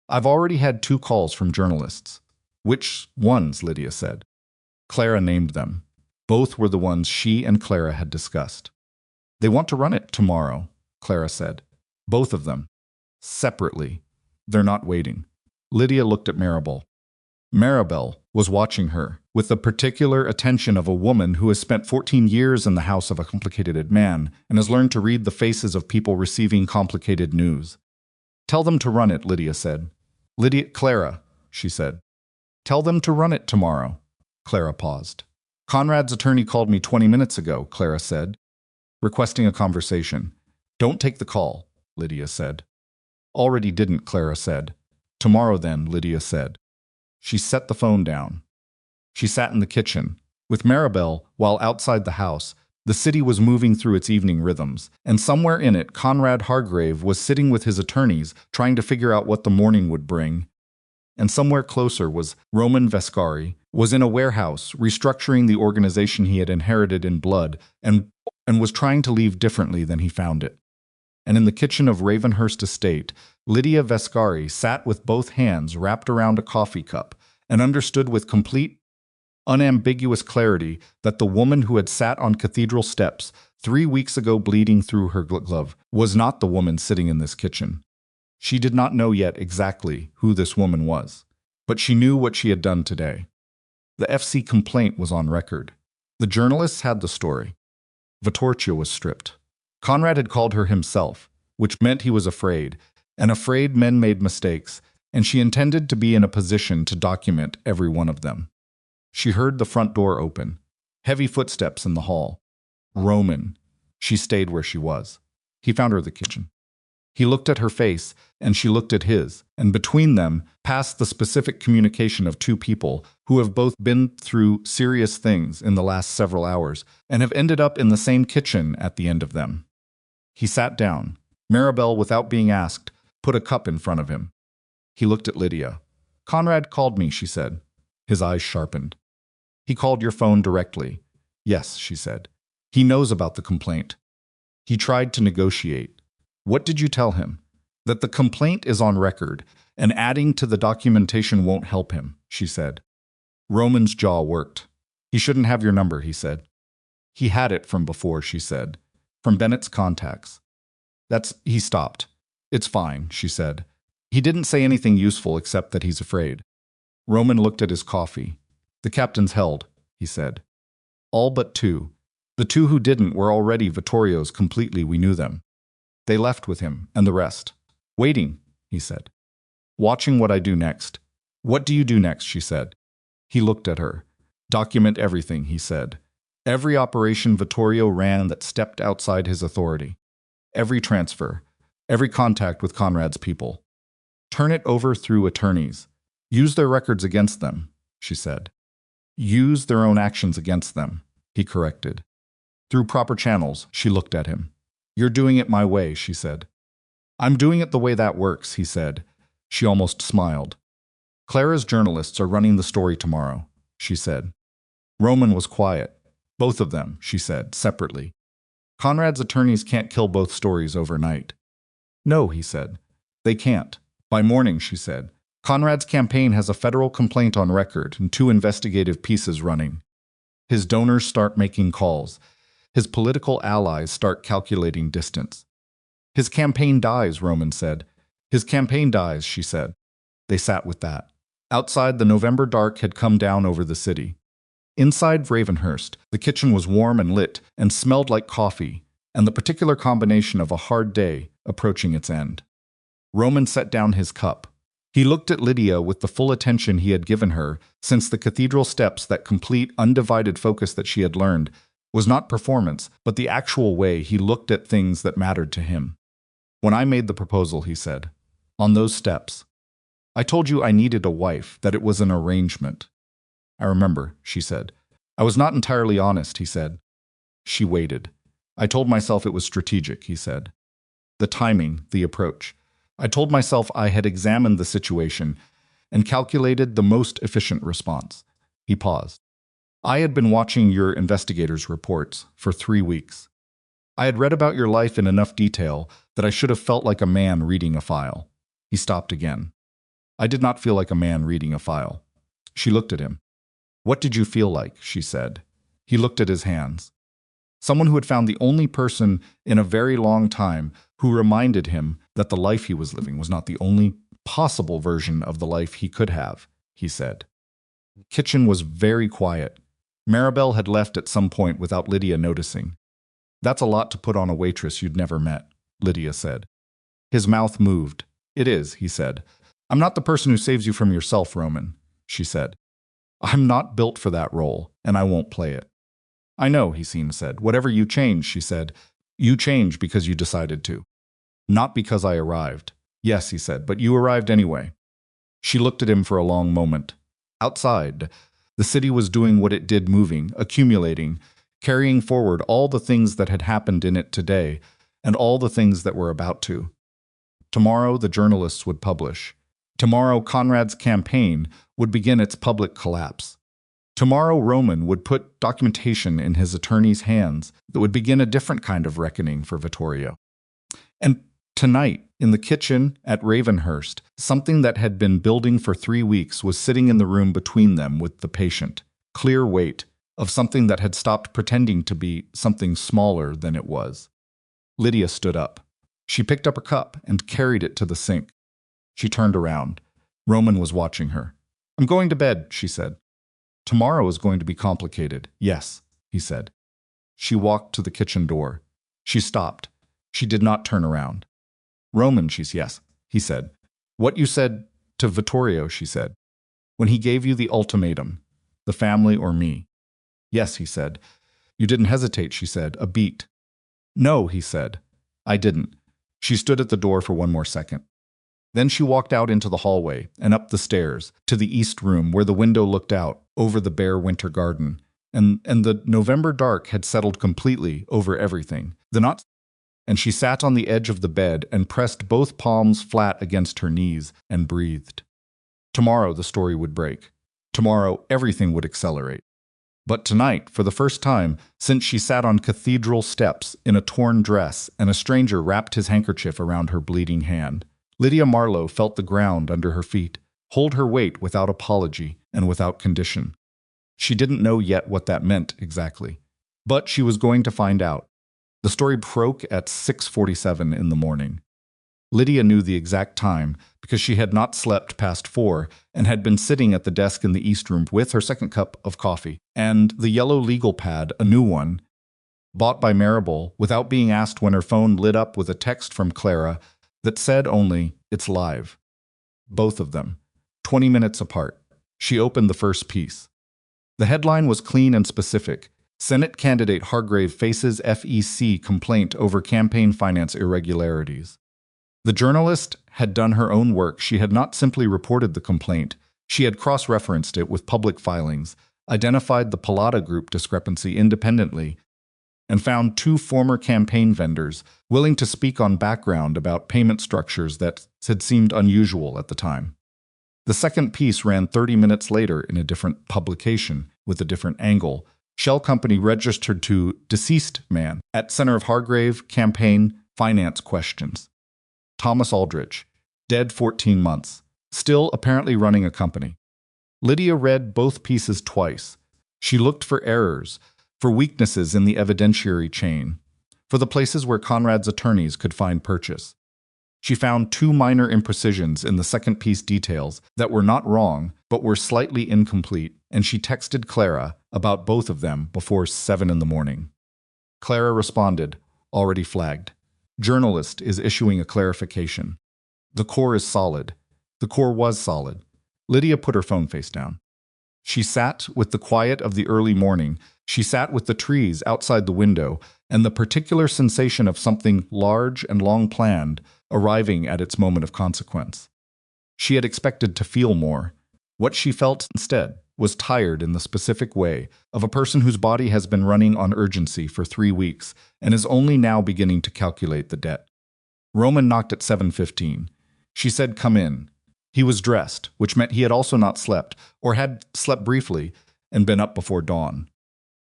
[SPEAKER 1] I've already had 2 calls from journalists. Which ones, Lydia said. Clara named them. Both were the ones she and Clara had discussed. They want to run it tomorrow, Clara said. Both of them. Separately. They're not waiting. Lydia looked at Maribel. Maribel was watching her with the particular attention of a woman who has spent 14 years in the house of a complicated man and has learned to read the faces of people receiving complicated news. Tell them to run it, Lydia said. Clara, she said. Tell them to run it tomorrow. Clara paused. Conrad's attorney called me 20 minutes ago, Clara said, requesting a conversation. Don't take the call, Lydia said. Already didn't, Clara said. Tomorrow then, Lydia said. She set the phone down. She sat in the kitchen. With Maribel, while outside the house, the city was moving through its evening rhythms, and somewhere in it Conrad Hargrave was sitting with his attorneys trying to figure out what the morning would bring. And somewhere closer was Roman Vescari, was in a warehouse restructuring the organization he had inherited in blood and was trying to leave differently than he found it. and in the kitchen of Ravenhurst Estate, Lydia Vescari sat with both hands wrapped around a coffee cup and understood with complete, unambiguous clarity that the woman who had sat on cathedral steps 3 weeks ago bleeding through her glove was not the woman sitting in this kitchen. She did not know yet exactly who this woman was, but she knew what she had done today. The FC complaint was on record. The journalists had the story. Vittorio was stripped. Conrad had called her himself, which meant he was afraid, and afraid men made mistakes, and she intended to be in a position to document every one of them. She heard the front door open, heavy footsteps in the hall. Roman. She stayed where she was. He found her in the kitchen. He looked at her face, and she looked at his, and between them passed the specific communication of two people who have both been through serious things in the last several hours and have ended up in the same kitchen at the end of them. He sat down. Maribel, without being asked, put a cup in front of him. He looked at Lydia. "Conrad called me," she said. His eyes sharpened. "He called your phone directly?" "Yes," she said. "He knows about the complaint." He tried to negotiate. "What did you tell him?" "That the complaint is on record, and adding to the documentation won't help him," she said. Roman's jaw worked. "He shouldn't have your number," he said. "He had it from before," she said. "From Bennett's contacts." He stopped. "It's fine," she said. "He didn't say anything useful except that he's afraid." Roman looked at his coffee. "The captains held," he said. "All but two. The two who didn't were already Vittorio's completely, we knew them. They left with him, and the rest. Waiting," he said. "Watching what I do next." "What do you do next?" she said. He looked at her. "Document everything," he said. "Every operation Vittorio ran that stepped outside his authority. Every transfer. Every contact with Conrad's people. Turn it over through attorneys. Use their records against them," she said. "Use their own actions against them," he corrected. "Through proper channels," she looked at him. "You're doing it my way," she said. "I'm doing it the way that works," he said. She almost smiled. "Clara's journalists are running the story tomorrow," she said. Roman was quiet. "Both of them," she said, separately. "Conrad's attorneys can't kill both stories overnight." "No," he said. "They can't. By morning," she said. "Conrad's campaign has a federal complaint on record and 2 investigative pieces running. His donors start making calls. His political allies start calculating distance." "His campaign dies," Roman said. "His campaign dies," she said. They sat with that. Outside, the November dark had come down over the city. Inside Ravenhurst, the kitchen was warm and lit and smelled like coffee, and the particular combination of a hard day approaching its end. Roman set down his cup. He looked at Lydia with the full attention he had given her since the cathedral steps. That complete, undivided focus that she had learned was not performance, but the actual way he looked at things that mattered to him. "When I made the proposal," he said, "on those steps, I told you I needed a wife, that it was an arrangement." "I remember," she said. "I was not entirely honest," he said. She waited. "I told myself it was strategic," he said. "The timing, the approach. I told myself I had examined the situation and calculated the most efficient response." He paused. "I had been watching your investigators' reports for 3 weeks. I had read about your life in enough detail that I should have felt like a man reading a file." He stopped again. "I did not feel like a man reading a file." She looked at him. "What did you feel like?" she said. He looked at his hands. Someone who had found the only person in a very long time who reminded him that the life he was living was not the only possible version of the life he could have, he said. The kitchen was very quiet. Maribel had left at some point without Lydia noticing. "That's a lot to put on a waitress you'd never met," Lydia said. His mouth moved. "It is," he said. "I'm not the person who saves you from yourself, Roman," she said. "I'm not built for that role, and I won't play it." "I know," he said. "Whatever you change," she said. "You change because you decided to. Not because I arrived." "Yes," he said, "but you arrived anyway." She looked at him for a long moment. Outside, the city was doing what it did, moving, accumulating, carrying forward all the things that had happened in it today and all the things that were about to. Tomorrow, the journalists would publish. Tomorrow, Conrad's campaign would begin its public collapse. Tomorrow, Roman would put documentation in his attorney's hands that would begin a different kind of reckoning for Vittorio. And tonight, in the kitchen at Ravenhurst, something that had been building for 3 weeks was sitting in the room between them with the patient. Clear weight of something that had stopped pretending to be something smaller than it was. Lydia stood up. She picked up her cup and carried it to the sink. She turned around. Roman was watching her. "I'm going to bed," she said. "Tomorrow is going to be complicated." "Yes," he said. She walked to the kitchen door. She stopped. She did not turn around. "Roman," "Yes," he said. "What you said to Vittorio," she said. "When he gave you the ultimatum, the family or me." "Yes," he said. "You didn't hesitate," she said, "a beat." "No," he said. "I didn't." She stood at the door for one more second. Then she walked out into the hallway and up the stairs to the east room where the window looked out over the bare winter garden, and the November dark had settled completely over everything. And she sat on the edge of the bed and pressed both palms flat against her knees and breathed. Tomorrow the story would break. Tomorrow everything would accelerate. But tonight, for the first time since she sat on cathedral steps in a torn dress and a stranger wrapped his handkerchief around her bleeding hand, Lydia Marlowe felt the ground under her feet hold her weight without apology and without condition. She didn't know yet what that meant exactly, but she was going to find out. The story broke at 6:47 in the morning. Lydia knew the exact time because she had not slept past 4 and had been sitting at the desk in the East Room with her second cup of coffee and the yellow legal pad, a new one, bought by Marable, without being asked when her phone lit up with a text from Clara that said only, "It's live." Both of them, 20 minutes apart. She opened the first piece. The headline was clean and specific. Senate candidate Hargrave faces FEC complaint over campaign finance irregularities. The journalist had done her own work. She had not simply reported the complaint. She had cross-referenced it with public filings, identified the Pallotta Group discrepancy independently, and found 2 former campaign vendors willing to speak on background about payment structures that had seemed unusual at the time. The second piece ran 30 minutes later in a different publication with a different angle. Shell company registered to deceased man at center of Hargrave campaign finance questions. Thomas Aldrich, dead 14 months, still apparently running a company. Lydia read both pieces twice. She looked for errors, for weaknesses in the evidentiary chain, for the places where Conrad's attorneys could find purchase. She found 2 minor imprecisions in the second piece details that were not wrong, but were slightly incomplete, and she texted Clara about both of them before 7 in the morning. Clara responded, already flagged. Journalist is issuing a clarification. The core is solid. The core was solid. Lydia put her phone face down. She sat with the quiet of the early morning. She sat with the trees outside the window and the particular sensation of something large and long planned arriving at its moment of consequence. She had expected to feel more. What she felt instead was tired in the specific way of a person whose body has been running on urgency for 3 weeks and is only now beginning to calculate the debt. Roman knocked at 7:15. She said, "Come in." He was dressed, which meant he had also not slept, or had slept briefly and been up before dawn.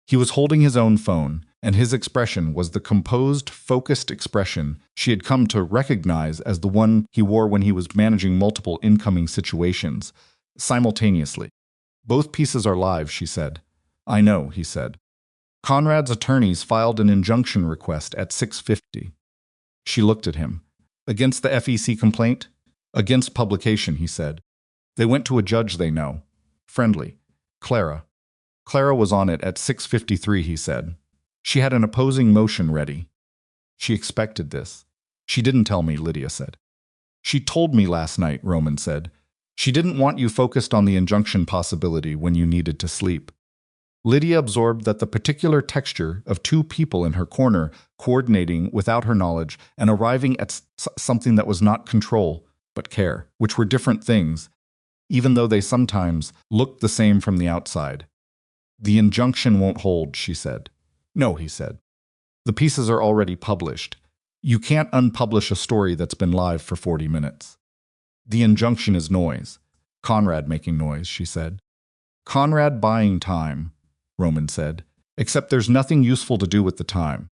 [SPEAKER 1] He was holding his own phone, and his expression was the composed, focused expression she had come to recognize as the one he wore when he was managing multiple incoming situations simultaneously. "Both pieces are live," she said. "I know," he said. Conrad's attorneys filed an injunction request at 6:50. She looked at him. "Against the FEC complaint?" "Against publication," he said. "They went to a judge they know. Friendly. Clara." Clara was on it at 6:53, he said. She had an opposing motion ready. She expected this. "She didn't tell me," Lydia said. "She told me last night," Roman said. "She didn't want you focused on the injunction possibility when you needed to sleep." Lydia absorbed that the particular texture of 2 people in her corner coordinating without her knowledge and arriving at something that was not control, but care, which were different things, even though they sometimes looked the same from the outside. "The injunction won't hold," she said. "No," he said. "The pieces are already published. You can't unpublish a story that's been live for 40 minutes. The injunction is noise." "Conrad making noise," she said. "Conrad buying time," Roman said, "except there's nothing useful to do with the time."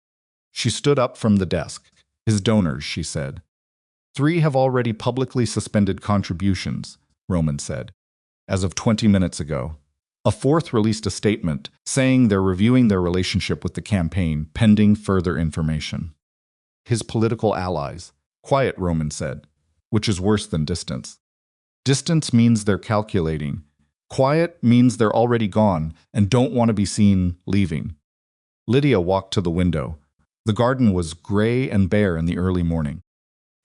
[SPEAKER 1] She stood up from the desk. His donors, she said. 3 have already publicly suspended contributions, Roman said, as of 20 minutes ago. A 4th released a statement saying they're reviewing their relationship with the campaign pending further information. His political allies. Quiet, Roman said, which is worse than distance. Distance means they're calculating. Quiet means they're already gone and don't want to be seen leaving. Lydia walked to the window. The garden was gray and bare in the early morning.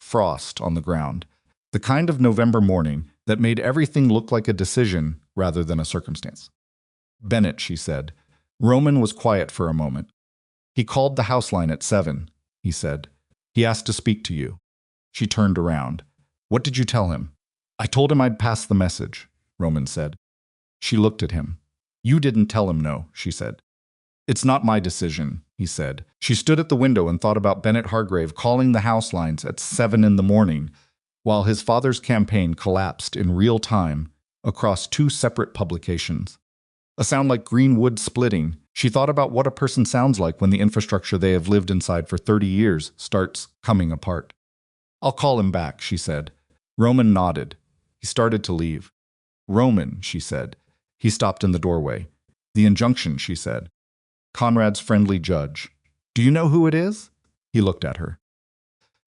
[SPEAKER 1] Frost on the ground. The kind of November morning that made everything look like a decision rather than a circumstance. Bennett, she said. Roman was quiet for a moment. He called the house line at 7, he said. He asked to speak to you. She turned around. What did you tell him? I told him I'd pass the message, Roman said. She looked at him. You didn't tell him no, she said. It's not my decision, he said. She stood at the window and thought about Bennett Hargrave calling the house lines at 7 in the morning, while his father's campaign collapsed in real time across 2 separate publications. A sound like green wood splitting. She thought about what a person sounds like when the infrastructure they have lived inside for 30 years starts coming apart. I'll call him back, she said. Roman nodded. He started to leave. Roman, she said. He stopped in the doorway. The injunction, she said. Conrad's friendly judge. Do you know who it is? He looked at her.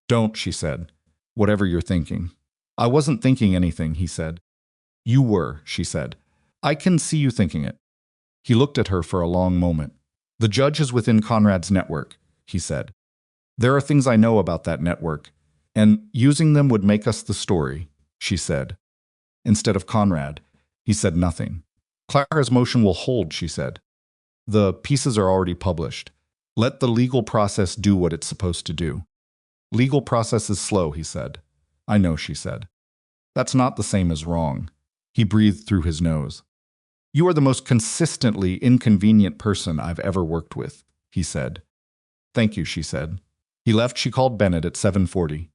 [SPEAKER 1] Don't, she said. Whatever you're thinking. I wasn't thinking anything, he said. You were, she said. I can see you thinking it. He looked at her for a long moment. The judge is within Conrad's network, he said. There are things I know about that network, and using them would make us the story, she said. Instead of Conrad, he said nothing. Clara's motion will hold, she said. The pieces are already published. Let the legal process do what it's supposed to do. Legal process is slow, he said. I know, she said. That's not the same as wrong. He breathed through his nose. You are the most consistently inconvenient person I've ever worked with, he said. Thank you, she said. He left. She called Bennett at 7:40.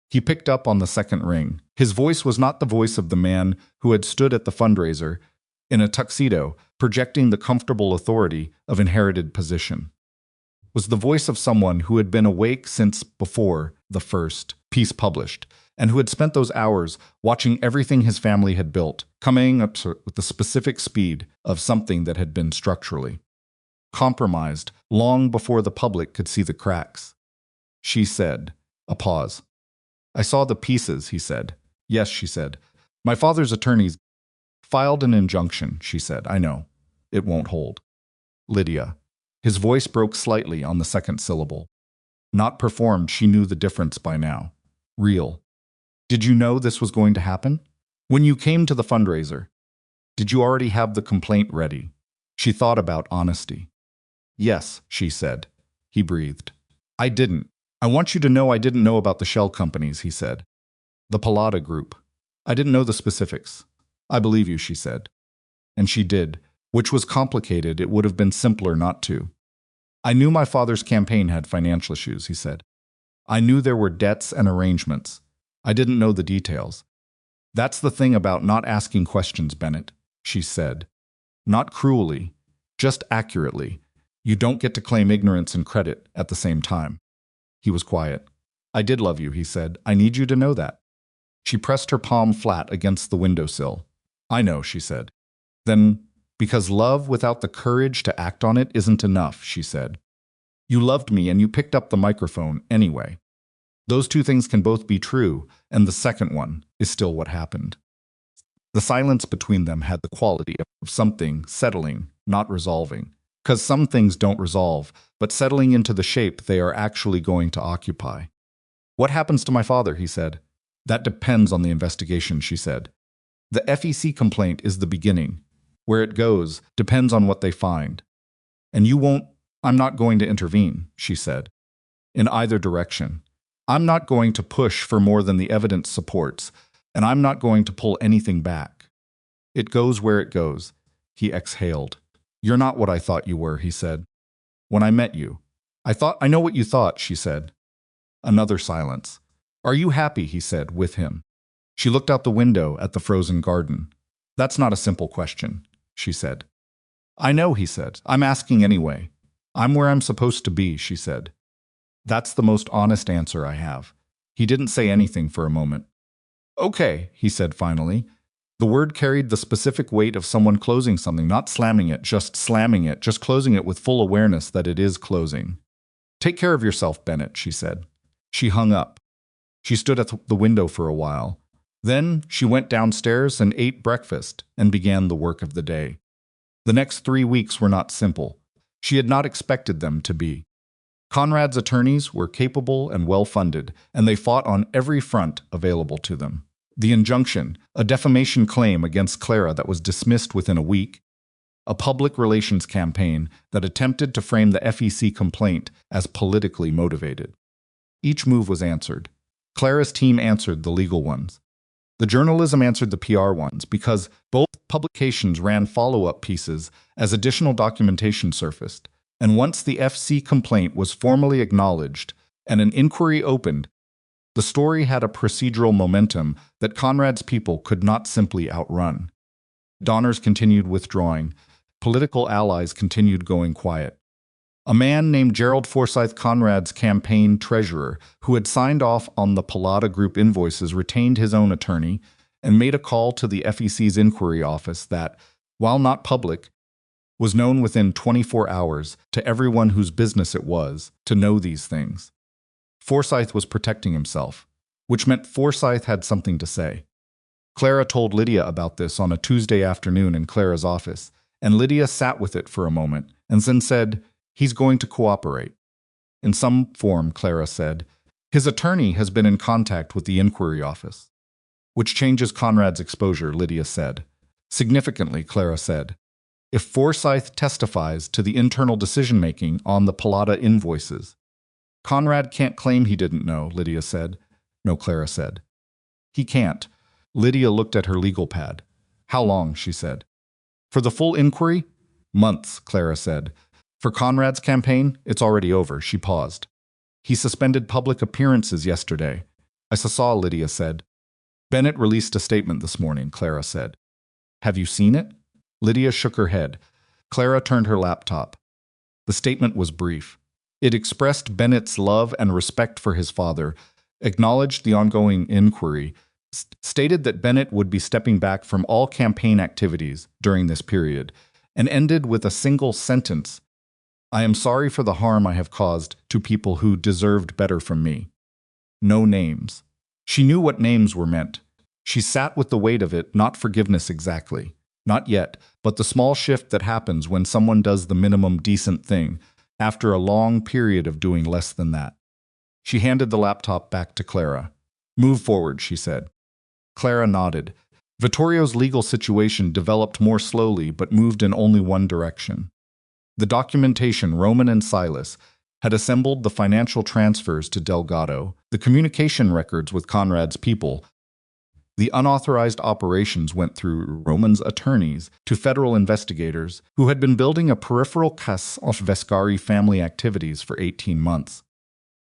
[SPEAKER 1] He picked up on the second ring. His voice was not the voice of the man who had stood at the fundraiser in a tuxedo, projecting the comfortable authority of inherited position. It was the voice of someone who had been awake since before the first piece published, and who had spent those hours watching everything his family had built, coming up with the specific speed of something that had been structurally compromised long before the public could see the cracks. She said, a pause. I saw the pieces, he said. Yes, she said. My father's attorneys filed an injunction, she said. I know. It won't hold. Lydia. His voice broke slightly on the second syllable. Not performed, she knew the difference by now. Real. Did you know this was going to happen? When you came to the fundraiser, did you already have the complaint ready? She thought about honesty. Yes, she said. He breathed. I didn't. I want you to know I didn't know about the shell companies, he said. The Pallotta Group. I didn't know the specifics. I believe you, she said. And she did, which was complicated. It would have been simpler not to. I knew my father's campaign had financial issues, he said. I knew there were debts and arrangements. I didn't know the details. That's the thing about not asking questions, Bennett, she said. Not cruelly, just accurately. You don't get to claim ignorance and credit at the same time. He was quiet. I did love you, he said. I need you to know that. She pressed her palm flat against the windowsill. I know, she said. Then, because love without the courage to act on it isn't enough, she said. You loved me and you picked up the microphone anyway. Those two things can both be true, and the second one is still what happened. The silence between them had the quality of something settling, not resolving. Because some things don't resolve, but settling into the shape they are actually going to occupy. What happens to my father, he said. That depends on the investigation, she said. The FEC complaint is the beginning. Where it goes depends on what they find. And I'm not going to intervene, she said. In either direction. I'm not going to push for more than the evidence supports, and I'm not going to pull anything back. It goes where it goes, he exhaled. You're not what I thought you were, he said. When I met you. I know what you thought, she said. Another silence. Are you happy, he said, with him? She looked out the window at the frozen garden. That's not a simple question, she said. I know, he said. I'm asking anyway. I'm where I'm supposed to be, she said. That's the most honest answer I have. He didn't say anything for a moment. Okay, he said finally. The word carried the specific weight of someone closing something, not slamming it, just closing it with full awareness that it is closing. Take care of yourself, Bennett, she said. She hung up. She stood at the window for a while. Then she went downstairs and ate breakfast and began the work of the day. The next 3 weeks were not simple. She had not expected them to be. Conrad's attorneys were capable and well-funded, and they fought on every front available to them. The injunction, a defamation claim against Clara that was dismissed within a week, a public relations campaign that attempted to frame the FEC complaint as politically motivated. Each move was answered. Clara's team answered the legal ones. The journalism answered the PR ones because both publications ran follow-up pieces as additional documentation surfaced. And once the FC complaint was formally acknowledged and an inquiry opened, the story had a procedural momentum that Conrad's people could not simply outrun. Donors continued withdrawing. Political allies continued going quiet. A man named Gerald Forsyth, Conrad's campaign treasurer, who had signed off on the Pallotta Group invoices, retained his own attorney and made a call to the FEC's inquiry office that, while not public, was known within 24 hours to everyone whose business it was to know these things. Forsyth was protecting himself, which meant Forsyth had something to say. Clara told Lydia about this on a Tuesday afternoon in Clara's office, and Lydia sat with it for a moment and then said, "He's going to cooperate." In some form, Clara said, "His attorney has been in contact with the inquiry office." Which changes Conrad's exposure, Lydia said. Significantly, Clara said. If Forsyth testifies to the internal decision-making on the Pallotta invoices, Conrad can't claim he didn't know, Lydia said. No, Clara said. He can't. Lydia looked at her legal pad. How long, she said. For the full inquiry? Months, Clara said. For Conrad's campaign, it's already over, she paused. He suspended public appearances yesterday. I saw, Lydia said. Bennett released a statement this morning, Clara said. Have you seen it? Lydia shook her head. Clara turned her laptop. The statement was brief. It expressed Bennett's love and respect for his father, acknowledged the ongoing inquiry, stated that Bennett would be stepping back from all campaign activities during this period, and ended with a single sentence. I am sorry for the harm I have caused to people who deserved better from me. No names. She knew what names were meant. She sat with the weight of it, not forgiveness exactly. Not yet, but the small shift that happens when someone does the minimum decent thing after a long period of doing less than that. She handed the laptop back to Clara. Move forward, she said. Clara nodded. Vittorio's legal situation developed more slowly but moved in only one direction. The documentation, Roman and Silas, had assembled the financial transfers to Delgado, the communication records with Conrad's people. The unauthorized operations went through Roman's attorneys to federal investigators who had been building a peripheral case of Vescari family activities for 18 months.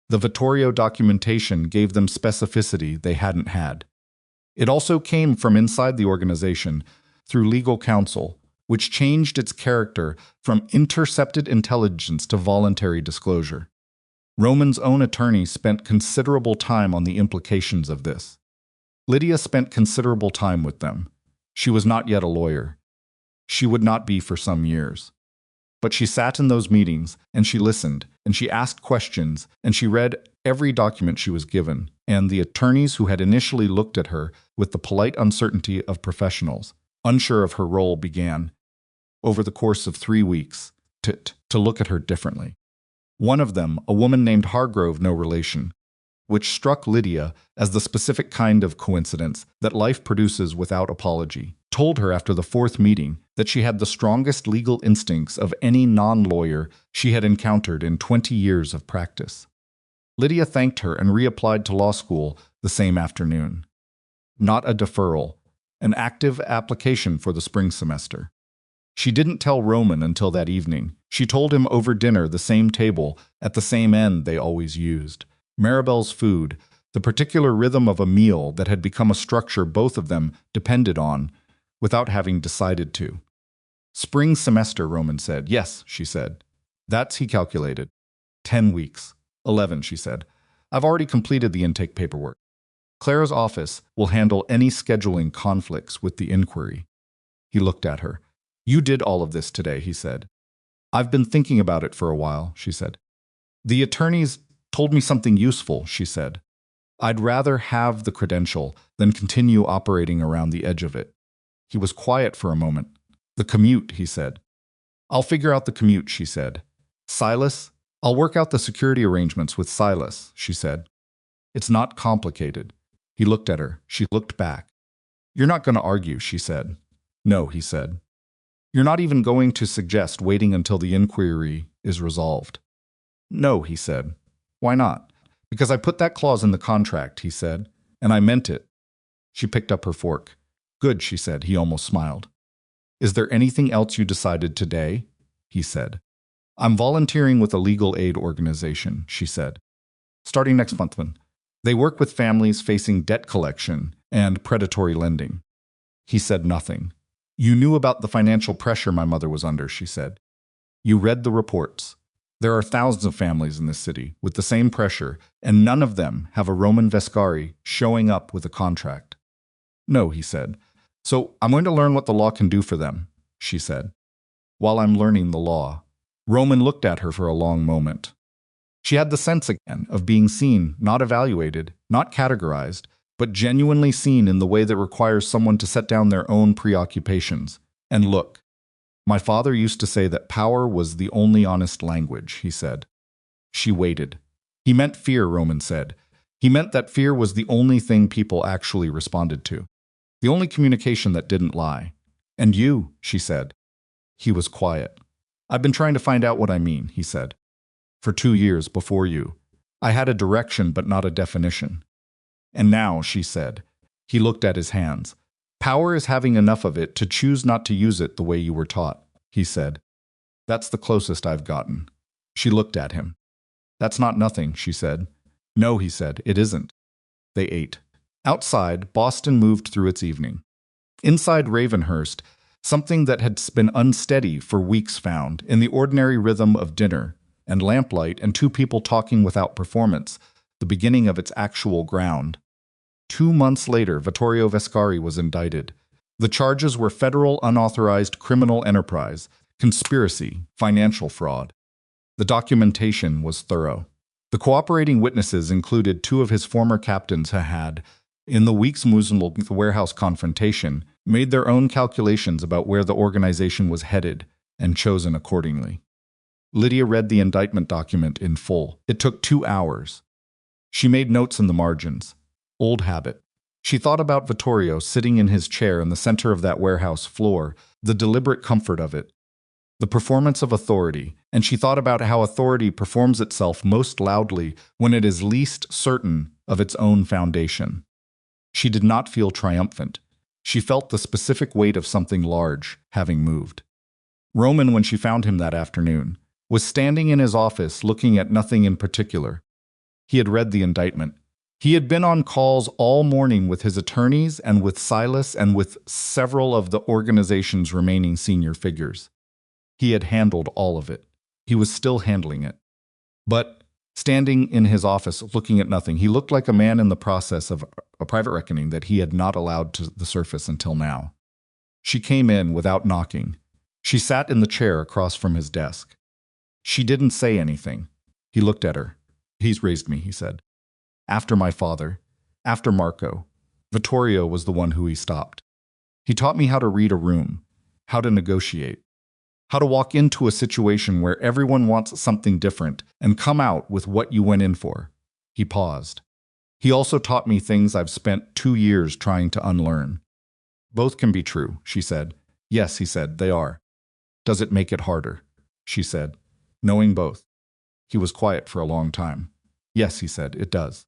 [SPEAKER 1] The Vittorio documentation gave them specificity they hadn't had. It also came from inside the organization through legal counsel, which changed its character from intercepted intelligence to voluntary disclosure. Roman's own attorney spent considerable time on the implications of this. Lydia spent considerable time with them. She was not yet a lawyer. She would not be for some years. But she sat in those meetings, and she listened, and she asked questions, and she read every document she was given, and the attorneys who had initially looked at her with the polite uncertainty of professionals, unsure of her role, began, over the course of 3 weeks, to look at her differently. One of them, a woman named Hargrove, no relation, which struck Lydia as the specific kind of coincidence that life produces without apology, told her after the 4th meeting that she had the strongest legal instincts of any non-lawyer she had encountered in 20 years of practice. Lydia thanked her and reapplied to law school the same afternoon. Not a deferral, an active application for the spring semester. She didn't tell Roman until that evening. She told him over dinner, the same table, at the same end they always used. Maribel's food, the particular rhythm of a meal that had become a structure both of them depended on, without having decided to. Spring semester, Roman said. Yes, she said. That's, he calculated, 10 weeks. 11, she said. I've already completed the intake paperwork. Clara's office will handle any scheduling conflicts with the inquiry. He looked at her. You did all of this today, he said. I've been thinking about it for a while, she said. The attorneys told me something useful, she said. I'd rather have the credential than continue operating around the edge of it. He was quiet for a moment. The commute, he said. I'll figure out the commute, she said. Silas? I'll work out the security arrangements with Silas, she said. It's not complicated. He looked at her. She looked back. You're not going to argue, she said. No, he said. You're not even going to suggest waiting until the inquiry is resolved. No, he said. Why not? Because I put that clause in the contract, he said, and I meant it. She picked up her fork. Good, she said. He almost smiled. Is there anything else you decided today? He said. I'm volunteering with a legal aid organization, she said. Starting next month. They work with families facing debt collection and predatory lending. He said nothing. You knew about the financial pressure my mother was under, she said. You read the reports. There are thousands of families in this city with the same pressure, and none of them have a Roman Vescari showing up with a contract. No, he said. So I'm going to learn what the law can do for them, she said. While I'm learning the law. Roman looked at her for a long moment. She had the sense again of being seen, not evaluated, not categorized, but genuinely seen in the way that requires someone to set down their own preoccupations and look. My father used to say that power was the only honest language, he said. She waited. He meant fear, Roman said. He meant that fear was the only thing people actually responded to. The only communication that didn't lie. And you, she said. He was quiet. I've been trying to find out what I mean, he said. For 2 years before you. I had a direction but not a definition. And now, she said. He looked at his hands. Power is having enough of it to choose not to use it the way you were taught, he said. That's the closest I've gotten. She looked at him. That's not nothing, she said. No, he said, it isn't. They ate. Outside, Boston moved through its evening. Inside Ravenhurst, something that had been unsteady for weeks found, in the ordinary rhythm of dinner and lamplight and 2 people talking without performance, the beginning of its actual ground. 2 months later, Vittorio Vescari was indicted. The charges were federal unauthorized criminal enterprise, conspiracy, financial fraud. The documentation was thorough. The cooperating witnesses included 2 of his former captains who had, in the week's Muzzle warehouse confrontation, made their own calculations about where the organization was headed and chosen accordingly. Lydia read the indictment document in full. It took 2 hours. She made notes in the margins. Old habit. She thought about Vittorio sitting in his chair in the center of that warehouse floor, the deliberate comfort of it, the performance of authority, and she thought about how authority performs itself most loudly when it is least certain of its own foundation. She did not feel triumphant. She felt the specific weight of something large having moved. Roman, when she found him that afternoon, was standing in his office looking at nothing in particular. He had read the indictment. He had been on calls all morning with his attorneys and with Silas and with several of the organization's remaining senior figures. He had handled all of it. He was still handling it. But standing in his office looking at nothing, he looked like a man in the process of a private reckoning that he had not allowed to the surface until now. She came in without knocking. She sat in the chair across from his desk. She didn't say anything. He looked at her. He's raised me, he said. After my father, after Marco, Vittorio was the one who he stopped. He taught me how to read a room, how to negotiate, how to walk into a situation where everyone wants something different and come out with what you went in for. He paused. He also taught me things I've spent 2 years trying to unlearn. Both can be true, she said. Yes, he said, they are. Does it make it harder? She said, knowing both. He was quiet for a long time. Yes, he said, it does.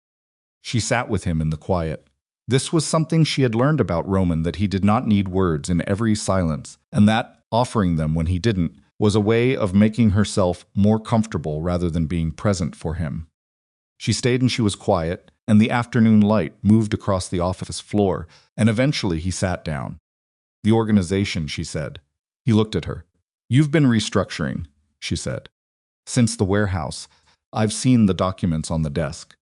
[SPEAKER 1] She sat with him in the quiet. This was something she had learned about Roman, that he did not need words in every silence, and that, offering them when he didn't, was a way of making herself more comfortable rather than being present for him. She stayed and she was quiet, and the afternoon light moved across the office floor, and eventually he sat down. The organization, she said. He looked at her. You've been restructuring, she said. Since the warehouse. I've seen the documents on the desk.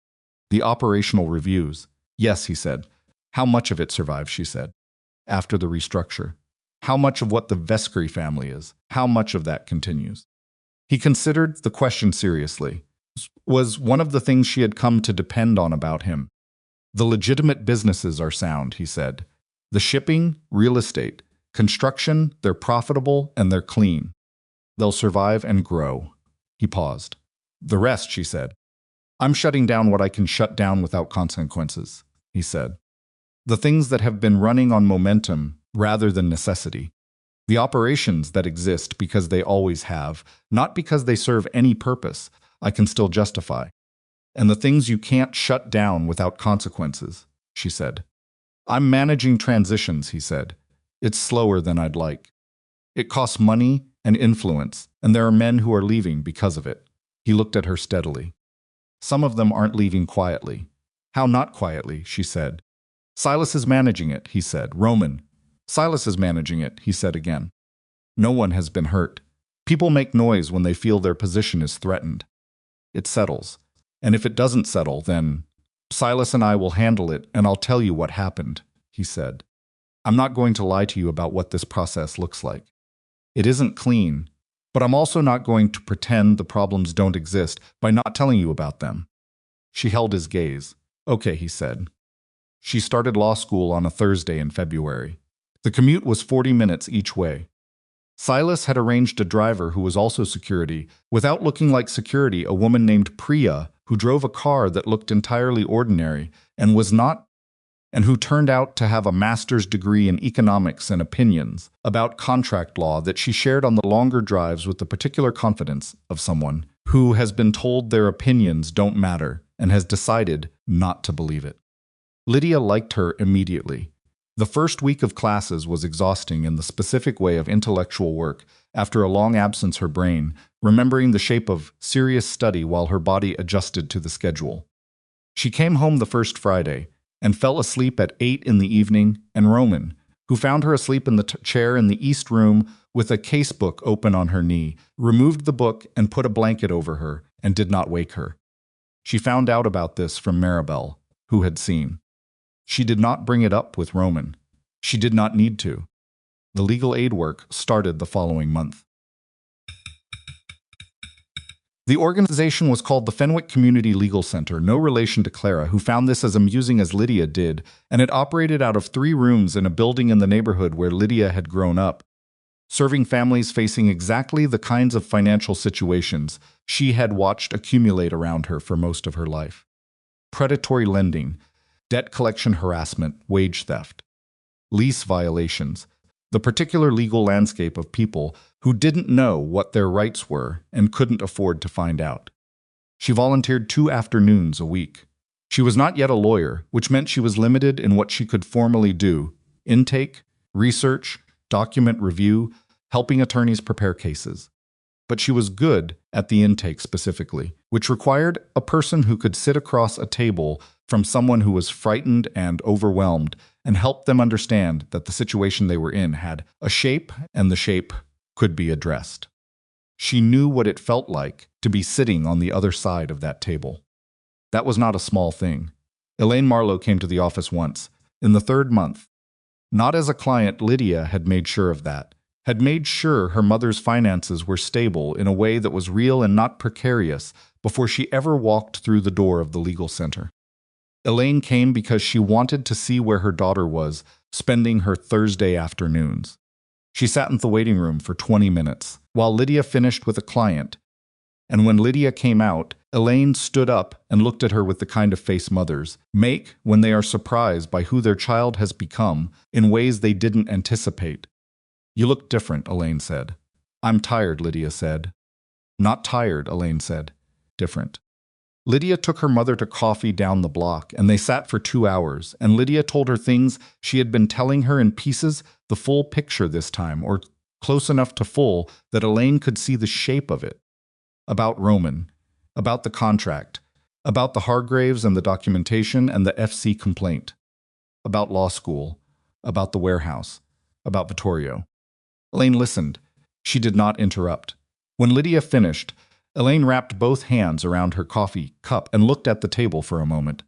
[SPEAKER 1] The operational reviews. Yes, he said. How much of it survived, she said. After the restructure. How much of what the Vescari family is? How much of that continues? He considered the question seriously. Was one of the things she had come to depend on about him. The legitimate businesses are sound, he said. The shipping, real estate, construction, they're profitable and they're clean. They'll survive and grow. He paused. The rest, she said. I'm shutting down what I can shut down without consequences, he said. The things that have been running on momentum rather than necessity. The operations that exist because they always have, not because they serve any purpose, I can still justify. And the things you can't shut down without consequences, she said. I'm managing transitions, he said. It's slower than I'd like. It costs money and influence, and there are men who are leaving because of it. He looked at her steadily. Some of them aren't leaving quietly. How not quietly, she said. Silas is managing it, he said. Roman. Silas is managing it, he said again. No one has been hurt. People make noise when they feel their position is threatened. It settles. And if it doesn't settle, then Silas and I will handle it, and I'll tell you what happened, he said. I'm not going to lie to you about what this process looks like. It isn't clean, but I'm also not going to pretend the problems don't exist by not telling you about them. She held his gaze. Okay, he said. She started law school on a Thursday in February. The commute was 40 minutes each way. Silas had arranged a driver who was also security, without looking like security, a woman named Priya, who drove a car that looked entirely ordinary and who turned out to have a master's degree in economics and opinions about contract law that she shared on the longer drives with the particular confidence of someone who has been told their opinions don't matter and has decided not to believe it. Lydia liked her immediately. The first week of classes was exhausting in the specific way of intellectual work. After a long absence, her brain, remembering the shape of serious study while her body adjusted to the schedule. She came home the first Friday and fell asleep at 8 in the evening, and Roman, who found her asleep in the chair in the east room with a casebook open on her knee, removed the book and put a blanket over her and did not wake her. She found out about this from Maribel, who had seen. She did not bring it up with Roman. She did not need to. The legal aid work started the following month. The organization was called the Fenwick Community Legal Center, no relation to Clara, who found this as amusing as Lydia did, and it operated out of 3 rooms in a building in the neighborhood where Lydia had grown up, serving families facing exactly the kinds of financial situations she had watched accumulate around her for most of her life. Predatory lending, debt collection harassment, wage theft, lease violations, the particular legal landscape of people who didn't know what their rights were and couldn't afford to find out. She volunteered 2 afternoons a week. She was not yet a lawyer, which meant she was limited in what she could formally do: intake, research, document review, helping attorneys prepare cases. But she was good at the intake specifically, which required a person who could sit across a table from someone who was frightened and overwhelmed and help them understand that the situation they were in had a shape and the shape could be addressed. She knew what it felt like to be sitting on the other side of that table. That was not a small thing. Elaine Marlowe came to the office once, in the 3rd month. Not as a client, Lydia had made sure of that, had made sure her mother's finances were stable in a way that was real and not precarious before she ever walked through the door of the legal center. Elaine came because she wanted to see where her daughter was spending her Thursday afternoons. She sat in the waiting room for 20 minutes while Lydia finished with a client, and when Lydia came out, Elaine stood up and looked at her with the kind of face mothers make when they are surprised by who their child has become in ways they didn't anticipate. You look different, Elaine said. I'm tired, Lydia said. Not tired, Elaine said. Different. Lydia took her mother to coffee down the block, and they sat for 2 hours, and Lydia told her things she had been telling her in pieces, the full picture this time, or close enough to full that Elaine could see the shape of it. About Roman, about the contract, about the Hargraves and the documentation and the FC complaint, about law school, about the warehouse, about Vittorio. Elaine listened. She did not interrupt. When Lydia finished, Elaine wrapped both hands around her coffee cup and looked at the table for a moment.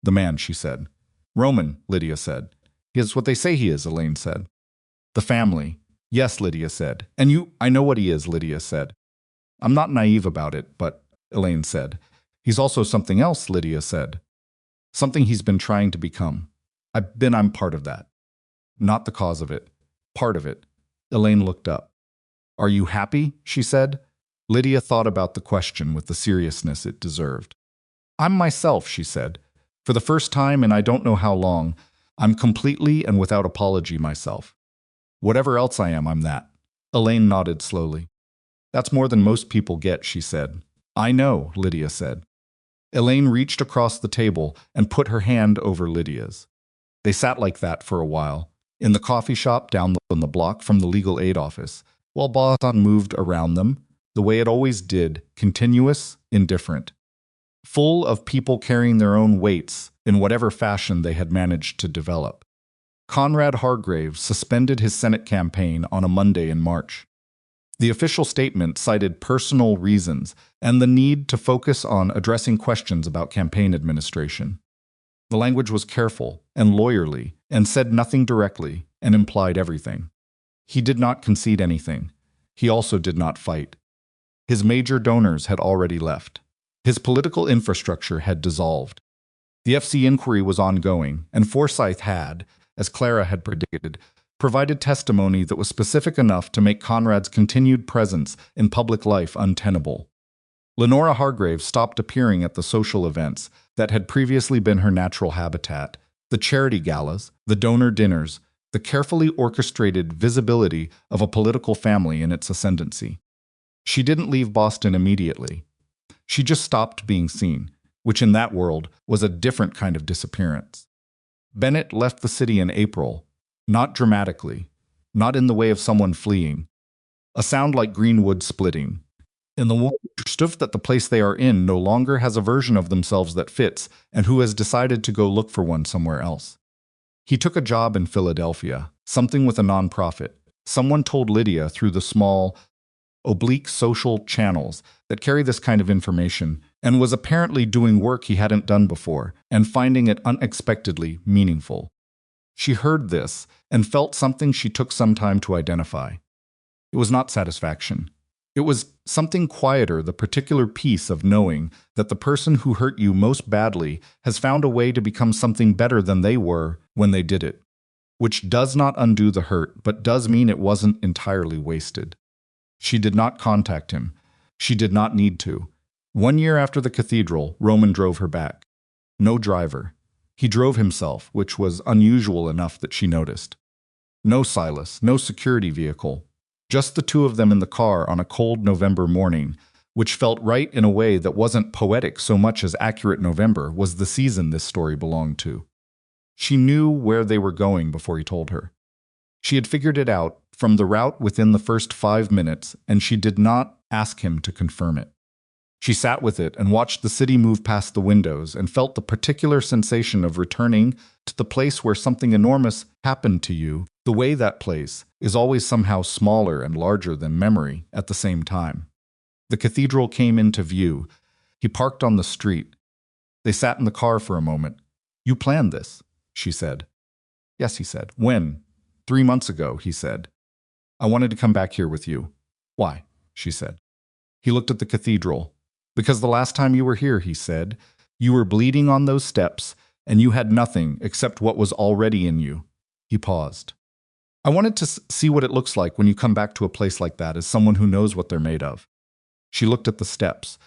[SPEAKER 1] The man, she said. Roman, Lydia said. He is what they say he is, Elaine said. The family. Yes, Lydia said. And I know what he is, Lydia said. I'm not naive about it, but, Elaine said. He's also something else, Lydia said. Something he's been trying to become. I'm part of that. Not the cause of it. Part of it. Elaine looked up. Are you happy? She said. Lydia thought about the question with the seriousness it deserved. I'm myself, she said. For the first time in I don't know how long, I'm completely and without apology myself. Whatever else I am, I'm that. Elaine nodded slowly. That's more than most people get, she said. I know, Lydia said. Elaine reached across the table and put her hand over Lydia's. They sat like that for a while, in the coffee shop down the block from the legal aid office, while Boston moved around them, the way it always did, continuous, indifferent. Full of people carrying their own weights in whatever fashion they had managed to develop. Conrad Hargrave suspended his Senate campaign on a Monday in March. The official statement cited personal reasons and the need to focus on addressing questions about campaign administration. The language was careful and lawyerly and said nothing directly and implied everything. He did not concede anything. He also did not fight. His major donors had already left. His political infrastructure had dissolved. The FC inquiry was ongoing, and Forsyth had, as Clara had predicted, provided testimony that was specific enough to make Conrad's continued presence in public life untenable. Lenora Hargrave stopped appearing at the social events that had previously been her natural habitat, the charity galas, the donor dinners, the carefully orchestrated visibility of a political family in its ascendancy. She didn't leave Boston immediately. She just stopped being seen, which in that world was a different kind of disappearance. Bennett left the city in April, not dramatically, not in the way of someone fleeing. A sound like greenwood splitting. In the world, understood that the place they are in no longer has a version of themselves that fits, and who has decided to go look for one somewhere else. He took a job in Philadelphia, something with a nonprofit. Someone told Lydia through the small, oblique social channels that carry this kind of information, and was apparently doing work he hadn't done before, and finding it unexpectedly meaningful. She heard this, and felt something she took some time to identify. It was not satisfaction. It was something quieter, the particular peace of knowing that the person who hurt you most badly has found a way to become something better than they were when they did it, which does not undo the hurt, but does mean it wasn't entirely wasted. She did not contact him. She did not need to. 1 year after the cathedral, Roman drove her back. No driver. He drove himself, which was unusual enough that she noticed. No Silas, no security vehicle. Just the two of them in the car on a cold November morning, which felt right in a way that wasn't poetic so much as accurate. November was the season this story belonged to. She knew where they were going before he told her. She had figured it out from the route within the first 5 minutes, and she did not ask him to confirm it. She sat with it and watched the city move past the windows and felt the particular sensation of returning to the place where something enormous happened to you, the way that place is always somehow smaller and larger than memory at the same time. The cathedral came into view. He parked on the street. They sat in the car for a moment. You planned this, she said. Yes, he said. When? 3 months ago, he said. I wanted to come back here with you. Why? She said. He looked at the cathedral. Because the last time you were here, he said, you were bleeding on those steps, and you had nothing except what was already in you. He paused. I wanted to see what it looks like when you come back to a place like that as someone who knows what they're made of. She looked at the steps.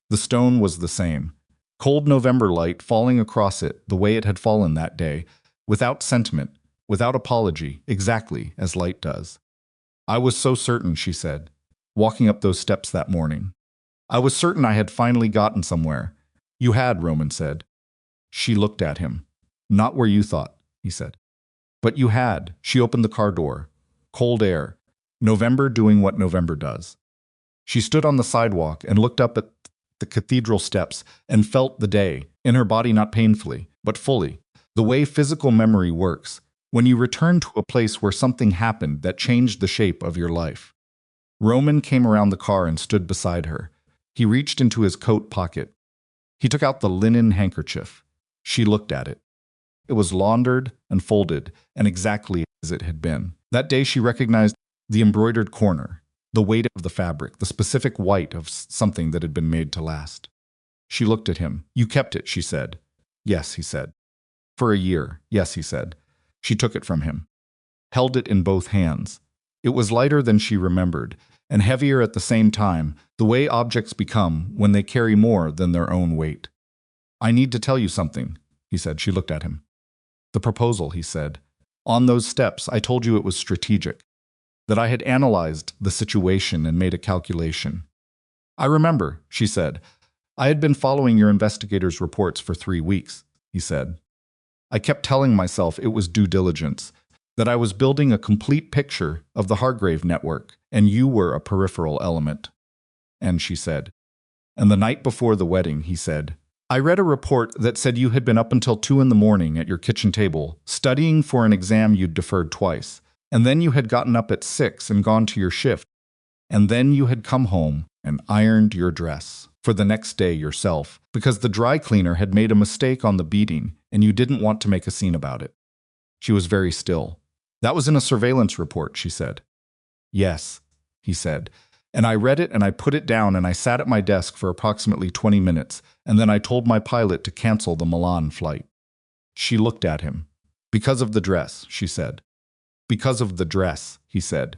[SPEAKER 1] The stone was the same. Cold November light falling across it the way it had fallen that day, without sentiment, without apology, exactly as light does. I was so certain, she said, walking up those steps that morning. I was certain I had finally gotten somewhere. You had, Roman said. She looked at him. Not where you thought, he said. But you had. She opened the car door. Cold air. November doing what November does. She stood on the sidewalk and looked up at the cathedral steps and felt the day, in her body not painfully, but fully, the way physical memory works, when you return to a place where something happened that changed the shape of your life. Roman came around the car and stood beside her. He reached into his coat pocket. He took out the linen handkerchief. She looked at it. It was laundered and folded, and exactly as it had been. That day she recognized the embroidered corner, the weight of the fabric, the specific white of something that had been made to last. She looked at him. "You kept it," she said. "Yes," he said. "For a year." "Yes," he said. She took it from him, held it in both hands. It was lighter than she remembered, and heavier at the same time, the way objects become when they carry more than their own weight. "I need to tell you something," he said. She looked at him. "The proposal," he said. "On those steps, I told you it was strategic, that I had analyzed the situation and made a calculation." "I remember," she said. "I had been following your investigators' reports for 3 weeks," he said. "I kept telling myself it was due diligence, that I was building a complete picture of the Hargrave network, and you were a peripheral element." And she said, "And the night before the wedding," he said, "I read a report that said you had been up until 2 in the morning at your kitchen table, studying for an exam you'd deferred twice, and then you had gotten up at 6 and gone to your shift, and then you had come home and ironed your dress for the next day yourself, because the dry cleaner had made a mistake on the beading, and you didn't want to make a scene about it." She was very still. "That was in a surveillance report," she said. "Yes," he said. "And I read it and I put it down and I sat at my desk for approximately 20 minutes, and then I told my pilot to cancel the Milan flight." She looked at him. "Because of the dress," she said. "Because of the dress," he said.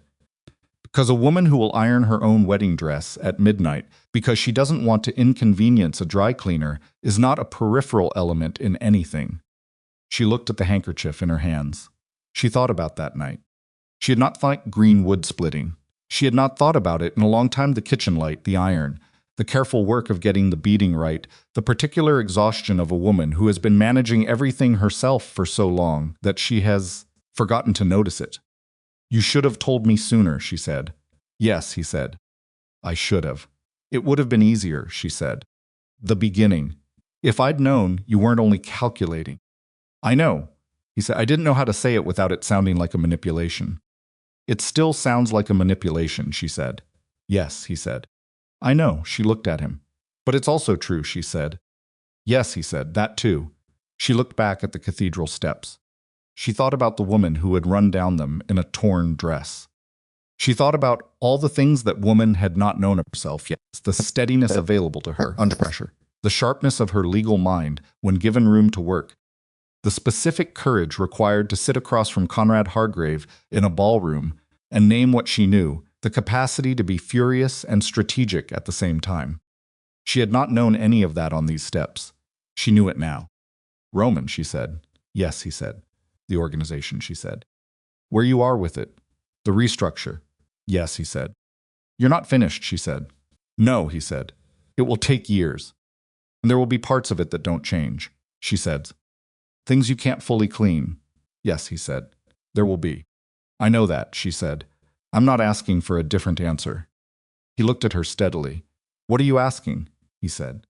[SPEAKER 1] "Because a woman who will iron her own wedding dress at midnight because she doesn't want to inconvenience a dry cleaner is not a peripheral element in anything." She looked at the handkerchief in her hands. She thought about that night. She had not thought green wood splitting. She had not thought about it in a long time. The kitchen light, the iron, the careful work of getting the beading right, the particular exhaustion of a woman who has been managing everything herself for so long that she has forgotten to notice it. "You should have told me sooner," she said. "Yes," he said. "I should have. It would have been easier," she said. "The beginning. If I'd known, you weren't only calculating." "I know," he said. "I didn't know how to say it without it sounding like a manipulation." "It still sounds like a manipulation," she said. "Yes," he said. "I know." She looked at him. "But it's also true," she said. "Yes," he said, "that too." She looked back at the cathedral steps. She thought about the woman who had run down them in a torn dress. She thought about all the things that woman had not known of herself yet, the steadiness available to her under pressure, the sharpness of her legal mind when given room to work, the specific courage required to sit across from Conrad Hargrave in a ballroom and name what she knew, the capacity to be furious and strategic at the same time. She had not known any of that on these steps. She knew it now. "Roman," she said. "Yes," he said. "The organization," she said. "Where you are with it. The restructure." "Yes," he said. "You're not finished," she said. "No," he said. "It will take years. And there will be parts of it that don't change," she said. "Things you can't fully clean." "Yes," he said. "There will be." "I know that," she said. "I'm not asking for a different answer." He looked at her steadily. "What are you asking?" he said.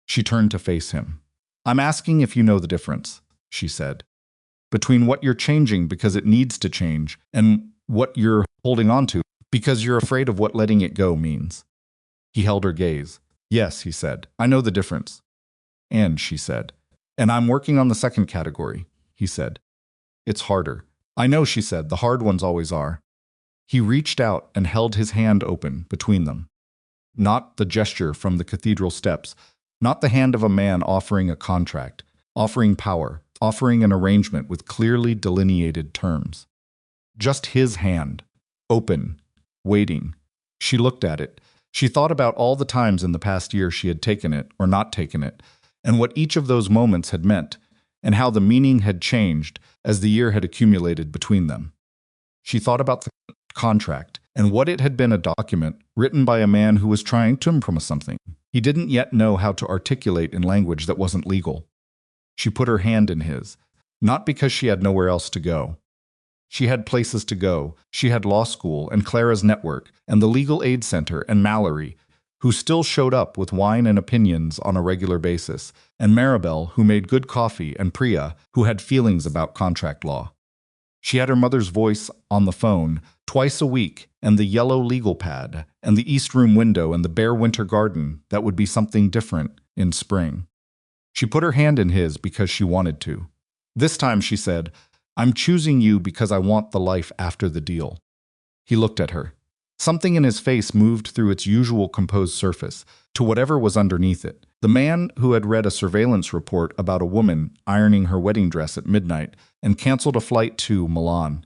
[SPEAKER 1] She turned to face him. "I'm asking if you know the difference," she said, "between what you're changing because it needs to change and what you're holding on to because you're afraid of what letting it go means." He held her gaze. "Yes," he said. "I know the difference." "And," she said. "And I'm working on the second category," he said. "It's harder." "I know," she said. "The hard ones always are." He reached out and held his hand open between them. Not the gesture from the cathedral steps, not the hand of a man offering a contract, offering power, offering an arrangement with clearly delineated terms. Just his hand, open, waiting. She looked at it. She thought about all the times in the past year she had taken it or not taken it, and what each of those moments had meant, and how the meaning had changed as the year had accumulated between them. She thought about the contract and what it had been, a document written by a man who was trying to promise something he didn't yet know how to articulate in language that wasn't legal. She put her hand in his, not because she had nowhere else to go. She had places to go. She had law school and Clara's network and the legal aid center and Mallory, who still showed up with wine and opinions on a regular basis, and Maribel, who made good coffee, and Priya, who had feelings about contract law. She had her mother's voice on the phone twice a week, and the yellow legal pad, and the East Room window, and the bare winter garden that would be something different in spring. She put her hand in his because she wanted to. This time she said, "I'm choosing you because I want the life after the deal." He looked at her. Something in his face moved through its usual composed surface to whatever was underneath it. The man who had read a surveillance report about a woman ironing her wedding dress at midnight and canceled a flight to Milan.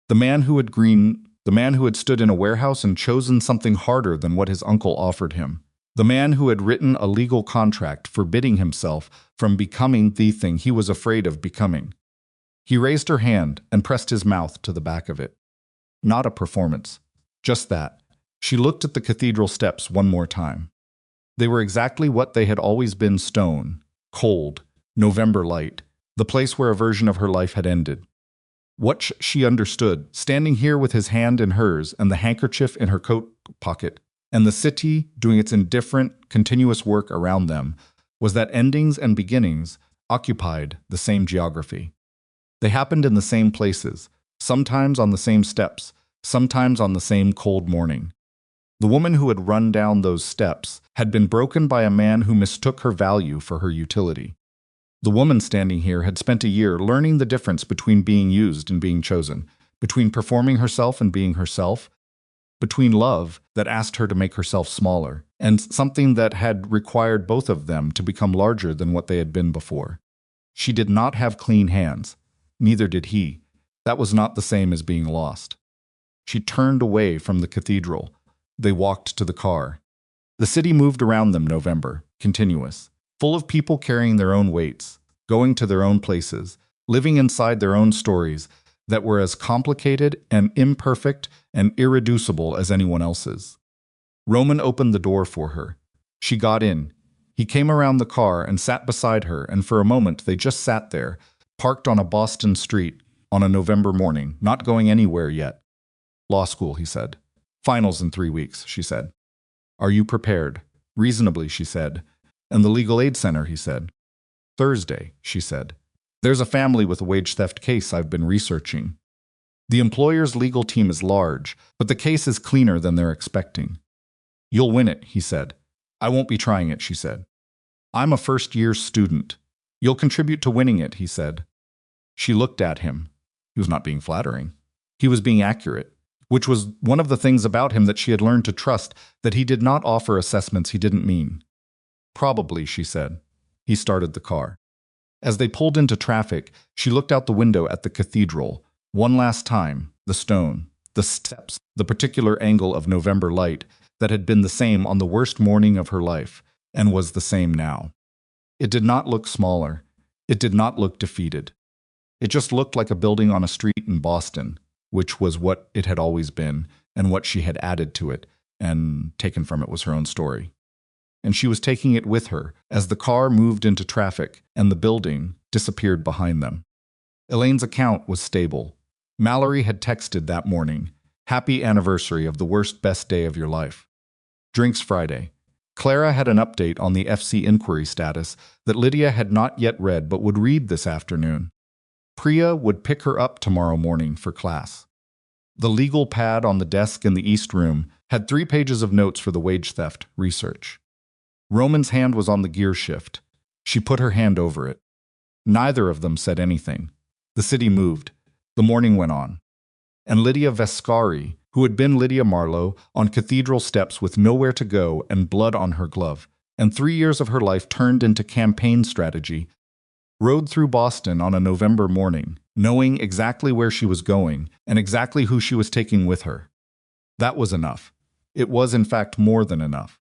[SPEAKER 1] The man who had stood in a warehouse and chosen something harder than what his uncle offered him. The man who had written a legal contract forbidding himself from becoming the thing he was afraid of becoming. He raised her hand and pressed his mouth to the back of it. Not a performance. Just that. She looked at the cathedral steps one more time. They were exactly what they had always been: stone, cold, November light, the place where a version of her life had ended. What she understood, standing here with his hand in hers and the handkerchief in her coat pocket, and the city doing its indifferent, continuous work around them, was that endings and beginnings occupied the same geography. They happened in the same places, sometimes on the same steps, sometimes on the same cold morning. The woman who had run down those steps had been broken by a man who mistook her value for her utility. The woman standing here had spent a year learning the difference between being used and being chosen, between performing herself and being herself, between love that asked her to make herself smaller, and something that had required both of them to become larger than what they had been before. She did not have clean hands. Neither did he. That was not the same as being lost. She turned away from the cathedral. They walked to the car. The city moved around them, November, continuous, full of people carrying their own weights, going to their own places, living inside their own stories that were as complicated and imperfect and irreducible as anyone else's. Roman opened the door for her. She got in. He came around the car and sat beside her, and for a moment they just sat there, parked on a Boston street on a November morning, not going anywhere yet. "Law school," he said. "Finals in 3 weeks," she said. "Are you prepared?" "Reasonably," she said. "And the legal aid center," he said. "Thursday," she said. "There's a family with a wage theft case I've been researching. The employer's legal team is large, but the case is cleaner than they're expecting." "You'll win it," he said. "I won't be trying it," she said. "I'm a first-year student." "You'll contribute to winning it," he said. She looked at him. He was not being flattering. He was being accurate, which was one of the things about him that she had learned to trust, that he did not offer assessments he didn't mean. "Probably," she said. He started the car. As they pulled into traffic, she looked out the window at the cathedral. One last time, the stone, the steps, the particular angle of November light that had been the same on the worst morning of her life, and was the same now. It did not look smaller. It did not look defeated. It just looked like a building on a street in Boston, which was what it had always been, and what she had added to it, and taken from it was her own story. And she was taking it with her as the car moved into traffic and the building disappeared behind them. Elaine's account was stable. Mallory had texted that morning, "Happy anniversary of the worst best day of your life. Drinks Friday." Clara had an update on the FC inquiry status that Lydia had not yet read but would read this afternoon. Priya would pick her up tomorrow morning for class. The legal pad on the desk in the East Room had 3 pages of notes for the wage theft research. Roman's hand was on the gear shift. She put her hand over it. Neither of them said anything. The city moved. The morning went on. And Lydia Vescari, who had been Lydia Marlowe, on cathedral steps with nowhere to go and blood on her glove, and 3 years of her life turned into campaign strategy, rode through Boston on a November morning, knowing exactly where she was going and exactly who she was taking with her. That was enough. It was, in fact, more than enough.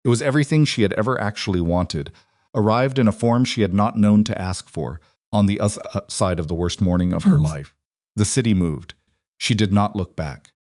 [SPEAKER 1] It was everything she had ever actually wanted, arrived in a form she had not known to ask for, on the other side of the worst morning of her life. The city moved. She did not look back.